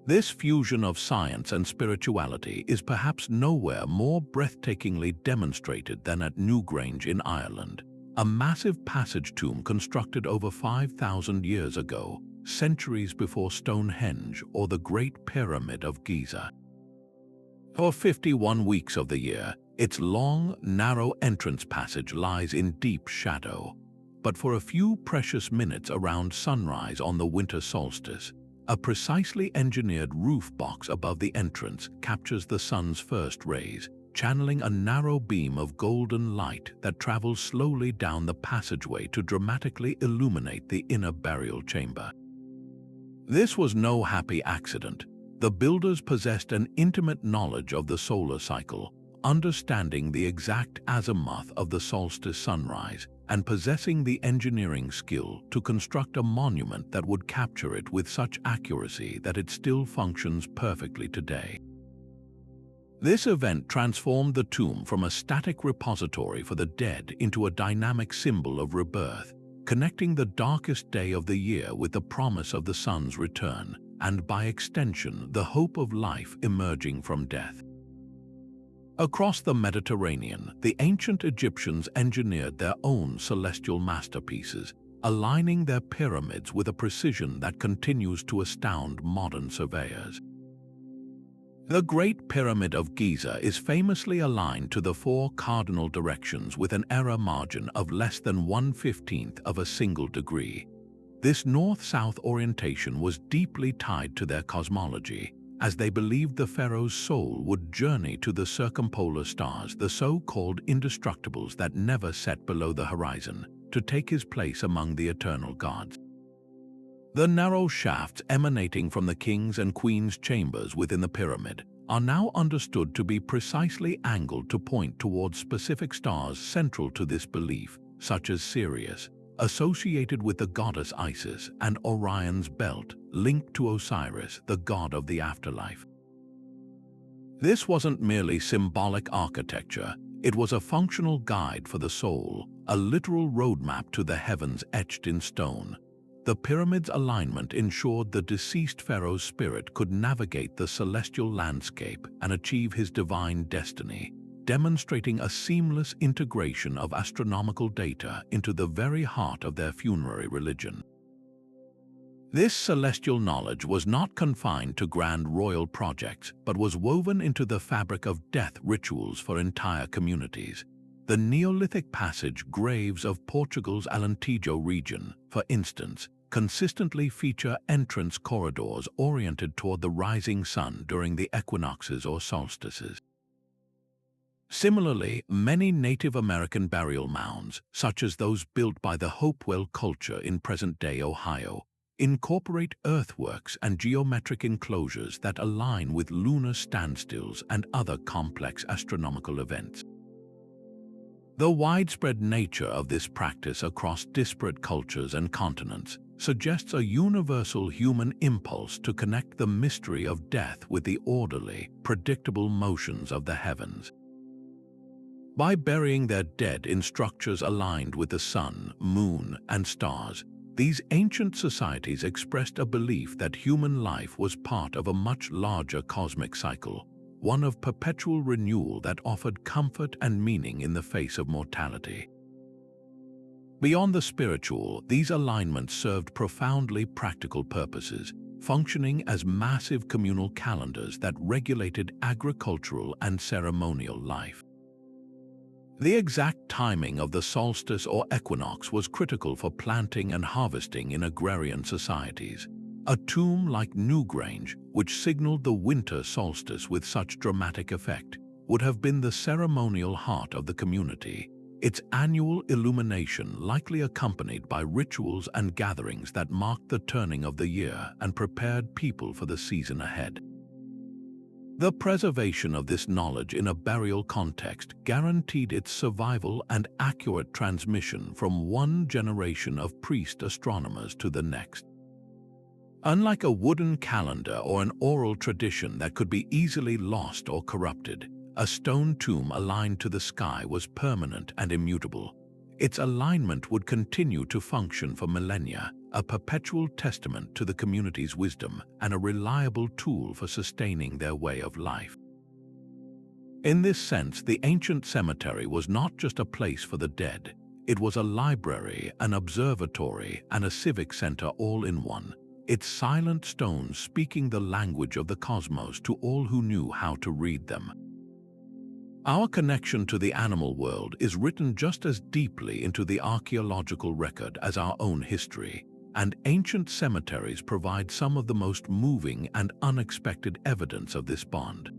Speaker 1: This fusion of science and spirituality is perhaps nowhere more breathtakingly demonstrated than at Newgrange in Ireland, a massive passage tomb constructed over 5,000 years ago, centuries before Stonehenge or the Great Pyramid of Giza. For 51 weeks of the year, its long, narrow entrance passage lies in deep shadow. But for a few precious minutes around sunrise on the winter solstice, a precisely engineered roof box above the entrance captures the sun's first rays, channeling a narrow beam of golden light that travels slowly down the passageway to dramatically illuminate the inner burial chamber. This was no happy accident. The builders possessed an intimate knowledge of the solar cycle, understanding the exact azimuth of the solstice sunrise, and possessing the engineering skill to construct a monument that would capture it with such accuracy that it still functions perfectly today. This event transformed the tomb from a static repository for the dead into a dynamic symbol of rebirth, connecting the darkest day of the year with the promise of the sun's return, and by extension, the hope of life emerging from death. Across the Mediterranean, the ancient Egyptians engineered their own celestial masterpieces, aligning their pyramids with a precision that continues to astound modern surveyors. The Great Pyramid of Giza is famously aligned to the four cardinal directions with an error margin of less than 1/15 of a single degree. This north-south orientation was deeply tied to their cosmology, as they believed the pharaoh's soul would journey to the circumpolar stars, the so-called indestructibles that never set below the horizon, to take his place among the eternal gods. The narrow shafts emanating from the king's and queen's chambers within the pyramid are now understood to be precisely angled to point towards specific stars central to this belief, such as Sirius, associated with the goddess Isis, and Orion's belt, linked to Osiris, the god of the afterlife. This wasn't merely symbolic architecture, it was a functional guide for the soul, a literal roadmap to the heavens etched in stone. The pyramid's alignment ensured the deceased pharaoh's spirit could navigate the celestial landscape and achieve his divine destiny, demonstrating a seamless integration of astronomical data into the very heart of their funerary religion. This celestial knowledge was not confined to grand royal projects, but was woven into the fabric of death rituals for entire communities. The Neolithic passage graves of Portugal's Alentejo region, for instance, consistently feature entrance corridors oriented toward the rising sun during the equinoxes or solstices. Similarly, many Native American burial mounds, such as those built by the Hopewell culture in present-day Ohio, incorporate earthworks and geometric enclosures that align with lunar standstills and other complex astronomical events. The widespread nature of this practice across disparate cultures and continents suggests a universal human impulse to connect the mystery of death with the orderly, predictable motions of the heavens. By burying their dead in structures aligned with the sun, moon, and stars, these ancient societies expressed a belief that human life was part of a much larger cosmic cycle, one of perpetual renewal that offered comfort and meaning in the face of mortality. Beyond the spiritual, these alignments served profoundly practical purposes, functioning as massive communal calendars that regulated agricultural and ceremonial life. The exact timing of the solstice or equinox was critical for planting and harvesting in agrarian societies. A tomb like Newgrange, which signaled the winter solstice with such dramatic effect, would have been the ceremonial heart of the community, its annual illumination likely accompanied by rituals and gatherings that marked the turning of the year and prepared people for the season ahead. The preservation of this knowledge in a burial context guaranteed its survival and accurate transmission from one generation of priest astronomers to the next. Unlike a wooden calendar or an oral tradition that could be easily lost or corrupted, a stone tomb aligned to the sky was permanent and immutable. Its alignment would continue to function for millennia, a perpetual testament to the community's wisdom and a reliable tool for sustaining their way of life. In this sense, the ancient cemetery was not just a place for the dead. It was a library, an observatory, and a civic center all in one, its silent stones speaking the language of the cosmos to all who knew how to read them. Our connection to the animal world is written just as deeply into the archaeological record as our own history, and ancient cemeteries provide some of the most moving and unexpected evidence of this bond.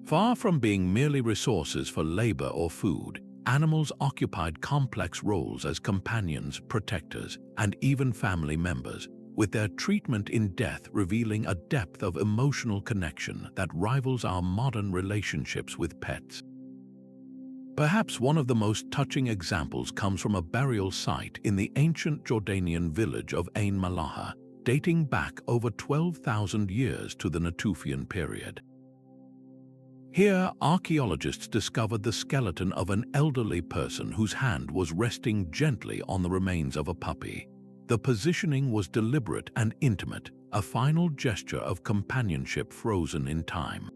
Speaker 1: Far from being merely resources for labor or food, animals occupied complex roles as companions, protectors, and even family members, with their treatment in death revealing a depth of emotional connection that rivals our modern relationships with pets. Perhaps one of the most touching examples comes from a burial site in the ancient Jordanian village of Ain Malaha, dating back over 12,000 years to the Natufian period. Here, archaeologists discovered the skeleton of an elderly person whose hand was resting gently on the remains of a puppy. The positioning was deliberate and intimate, a final gesture of companionship frozen in time.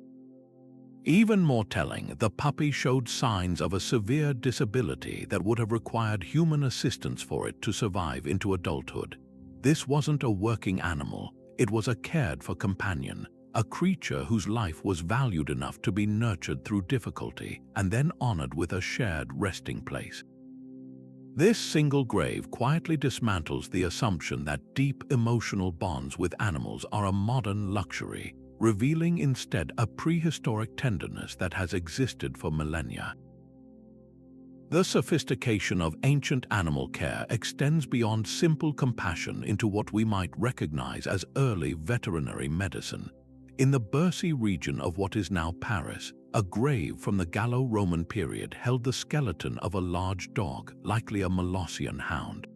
Speaker 1: Even more telling, the puppy showed signs of a severe disability that would have required human assistance for it to survive into adulthood. This wasn't a working animal, it was a cared-for companion, a creature whose life was valued enough to be nurtured through difficulty and then honored with a shared resting place. This single grave quietly dismantles the assumption that deep emotional bonds with animals are a modern luxury, revealing instead a prehistoric tenderness that has existed for millennia. The sophistication of ancient animal care extends beyond simple compassion into what we might recognize as early veterinary medicine. In the Bercy region of what is now Paris, a grave from the Gallo-Roman period held the skeleton of a large dog, likely a Molossian hound.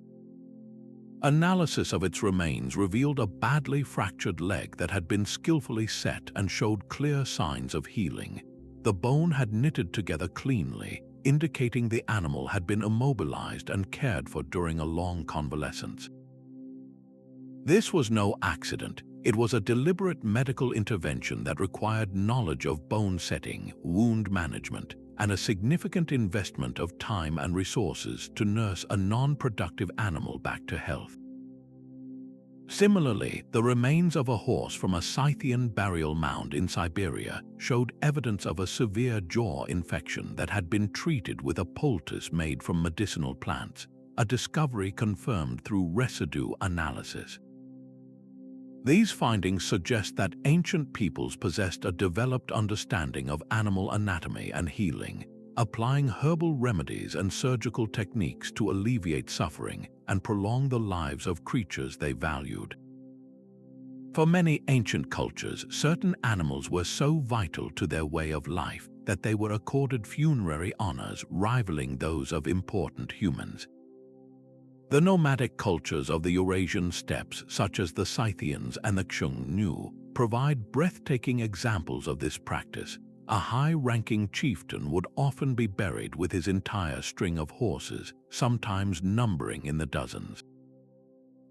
Speaker 1: Analysis of its remains revealed a badly fractured leg that had been skillfully set and showed clear signs of healing. The bone had knitted together cleanly, indicating the animal had been immobilized and cared for during a long convalescence. This was no accident. It was a deliberate medical intervention that required knowledge of bone setting, wound management, and a significant investment of time and resources to nurse a non-productive animal back to health. Similarly, the remains of a horse from a Scythian burial mound in Siberia showed evidence of a severe jaw infection that had been treated with a poultice made from medicinal plants, a discovery confirmed through residue analysis. These findings suggest that ancient peoples possessed a developed understanding of animal anatomy and healing, applying herbal remedies and surgical techniques to alleviate suffering and prolong the lives of creatures they valued. For many ancient cultures, certain animals were so vital to their way of life that they were accorded funerary honors rivaling those of important humans. The nomadic cultures of the Eurasian steppes, such as the Scythians and the Xiongnu, provide breathtaking examples of this practice. A high-ranking chieftain would often be buried with his entire string of horses, sometimes numbering in the dozens.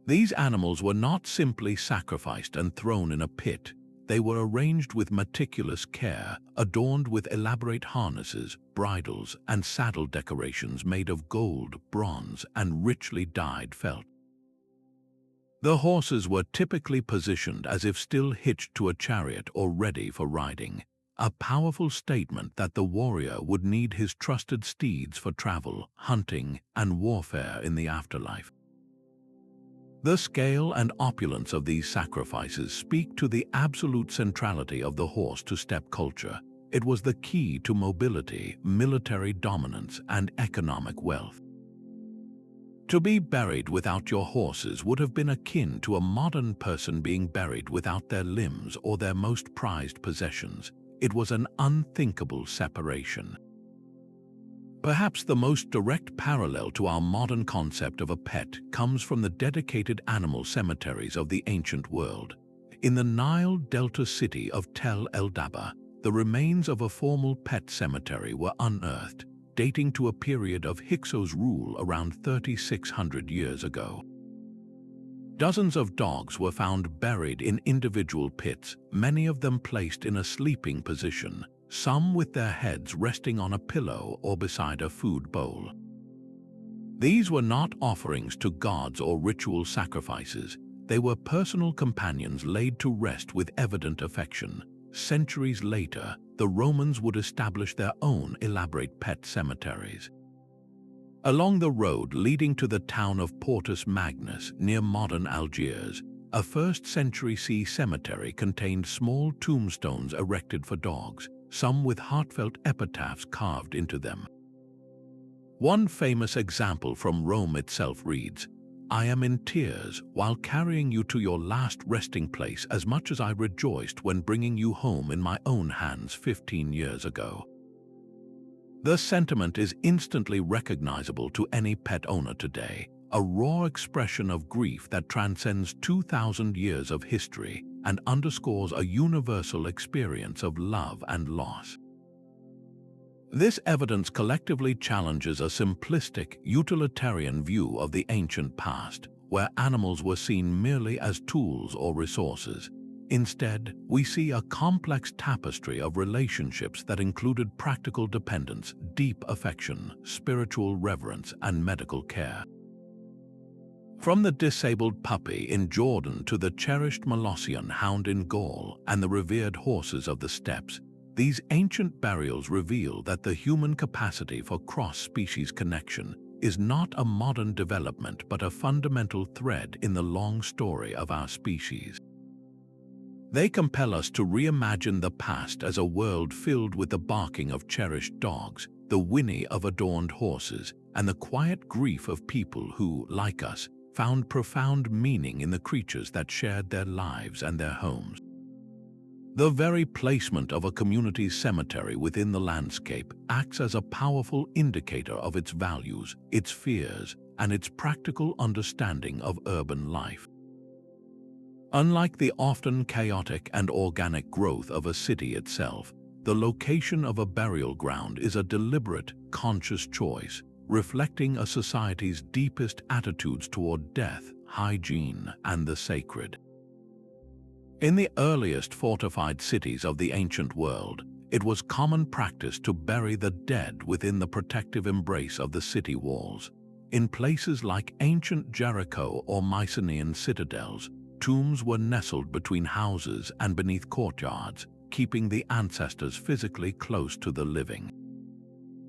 Speaker 1: These animals were not simply sacrificed and thrown in a pit. They were arranged with meticulous care, adorned with elaborate harnesses, bridles, and saddle decorations made of gold, bronze, and richly dyed felt. The horses were typically positioned as if still hitched to a chariot or ready for riding, a powerful statement that the warrior would need his trusted steeds for travel, hunting, and warfare in the afterlife. The scale and opulence of these sacrifices speak to the absolute centrality of the horse to steppe culture. It was the key to mobility, military dominance, and economic wealth. To be buried without your horses would have been akin to a modern person being buried without their limbs or their most prized possessions. It was an unthinkable separation. Perhaps the most direct parallel to our modern concept of a pet comes from the dedicated animal cemeteries of the ancient world. In the Nile Delta city of Tel el-Dabba, the remains of a formal pet cemetery were unearthed, dating to a period of Hyksos rule around 3,600 years ago. Dozens of dogs were found buried in individual pits, many of them placed in a sleeping position, some with their heads resting on a pillow or beside a food bowl. These were not offerings to gods or ritual sacrifices. They were personal companions laid to rest with evident affection. Centuries later, the Romans would establish their own elaborate pet cemeteries. Along the road leading to the town of Portus Magnus near modern Algiers, a 1st century CE cemetery contained small tombstones erected for dogs, some with heartfelt epitaphs carved into them. One famous example from Rome itself reads, "I am in tears while carrying you to your last resting place as much as I rejoiced when bringing you home in my own hands 15 years ago." The sentiment is instantly recognizable to any pet owner today, a raw expression of grief that transcends 2,000 years of history and underscores a universal experience of love and loss. This evidence collectively challenges a simplistic, utilitarian view of the ancient past, where animals were seen merely as tools or resources. Instead, we see a complex tapestry of relationships that included practical dependence, deep affection, spiritual reverence, and medical care. From the disabled puppy in Jordan to the cherished Molossian hound in Gaul and the revered horses of the steppes, these ancient burials reveal that the human capacity for cross-species connection is not a modern development but a fundamental thread in the long story of our species. They compel us to reimagine the past as a world filled with the barking of cherished dogs, the whinny of adorned horses, and the quiet grief of people who, like us, found profound meaning in the creatures that shared their lives and their homes. The very placement of a community's cemetery within the landscape acts as a powerful indicator of its values, its fears, and its practical understanding of urban life. Unlike the often chaotic and organic growth of a city itself, the location of a burial ground is a deliberate, conscious choice, reflecting a society's deepest attitudes toward death, hygiene, and the sacred. In the earliest fortified cities of the ancient world, it was common practice to bury the dead within the protective embrace of the city walls. In places like ancient Jericho or Mycenaean citadels, tombs were nestled between houses and beneath courtyards, keeping the ancestors physically close to the living.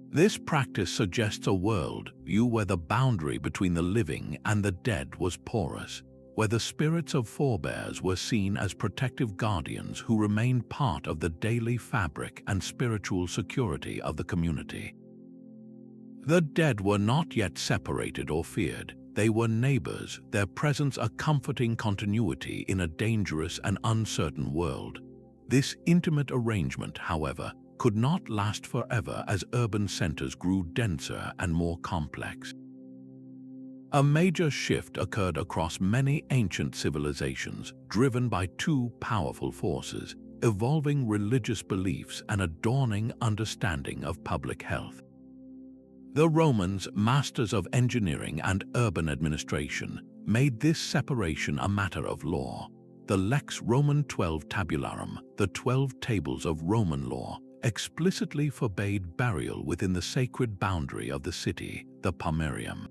Speaker 1: This practice suggests a world view where the boundary between the living and the dead was porous, where the spirits of forebears were seen as protective guardians who remained part of the daily fabric and spiritual security of the community. The dead were not yet separated or feared. They were neighbors, their presence a comforting continuity in a dangerous and uncertain world. This intimate arrangement, however, could not last forever as urban centers grew denser and more complex. A major shift occurred across many ancient civilizations, driven by two powerful forces: evolving religious beliefs and a dawning understanding of public health. The Romans, masters of engineering and urban administration, made this separation a matter of law. The Lex Roman 12 Tabularum, the 12 tables of Roman law, explicitly forbade burial within the sacred boundary of the city, the pomerium.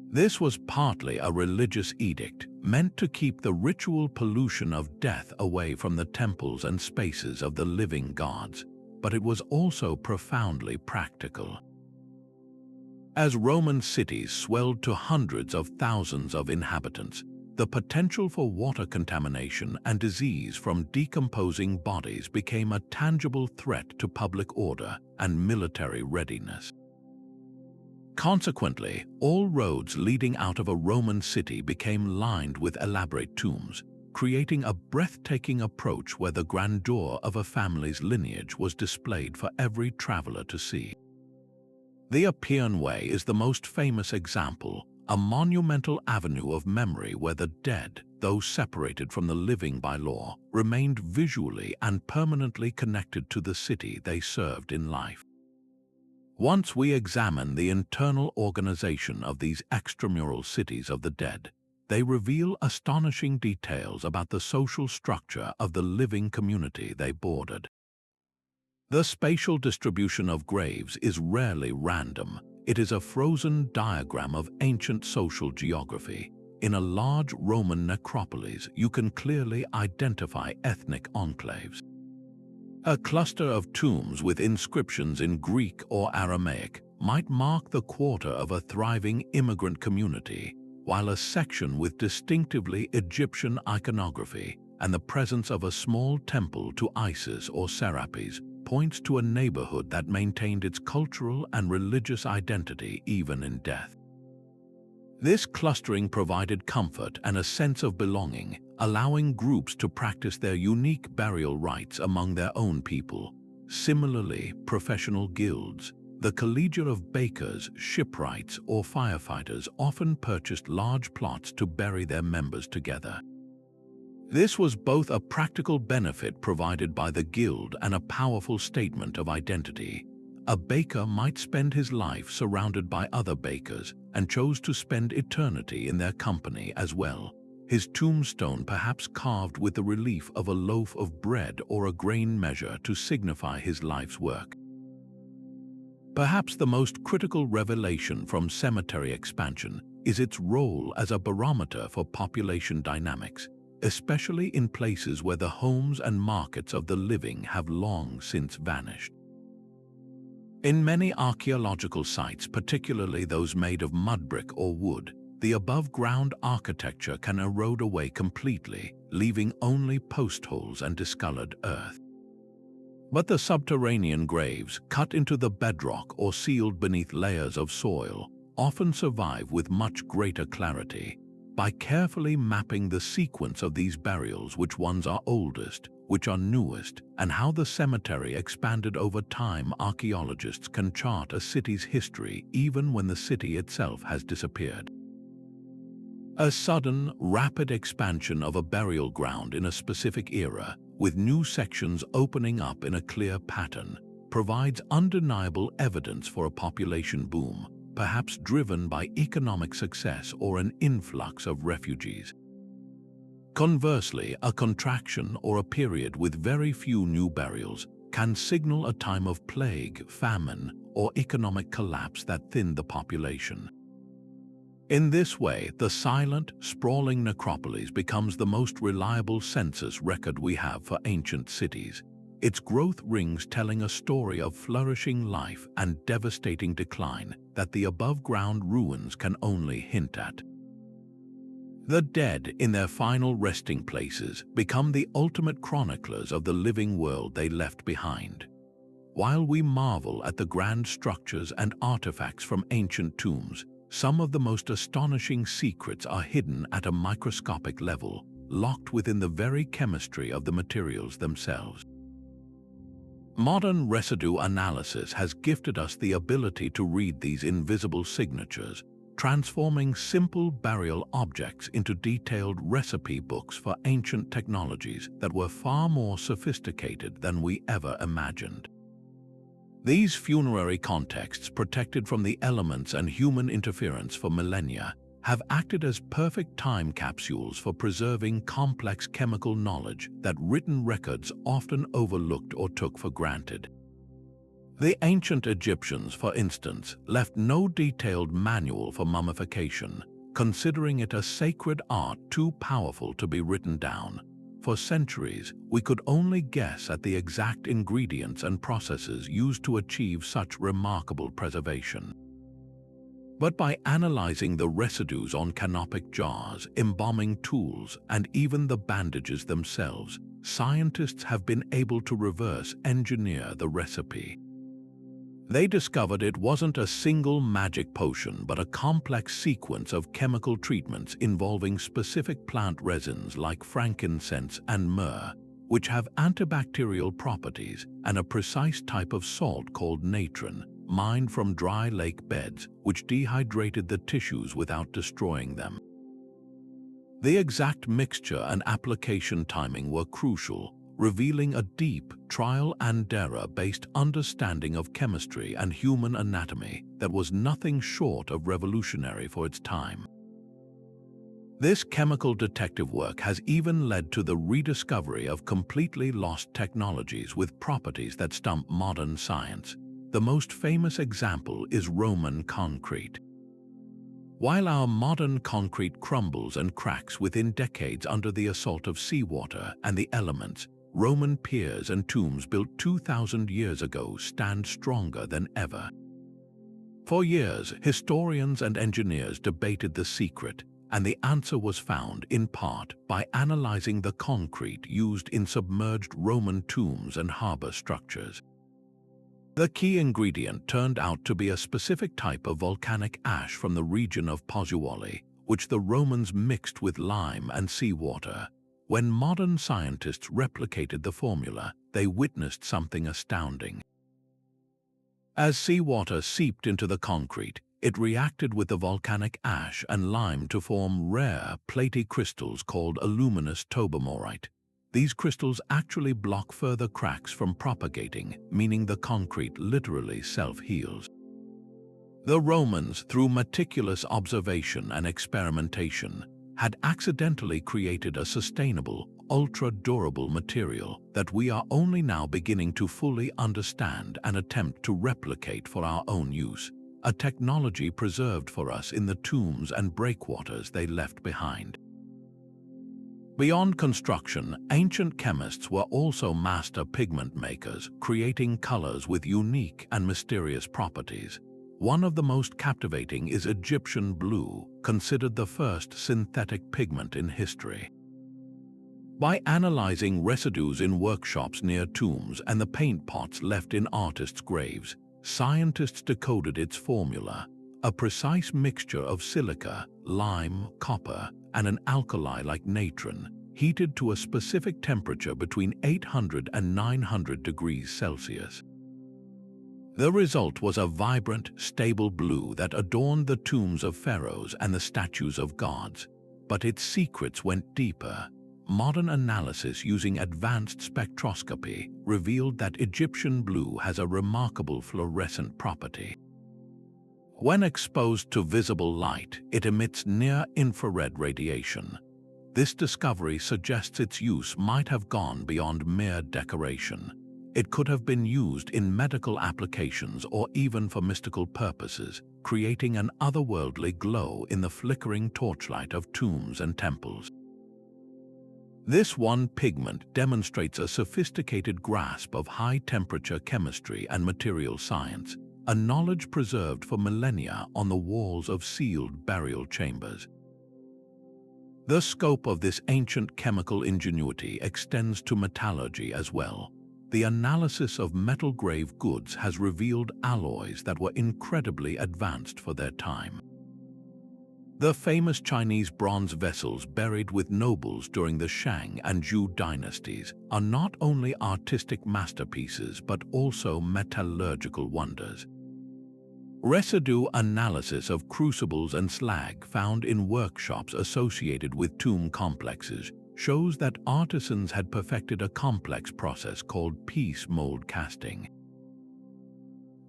Speaker 1: This was partly a religious edict meant to keep the ritual pollution of death away from the temples and spaces of the living gods, but it was also profoundly practical. As Roman cities swelled to hundreds of thousands of inhabitants, the potential for water contamination and disease from decomposing bodies became a tangible threat to public order and military readiness. Consequently, all roads leading out of a Roman city became lined with elaborate tombs, creating a breathtaking approach where the grandeur of a family's lineage was displayed for every traveler to see. The Appian Way is the most famous example, a monumental avenue of memory where the dead, though separated from the living by law, remained visually and permanently connected to the city they served in life. Once we examine the internal organization of these extramural cities of the dead, they reveal astonishing details about the social structure of the living community they bordered. The spatial distribution of graves is rarely random. It is a frozen diagram of ancient social geography. In a large Roman necropolis, you can clearly identify ethnic enclaves. A cluster of tombs with inscriptions in Greek or Aramaic might mark the quarter of a thriving immigrant community, while a section with distinctively Egyptian iconography and the presence of a small temple to Isis or Serapis points to a neighborhood that maintained its cultural and religious identity even in death. This clustering provided comfort and a sense of belonging, allowing groups to practice their unique burial rites among their own people. Similarly, professional guilds, the collegia of bakers, shipwrights, or firefighters often purchased large plots to bury their members together. This was both a practical benefit provided by the guild and a powerful statement of identity. A baker might spend his life surrounded by other bakers and chose to spend eternity in their company as well, his tombstone perhaps carved with the relief of a loaf of bread or a grain measure to signify his life's work. Perhaps the most critical revelation from cemetery expansion is its role as a barometer for population dynamics, especially in places where the homes and markets of the living have long since vanished. In many archaeological sites, particularly those made of mud brick or wood, the above-ground architecture can erode away completely, leaving only post holes and discolored earth. But the subterranean graves, cut into the bedrock or sealed beneath layers of soil, often survive with much greater clarity. By carefully mapping the sequence of these burials, which ones are oldest, which are newest, and how the cemetery expanded over time, archaeologists can chart a city's history even when the city itself has disappeared. A sudden, rapid expansion of a burial ground in a specific era, with new sections opening up in a clear pattern, provides undeniable evidence for a population boom, perhaps driven by economic success or an influx of refugees. Conversely, a contraction or a period with very few new burials can signal a time of plague, famine, or economic collapse that thinned the population. In this way, the silent, sprawling necropolis becomes the most reliable census record we have for ancient cities, its growth rings telling a story of flourishing life and devastating decline that the above-ground ruins can only hint at. The dead, in their final resting places, become the ultimate chroniclers of the living world they left behind. While we marvel at the grand structures and artifacts from ancient tombs, some of the most astonishing secrets are hidden at a microscopic level, locked within the very chemistry of the materials themselves. Modern residue analysis has gifted us the ability to read these invisible signatures, transforming simple burial objects into detailed recipe books for ancient technologies that were far more sophisticated than we ever imagined. These funerary contexts, protected from the elements and human interference for millennia, have acted as perfect time capsules for preserving complex chemical knowledge that written records often overlooked or took for granted. The ancient Egyptians, for instance, left no detailed manual for mummification, considering it a sacred art too powerful to be written down. For centuries, we could only guess at the exact ingredients and processes used to achieve such remarkable preservation. But by analyzing the residues on canopic jars, embalming tools, and even the bandages themselves, scientists have been able to reverse engineer the recipe. They discovered it wasn't a single magic potion, but a complex sequence of chemical treatments involving specific plant resins like frankincense and myrrh, which have antibacterial properties, and a precise type of salt called natron, mined from dry lake beds, which dehydrated the tissues without destroying them. The exact mixture and application timing were crucial, revealing a deep, trial-and-error-based understanding of chemistry and human anatomy that was nothing short of revolutionary for its time. This chemical detective work has even led to the rediscovery of completely lost technologies with properties that stump modern science. The most famous example is Roman concrete. While our modern concrete crumbles and cracks within decades under the assault of seawater and the elements, Roman piers and tombs built 2,000 years ago stand stronger than ever. For years, historians and engineers debated the secret, and the answer was found in part by analyzing the concrete used in submerged Roman tombs and harbor structures. The key ingredient turned out to be a specific type of volcanic ash from the region of Pozzuoli, which the Romans mixed with lime and seawater. When modern scientists replicated the formula, they witnessed something astounding. As seawater seeped into the concrete, it reacted with the volcanic ash and lime to form rare, platy crystals called aluminous tobamorite. These crystals actually block further cracks from propagating, meaning the concrete literally self-heals. The Romans, through meticulous observation and experimentation, had accidentally created a sustainable, ultra-durable material that we are only now beginning to fully understand and attempt to replicate for our own use, a technology preserved for us in the tombs and breakwaters they left behind. Beyond construction, ancient chemists were also master pigment makers, creating colors with unique and mysterious properties. One of the most captivating is Egyptian blue, considered the first synthetic pigment in history. By analyzing residues in workshops near tombs and the paint pots left in artists' graves, scientists decoded its formula, a precise mixture of silica, lime, copper, and an alkali like natron, heated to a specific temperature between 800 and 900 degrees Celsius. The result was a vibrant, stable blue that adorned the tombs of pharaohs and the statues of gods. But its secrets went deeper. Modern analysis using advanced spectroscopy revealed that Egyptian blue has a remarkable fluorescent property. When exposed to visible light, it emits near-infrared radiation. This discovery suggests its use might have gone beyond mere decoration. It could have been used in medical applications or even for mystical purposes, creating an otherworldly glow in the flickering torchlight of tombs and temples. This one pigment demonstrates a sophisticated grasp of high-temperature chemistry and material science, a knowledge preserved for millennia on the walls of sealed burial chambers. The scope of this ancient chemical ingenuity extends to metallurgy as well. The analysis of metal-grave goods has revealed alloys that were incredibly advanced for their time. The famous Chinese bronze vessels buried with nobles during the Shang and Zhou dynasties are not only artistic masterpieces but also metallurgical wonders. Residue analysis of crucibles and slag found in workshops associated with tomb complexes shows that artisans had perfected a complex process called piece mold casting.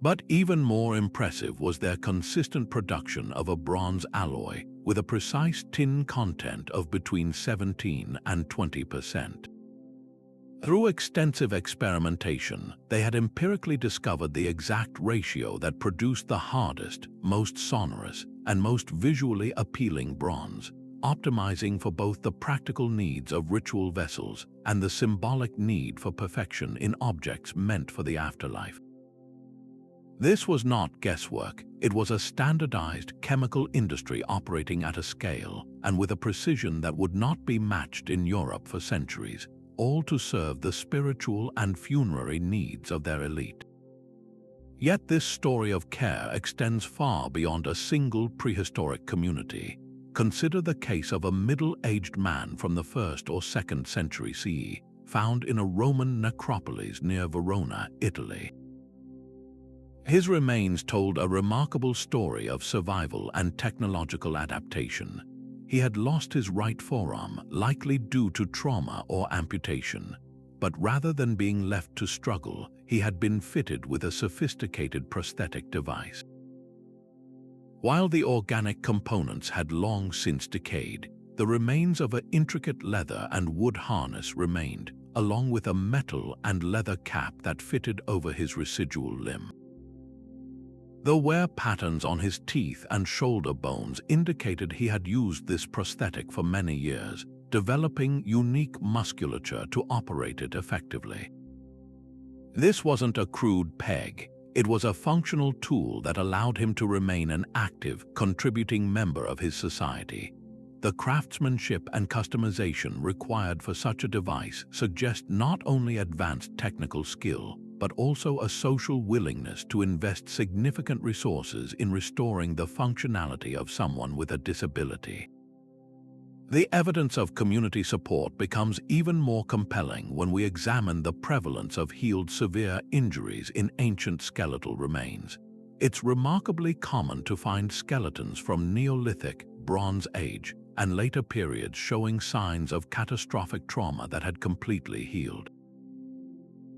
Speaker 1: But even more impressive was their consistent production of a bronze alloy with a precise tin content of between 17 and 20%. Through extensive experimentation, they had empirically discovered the exact ratio that produced the hardest, most sonorous, and most visually appealing bronze, optimizing for both the practical needs of ritual vessels and the symbolic need for perfection in objects meant for the afterlife. This was not guesswork, it was a standardized chemical industry operating at a scale and with a precision that would not be matched in Europe for centuries, all to serve the spiritual and funerary needs of their elite. Yet this story of care extends far beyond a single prehistoric community. Consider the case of a middle-aged man from the 1st or 2nd century CE, found in a Roman necropolis near Verona, Italy. His remains told a remarkable story of survival and technological adaptation. He had lost his right forearm, likely due to trauma or amputation, but rather than being left to struggle, he had been fitted with a sophisticated prosthetic device. While the organic components had long since decayed, the remains of an intricate leather and wood harness remained, along with a metal and leather cap that fitted over his residual limb. The wear patterns on his teeth and shoulder bones indicated he had used this prosthetic for many years, developing unique musculature to operate it effectively. This wasn't a crude peg, it was a functional tool that allowed him to remain an active, contributing member of his society. The craftsmanship and customization required for such a device suggest not only advanced technical skill, but also a social willingness to invest significant resources in restoring the functionality of someone with a disability. The evidence of community support becomes even more compelling when we examine the prevalence of healed severe injuries in ancient skeletal remains. It's remarkably common to find skeletons from Neolithic, Bronze Age, and later periods showing signs of catastrophic trauma that had completely healed.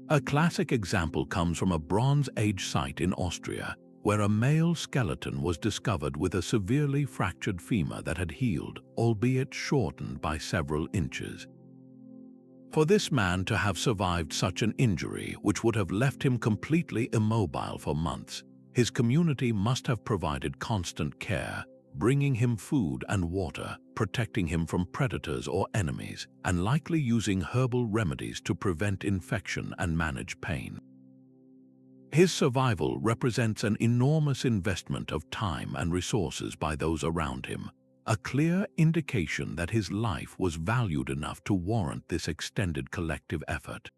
Speaker 1: A classic example comes from a Bronze Age site in Austria, where a male skeleton was discovered with a severely fractured femur that had healed, albeit shortened by several inches. For this man to have survived such an injury, which would have left him completely immobile for months, his community must have provided constant care, bringing him food and water, protecting him from predators or enemies, and likely using herbal remedies to prevent infection and manage pain. His survival represents an enormous investment of time and resources by those around him, a clear indication that his life was valued enough to warrant this extended collective effort.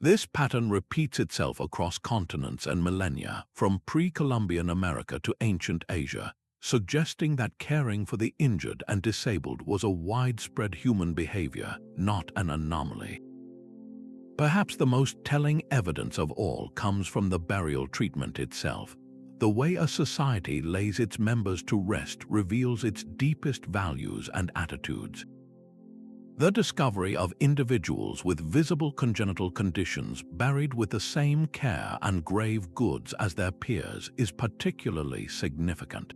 Speaker 1: This pattern repeats itself across continents and millennia, from pre-Columbian America to ancient Asia, suggesting that caring for the injured and disabled was a widespread human behavior, not an anomaly. Perhaps the most telling evidence of all comes from the burial treatment itself. The way a society lays its members to rest reveals its deepest values and attitudes. The discovery of individuals with visible congenital conditions buried with the same care and grave goods as their peers is particularly significant.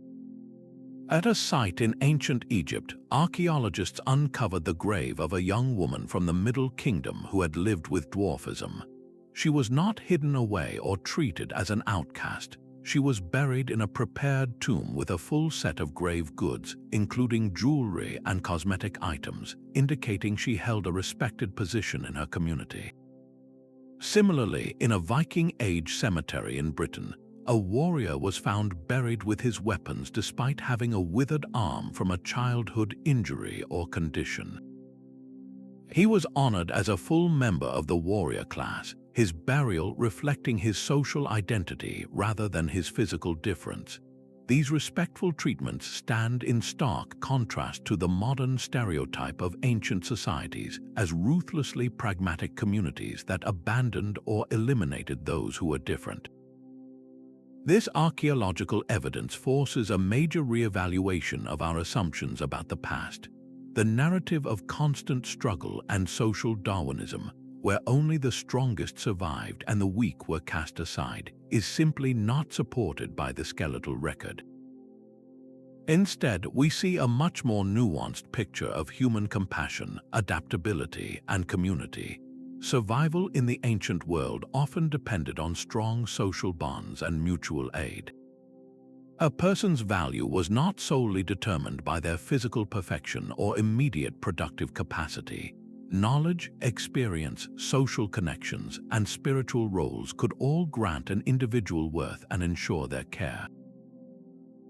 Speaker 1: At a site in ancient Egypt, archaeologists uncovered the grave of a young woman from the Middle Kingdom who had lived with dwarfism. She was not hidden away or treated as an outcast. She was buried in a prepared tomb with a full set of grave goods, including jewelry and cosmetic items, indicating she held a respected position in her community. Similarly, in a Viking-age cemetery in Britain, a warrior was found buried with his weapons despite having a withered arm from a childhood injury or condition. He was honored as a full member of the warrior class, his burial reflecting his social identity rather than his physical difference. These respectful treatments stand in stark contrast to the modern stereotype of ancient societies as ruthlessly pragmatic communities that abandoned or eliminated those who were different. This archaeological evidence forces a major re-evaluation of our assumptions about the past. The narrative of constant struggle and social Darwinism, where only the strongest survived and the weak were cast aside, is simply not supported by the skeletal record. Instead, we see a much more nuanced picture of human compassion, adaptability, and community. Survival in the ancient world often depended on strong social bonds and mutual aid. A person's value was not solely determined by their physical perfection or immediate productive capacity. Knowledge, experience, social connections, and spiritual roles could all grant an individual worth and ensure their care.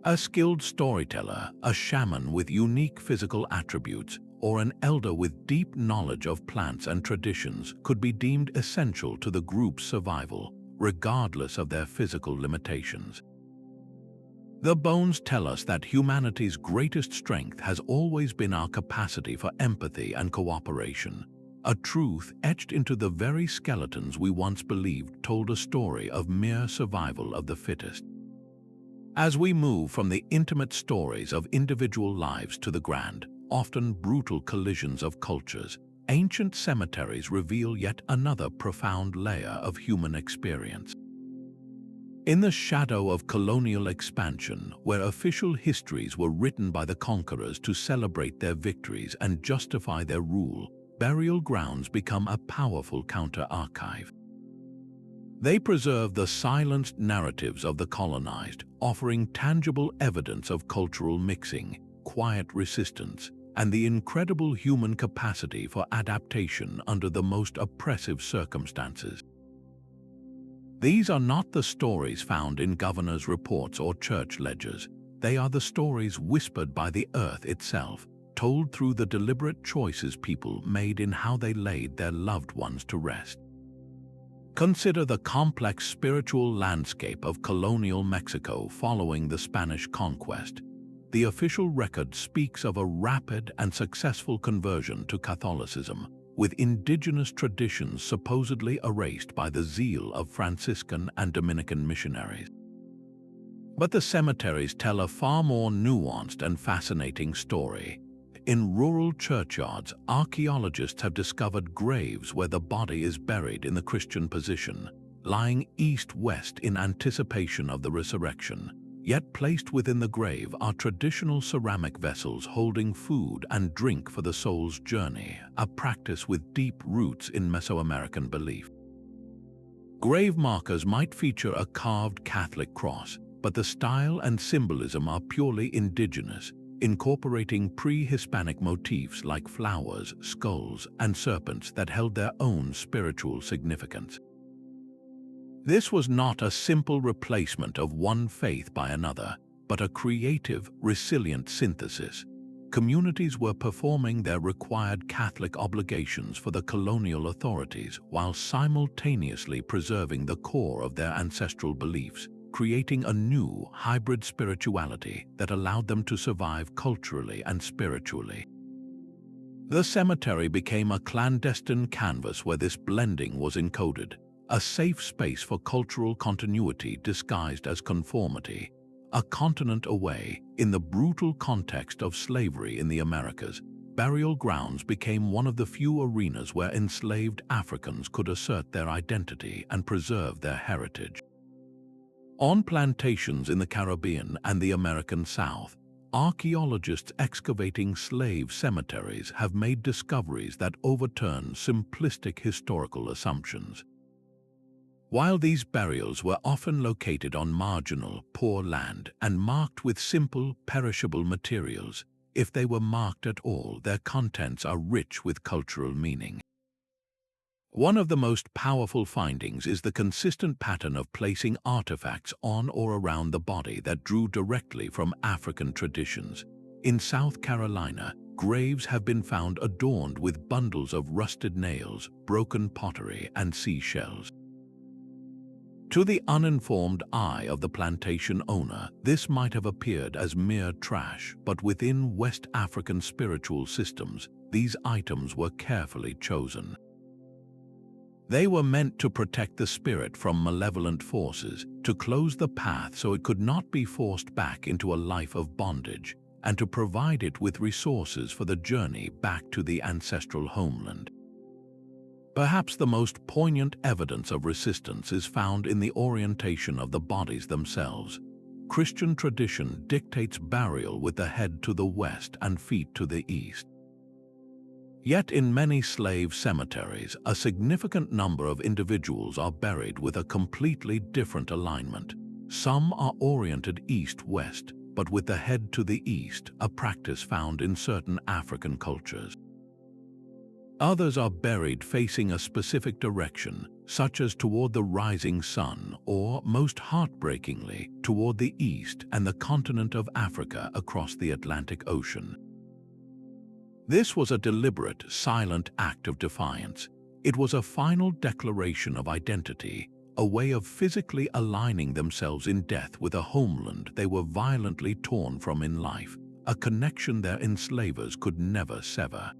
Speaker 1: A skilled storyteller, a shaman with unique physical attributes, or an elder with deep knowledge of plants and traditions could be deemed essential to the group's survival, regardless of their physical limitations. The bones tell us that humanity's greatest strength has always been our capacity for empathy and cooperation, a truth etched into the very skeletons we once believed told a story of mere survival of the fittest. As we move from the intimate stories of individual lives to the grand, often brutal collisions of cultures, ancient cemeteries reveal yet another profound layer of human experience. In the shadow of colonial expansion, where official histories were written by the conquerors to celebrate their victories and justify their rule, burial grounds become a powerful counter-archive. They preserve the silenced narratives of the colonized, offering tangible evidence of cultural mixing, quiet resistance, and the incredible human capacity for adaptation under the most oppressive circumstances. These are not the stories found in governors' reports or church ledgers. They are the stories whispered by the earth itself, told through the deliberate choices people made in how they laid their loved ones to rest. Consider the complex spiritual landscape of colonial Mexico following the Spanish conquest. The official record speaks of a rapid and successful conversion to Catholicism, with indigenous traditions supposedly erased by the zeal of Franciscan and Dominican missionaries. But the cemeteries tell a far more nuanced and fascinating story. In rural churchyards, archaeologists have discovered graves where the body is buried in the Christian position, lying east-west in anticipation of the resurrection. Yet placed within the grave are traditional ceramic vessels holding food and drink for the soul's journey, a practice with deep roots in Mesoamerican belief. Grave markers might feature a carved Catholic cross, but the style and symbolism are purely indigenous, incorporating pre-Hispanic motifs like flowers, skulls, and serpents that held their own spiritual significance. This was not a simple replacement of one faith by another, but a creative, resilient synthesis. Communities were performing their required Catholic obligations for the colonial authorities while simultaneously preserving the core of their ancestral beliefs, creating a new, hybrid spirituality that allowed them to survive culturally and spiritually. The cemetery became a clandestine canvas where this blending was encoded, a safe space for cultural continuity disguised as conformity. A continent away, in the brutal context of slavery in the Americas, burial grounds became one of the few arenas where enslaved Africans could assert their identity and preserve their heritage. On plantations in the Caribbean and the American South, archaeologists excavating slave cemeteries have made discoveries that overturn simplistic historical assumptions. While these burials were often located on marginal, poor land and marked with simple, perishable materials, if they were marked at all, their contents are rich with cultural meaning. One of the most powerful findings is the consistent pattern of placing artifacts on or around the body that drew directly from African traditions. In South Carolina, graves have been found adorned with bundles of rusted nails, broken pottery, and seashells. To the uninformed eye of the plantation owner, this might have appeared as mere trash, but within West African spiritual systems, these items were carefully chosen. They were meant to protect the spirit from malevolent forces, to close the path so it could not be forced back into a life of bondage, and to provide it with resources for the journey back to the ancestral homeland. Perhaps the most poignant evidence of resistance is found in the orientation of the bodies themselves. Christian tradition dictates burial with the head to the west and feet to the east. Yet in many slave cemeteries, a significant number of individuals are buried with a completely different alignment. Some are oriented east-west, but with the head to the east, a practice found in certain African cultures. Others are buried facing a specific direction, such as toward the rising sun, or, most heartbreakingly, toward the east and the continent of Africa across the Atlantic Ocean. This was a deliberate, silent act of defiance. It was a final declaration of identity, a way of physically aligning themselves in death with a homeland they were violently torn from in life, a connection their enslavers could never sever.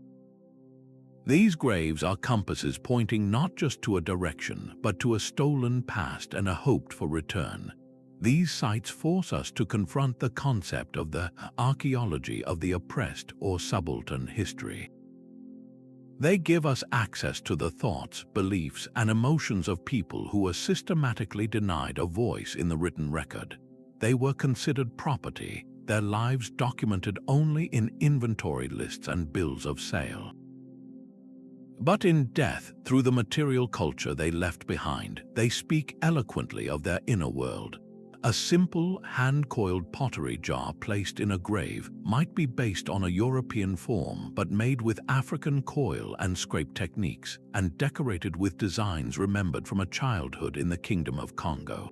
Speaker 1: These graves are compasses pointing not just to a direction, but to a stolen past and a hoped-for return. These sites force us to confront the concept of the archaeology of the oppressed or subaltern history. They give us access to the thoughts, beliefs, and emotions of people who were systematically denied a voice in the written record. They were considered property, their lives documented only in inventory lists and bills of sale. But in death, through the material culture they left behind, they speak eloquently of their inner world. A simple, hand-coiled pottery jar placed in a grave might be based on a European form but made with African coil and scrape techniques, and decorated with designs remembered from a childhood in the Kingdom of Congo.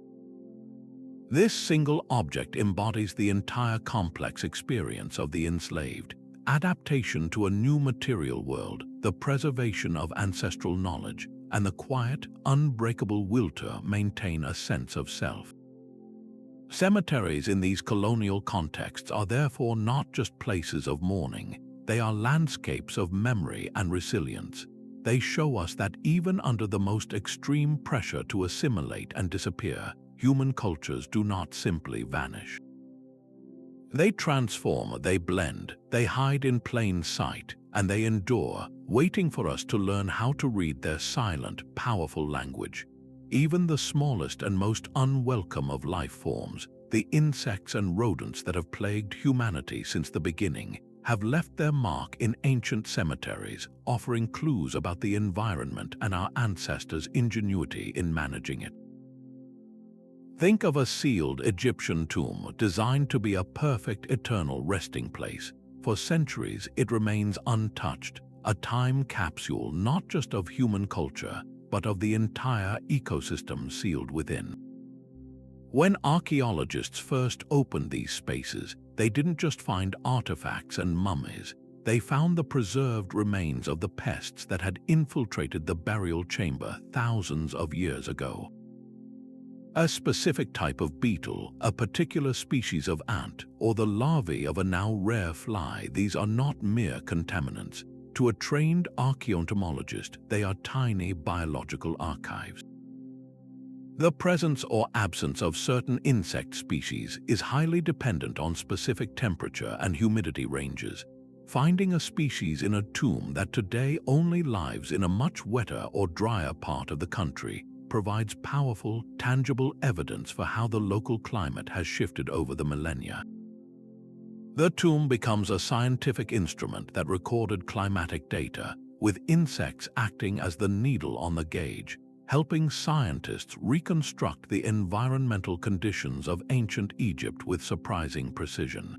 Speaker 1: This single object embodies the entire complex experience of the enslaved: adaptation to a new material world, the preservation of ancestral knowledge, and the quiet, unbreakable will to maintain a sense of self. Cemeteries in these colonial contexts are therefore not just places of mourning, they are landscapes of memory and resilience. They show us that even under the most extreme pressure to assimilate and disappear, human cultures do not simply vanish. They transform, they blend, they hide in plain sight, and they endure, waiting for us to learn how to read their silent, powerful language. Even the smallest and most unwelcome of life forms, the insects and rodents that have plagued humanity since the beginning, have left their mark in ancient cemeteries, offering clues about the environment and our ancestors' ingenuity in managing it. Think of a sealed Egyptian tomb designed to be a perfect eternal resting place. For centuries, it remains untouched, a time capsule not just of human culture, but of the entire ecosystem sealed within. When archaeologists first opened these spaces, they didn't just find artifacts and mummies. They found the preserved remains of the pests that had infiltrated the burial chamber thousands of years ago. A specific type of beetle, a particular species of ant, or the larvae of a now rare fly, these are not mere contaminants. To a trained archaeoentomologist, they are tiny biological archives. The presence or absence of certain insect species is highly dependent on specific temperature and humidity ranges. Finding a species in a tomb that today only lives in a much wetter or drier part of the country provides powerful, tangible evidence for how the local climate has shifted over the millennia. The tomb becomes a scientific instrument that recorded climatic data, with insects acting as the needle on the gauge, helping scientists reconstruct the environmental conditions of ancient Egypt with surprising precision.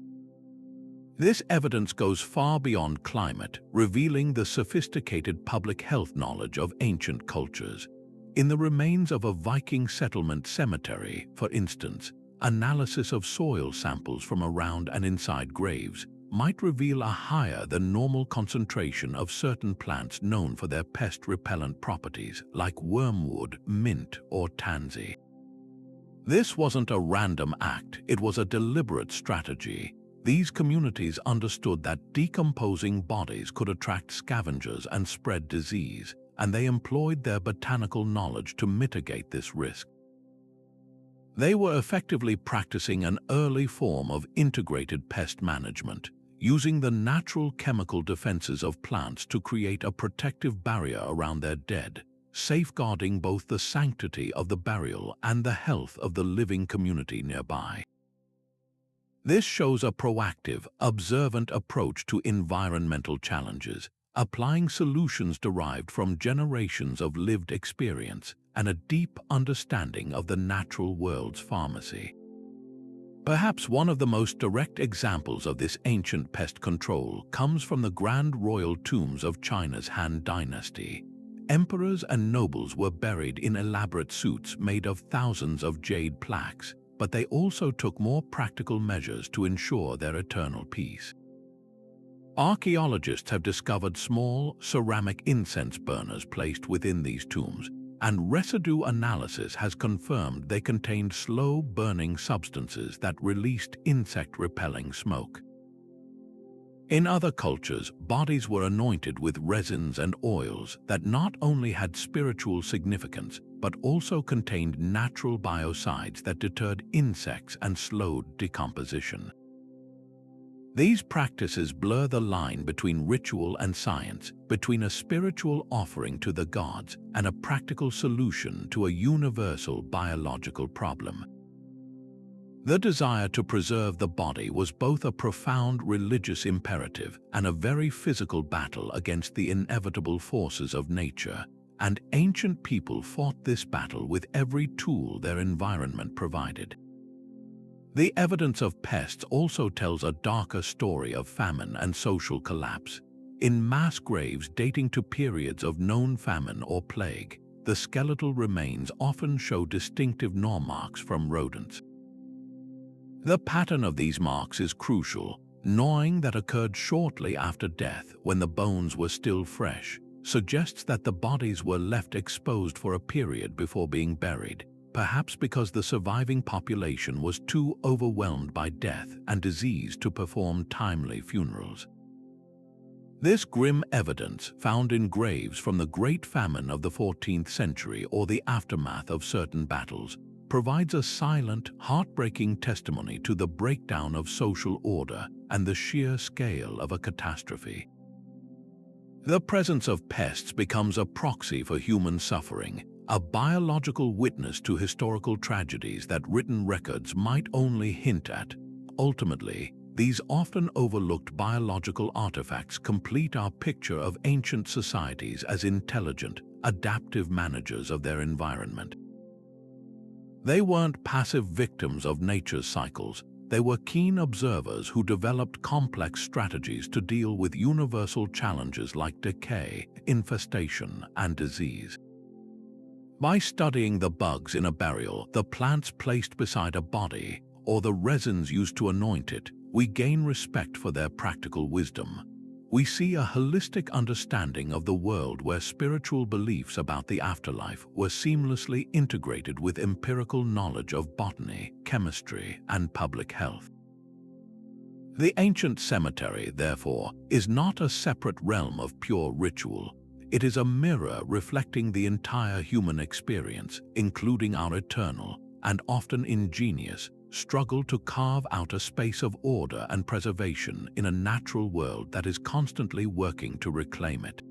Speaker 1: This evidence goes far beyond climate, revealing the sophisticated public health knowledge of ancient cultures. In the remains of a Viking settlement cemetery, for instance, analysis of soil samples from around and inside graves might reveal a higher than normal concentration of certain plants known for their pest-repellent properties, like wormwood, mint, or tansy. This wasn't a random act, it was a deliberate strategy. These communities understood that decomposing bodies could attract scavengers and spread disease, and they employed their botanical knowledge to mitigate this risk. They were effectively practicing an early form of integrated pest management, using the natural chemical defenses of plants to create a protective barrier around their dead, safeguarding both the sanctity of the burial and the health of the living community nearby. This shows a proactive, observant approach to environmental challenges, applying solutions derived from generations of lived experience and a deep understanding of the natural world's pharmacy. Perhaps one of the most direct examples of this ancient pest control comes from the grand royal tombs of China's Han Dynasty. Emperors and nobles were buried in elaborate suits made of thousands of jade plaques, but they also took more practical measures to ensure their eternal peace. Archaeologists have discovered small ceramic incense burners placed within these tombs, and residue analysis has confirmed they contained slow-burning substances that released insect-repelling smoke. In other cultures, bodies were anointed with resins and oils that not only had spiritual significance, but also contained natural biocides that deterred insects and slowed decomposition. These practices blur the line between ritual and science, between a spiritual offering to the gods and a practical solution to a universal biological problem. The desire to preserve the body was both a profound religious imperative and a very physical battle against the inevitable forces of nature, and ancient people fought this battle with every tool their environment provided. The evidence of pests also tells a darker story of famine and social collapse. In mass graves dating to periods of known famine or plague, the skeletal remains often show distinctive gnaw marks from rodents. The pattern of these marks is crucial. Gnawing that occurred shortly after death, when the bones were still fresh, suggests that the bodies were left exposed for a period before being buried, perhaps because the surviving population was too overwhelmed by death and disease to perform timely funerals. This grim evidence, found in graves from the Great Famine of the 14th century or the aftermath of certain battles, provides a silent, heartbreaking testimony to the breakdown of social order and the sheer scale of a catastrophe. The presence of pests becomes a proxy for human suffering, a biological witness to historical tragedies that written records might only hint at. Ultimately, these often overlooked biological artifacts complete our picture of ancient societies as intelligent, adaptive managers of their environment. They weren't passive victims of nature's cycles. They were keen observers who developed complex strategies to deal with universal challenges like decay, infestation, and disease. By studying the bugs in a burial, the plants placed beside a body, or the resins used to anoint it, we gain respect for their practical wisdom. We see a holistic understanding of the world where spiritual beliefs about the afterlife were seamlessly integrated with empirical knowledge of botany, chemistry, and public health. The ancient cemetery, therefore, is not a separate realm of pure ritual. It is a mirror reflecting the entire human experience, including our eternal, and often ingenious, struggle to carve out a space of order and preservation in a natural world that is constantly working to reclaim it.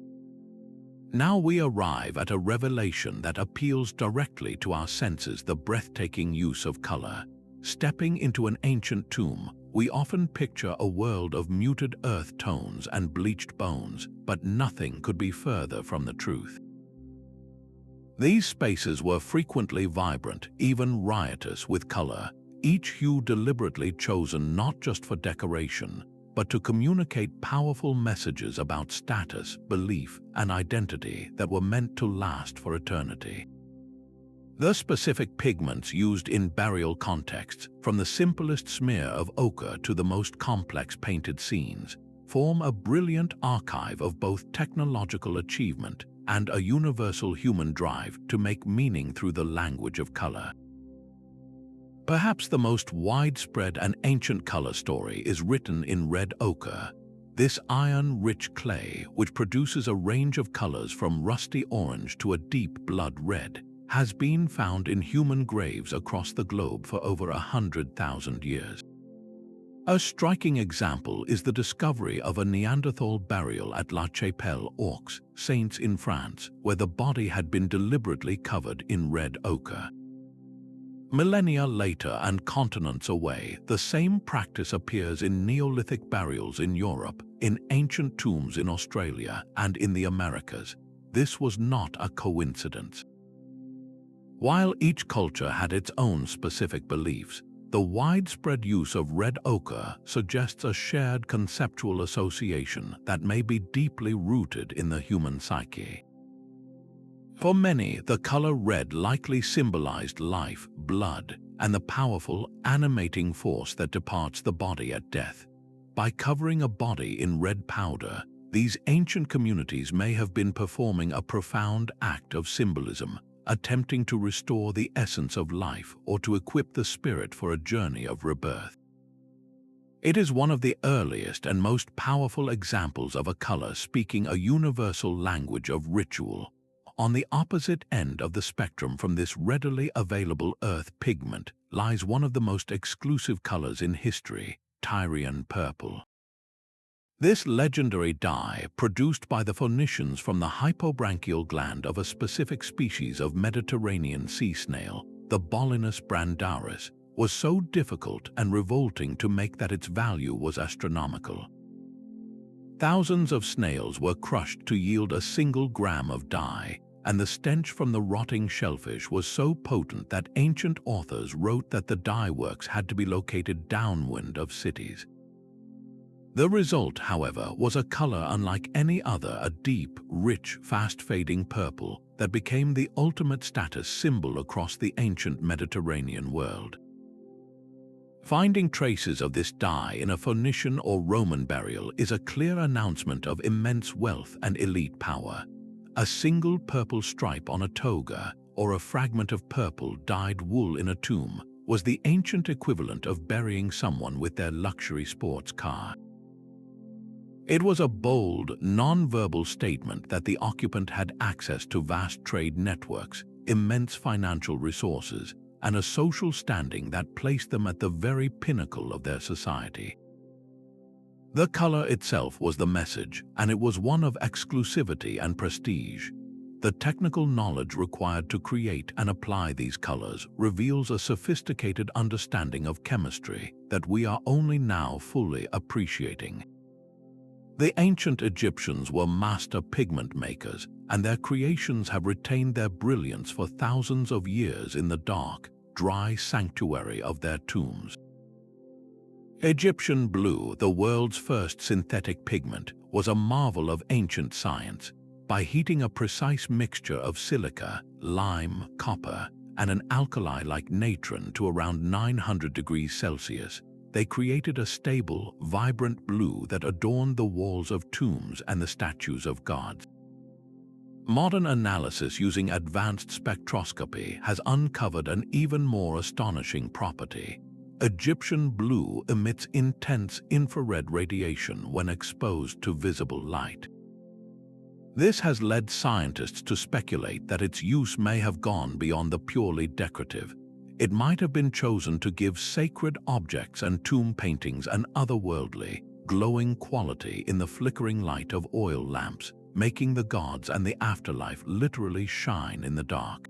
Speaker 1: Now we arrive at a revelation that appeals directly to our senses: the breathtaking use of color. Stepping into an ancient tomb, we often picture a world of muted earth tones and bleached bones, but nothing could be further from the truth. These spaces were frequently vibrant, even riotous with color, each hue deliberately chosen not just for decoration, but to communicate powerful messages about status, belief, and identity that were meant to last for eternity. The specific pigments used in burial contexts, from the simplest smear of ochre to the most complex painted scenes, form a brilliant archive of both technological achievement and a universal human drive to make meaning through the language of color. Perhaps the most widespread and ancient color story is written in red ochre. This iron-rich clay, which produces a range of colors from rusty orange to a deep blood red, has been found in human graves across the globe for over 100,000 years. A striking example is the discovery of a Neanderthal burial at La Chapelle aux Saints in France, where the body had been deliberately covered in red ochre. Millennia later and continents away, the same practice appears in Neolithic burials in Europe, in ancient tombs in Australia, and in the Americas. This was not a coincidence. While each culture had its own specific beliefs, the widespread use of red ochre suggests a shared conceptual association that may be deeply rooted in the human psyche. For many, the color red likely symbolized life, blood, and the powerful, animating force that departs the body at death. By covering a body in red powder, these ancient communities may have been performing a profound act of symbolism, attempting to restore the essence of life or to equip the spirit for a journey of rebirth. It is one of the earliest and most powerful examples of a color speaking a universal language of ritual. On the opposite end of the spectrum from this readily available earth pigment lies one of the most exclusive colors in history, Tyrian purple. This legendary dye, produced by the Phoenicians from the hypobranchial gland of a specific species of Mediterranean sea snail, the Bolinus brandaris, was so difficult and revolting to make that its value was astronomical. Thousands of snails were crushed to yield a single gram of dye, and the stench from the rotting shellfish was so potent that ancient authors wrote that the dye works had to be located downwind of cities. The result, however, was a color unlike any other, a deep, rich, fast-fading purple that became the ultimate status symbol across the ancient Mediterranean world. Finding traces of this dye in a Phoenician or Roman burial is a clear announcement of immense wealth and elite power. A single purple stripe on a toga, or a fragment of purple dyed wool in a tomb, was the ancient equivalent of burying someone with their luxury sports car. It was a bold, non-verbal statement that the occupant had access to vast trade networks, immense financial resources, and a social standing that placed them at the very pinnacle of their society. The color itself was the message, and it was one of exclusivity and prestige. The technical knowledge required to create and apply these colors reveals a sophisticated understanding of chemistry that we are only now fully appreciating. The ancient Egyptians were master pigment makers, and their creations have retained their brilliance for thousands of years in the dark, dry sanctuary of their tombs. Egyptian blue, the world's first synthetic pigment, was a marvel of ancient science. By heating a precise mixture of silica, lime, copper, and an alkali like natron to around 900 degrees Celsius, they created a stable, vibrant blue that adorned the walls of tombs and the statues of gods. Modern analysis using advanced spectroscopy has uncovered an even more astonishing property. Egyptian blue emits intense infrared radiation when exposed to visible light. This has led scientists to speculate that its use may have gone beyond the purely decorative. It might have been chosen to give sacred objects and tomb paintings an otherworldly, glowing quality in the flickering light of oil lamps, making the gods and the afterlife literally shine in the dark.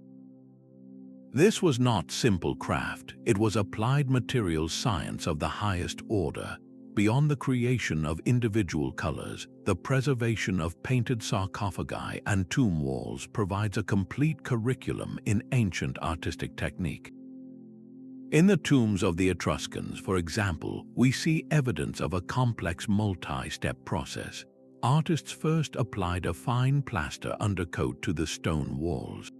Speaker 1: This was not simple craft, it was applied materials science of the highest order. beyond the creation of individual colors, the preservation of painted sarcophagi and tomb walls provides a complete curriculum in ancient artistic technique. In the tombs of the Etruscans, for example, we see evidence of a complex multi-step process. Artists first applied a fine plaster undercoat to the stone walls.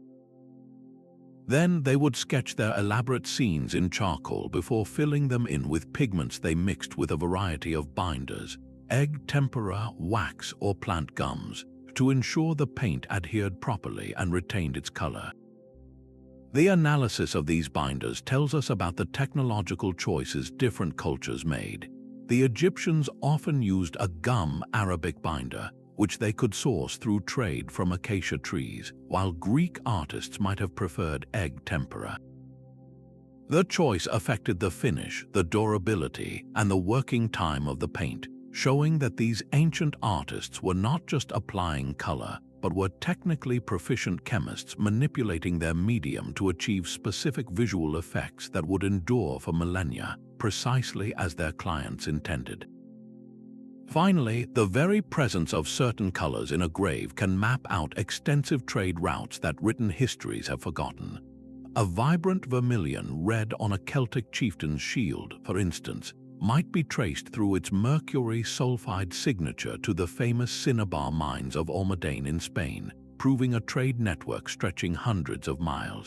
Speaker 1: Then they would sketch their elaborate scenes in charcoal before filling them in with pigments they mixed with a variety of binders, egg, tempera, wax, or plant gums, to ensure the paint adhered properly and retained its color. The analysis of these binders tells us about the technological choices different cultures made. The Egyptians often used a gum Arabic binder, which they could source through trade from acacia trees, while Greek artists might have preferred egg tempera. The choice affected the finish, the durability, and the working time of the paint, showing that these ancient artists were not just applying color, but were technically proficient chemists manipulating their medium to achieve specific visual effects that would endure for millennia, precisely as their clients intended. Finally, the very presence of certain colors in a grave can map out extensive trade routes that written histories have forgotten. A vibrant vermilion red on a Celtic chieftain's shield, for instance, might be traced through its mercury sulfide signature to the famous cinnabar mines of Almudena in Spain, proving a trade network stretching hundreds of miles.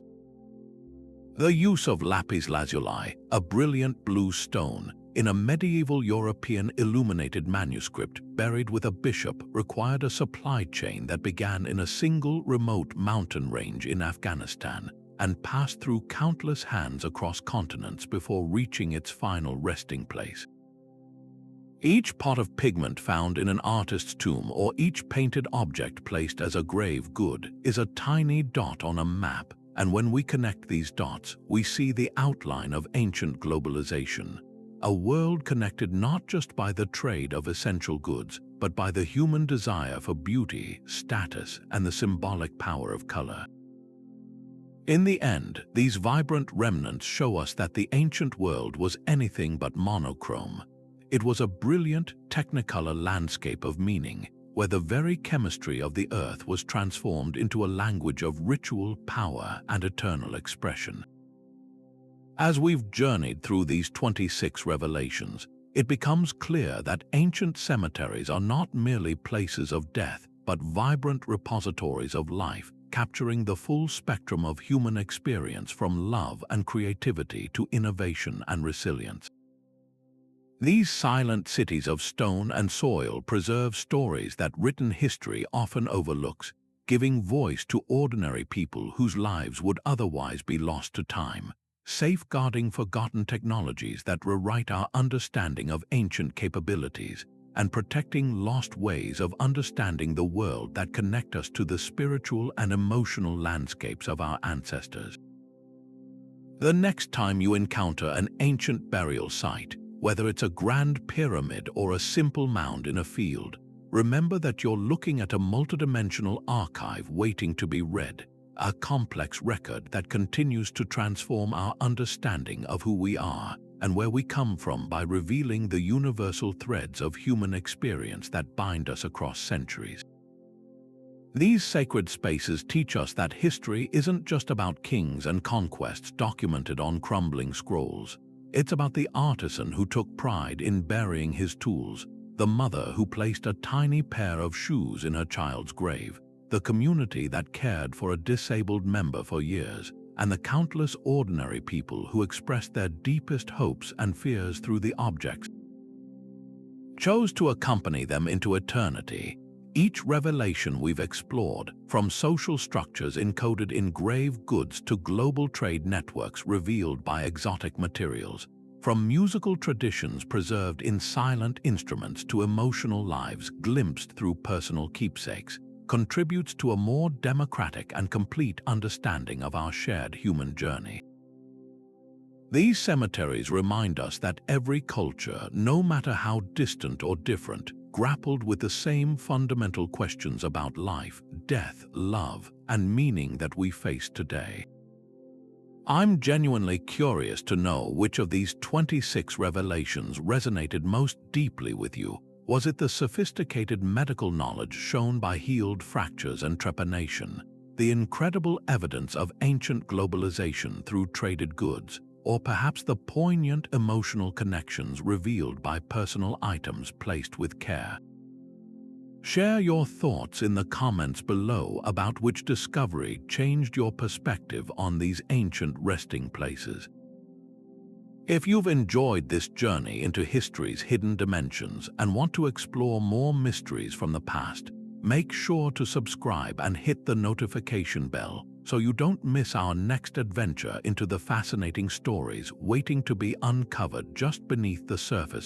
Speaker 1: The use of lapis lazuli, a brilliant blue stone, in a medieval European illuminated manuscript buried with a bishop required a supply chain that began in a single remote mountain range in Afghanistan and passed through countless hands across continents before reaching its final resting place. Each pot of pigment found in an artist's tomb or each painted object placed as a grave good is a tiny dot on a map, and when we connect these dots, we see the outline of ancient globalization. A world connected not just by the trade of essential goods, but by the human desire for beauty, status, and the symbolic power of color. In the end, these vibrant remnants show us that the ancient world was anything but monochrome. It was a brilliant, technicolor landscape of meaning, where the very chemistry of the earth was transformed into a language of ritual, power, and eternal expression. As we've journeyed through these 26 revelations, it becomes clear that ancient cemeteries are not merely places of death, but vibrant repositories of life, capturing the full spectrum of human experience from love and creativity to innovation and resilience. These silent cities of stone and soil preserve stories that written history often overlooks, giving voice to ordinary people whose lives would otherwise be lost to time, safeguarding forgotten technologies that rewrite our understanding of ancient capabilities, and protecting lost ways of understanding the world that connect us to the spiritual and emotional landscapes of our ancestors. The next time you encounter an ancient burial site, whether it's a grand pyramid or a simple mound in a field, remember that you're looking at a multidimensional archive waiting to be read, a complex record that continues to transform our understanding of who we are and where we come from by revealing the universal threads of human experience that bind us across centuries. These sacred spaces teach us that history isn't just about kings and conquests documented on crumbling scrolls. It's about the artisan who took pride in burying his tools, the mother who placed a tiny pair of shoes in her child's grave, the community that cared for a disabled member for years, and the countless ordinary people who expressed their deepest hopes and fears through the objects chose to accompany them into eternity. Each revelation we've explored, from social structures encoded in grave goods to global trade networks revealed by exotic materials, from musical traditions preserved in silent instruments to emotional lives glimpsed through personal keepsakes, contributes to a more democratic and complete understanding of our shared human journey. These cemeteries remind us that every culture, no matter how distant or different, grappled with the same fundamental questions about life, death, love, and meaning that we face today. I'm genuinely curious to know which of these 26 revelations resonated most deeply with you. Was it the sophisticated medical knowledge shown by healed fractures and trepanation, the incredible evidence of ancient globalization through traded goods, or perhaps the poignant emotional connections revealed by personal items placed with care? Share your thoughts in the comments below about which discovery changed your perspective on these ancient resting places. If you've enjoyed this journey into history's hidden dimensions and want to explore more mysteries from the past, make sure to subscribe and hit the notification bell so you don't miss our next adventure into the fascinating stories waiting to be uncovered just beneath the surface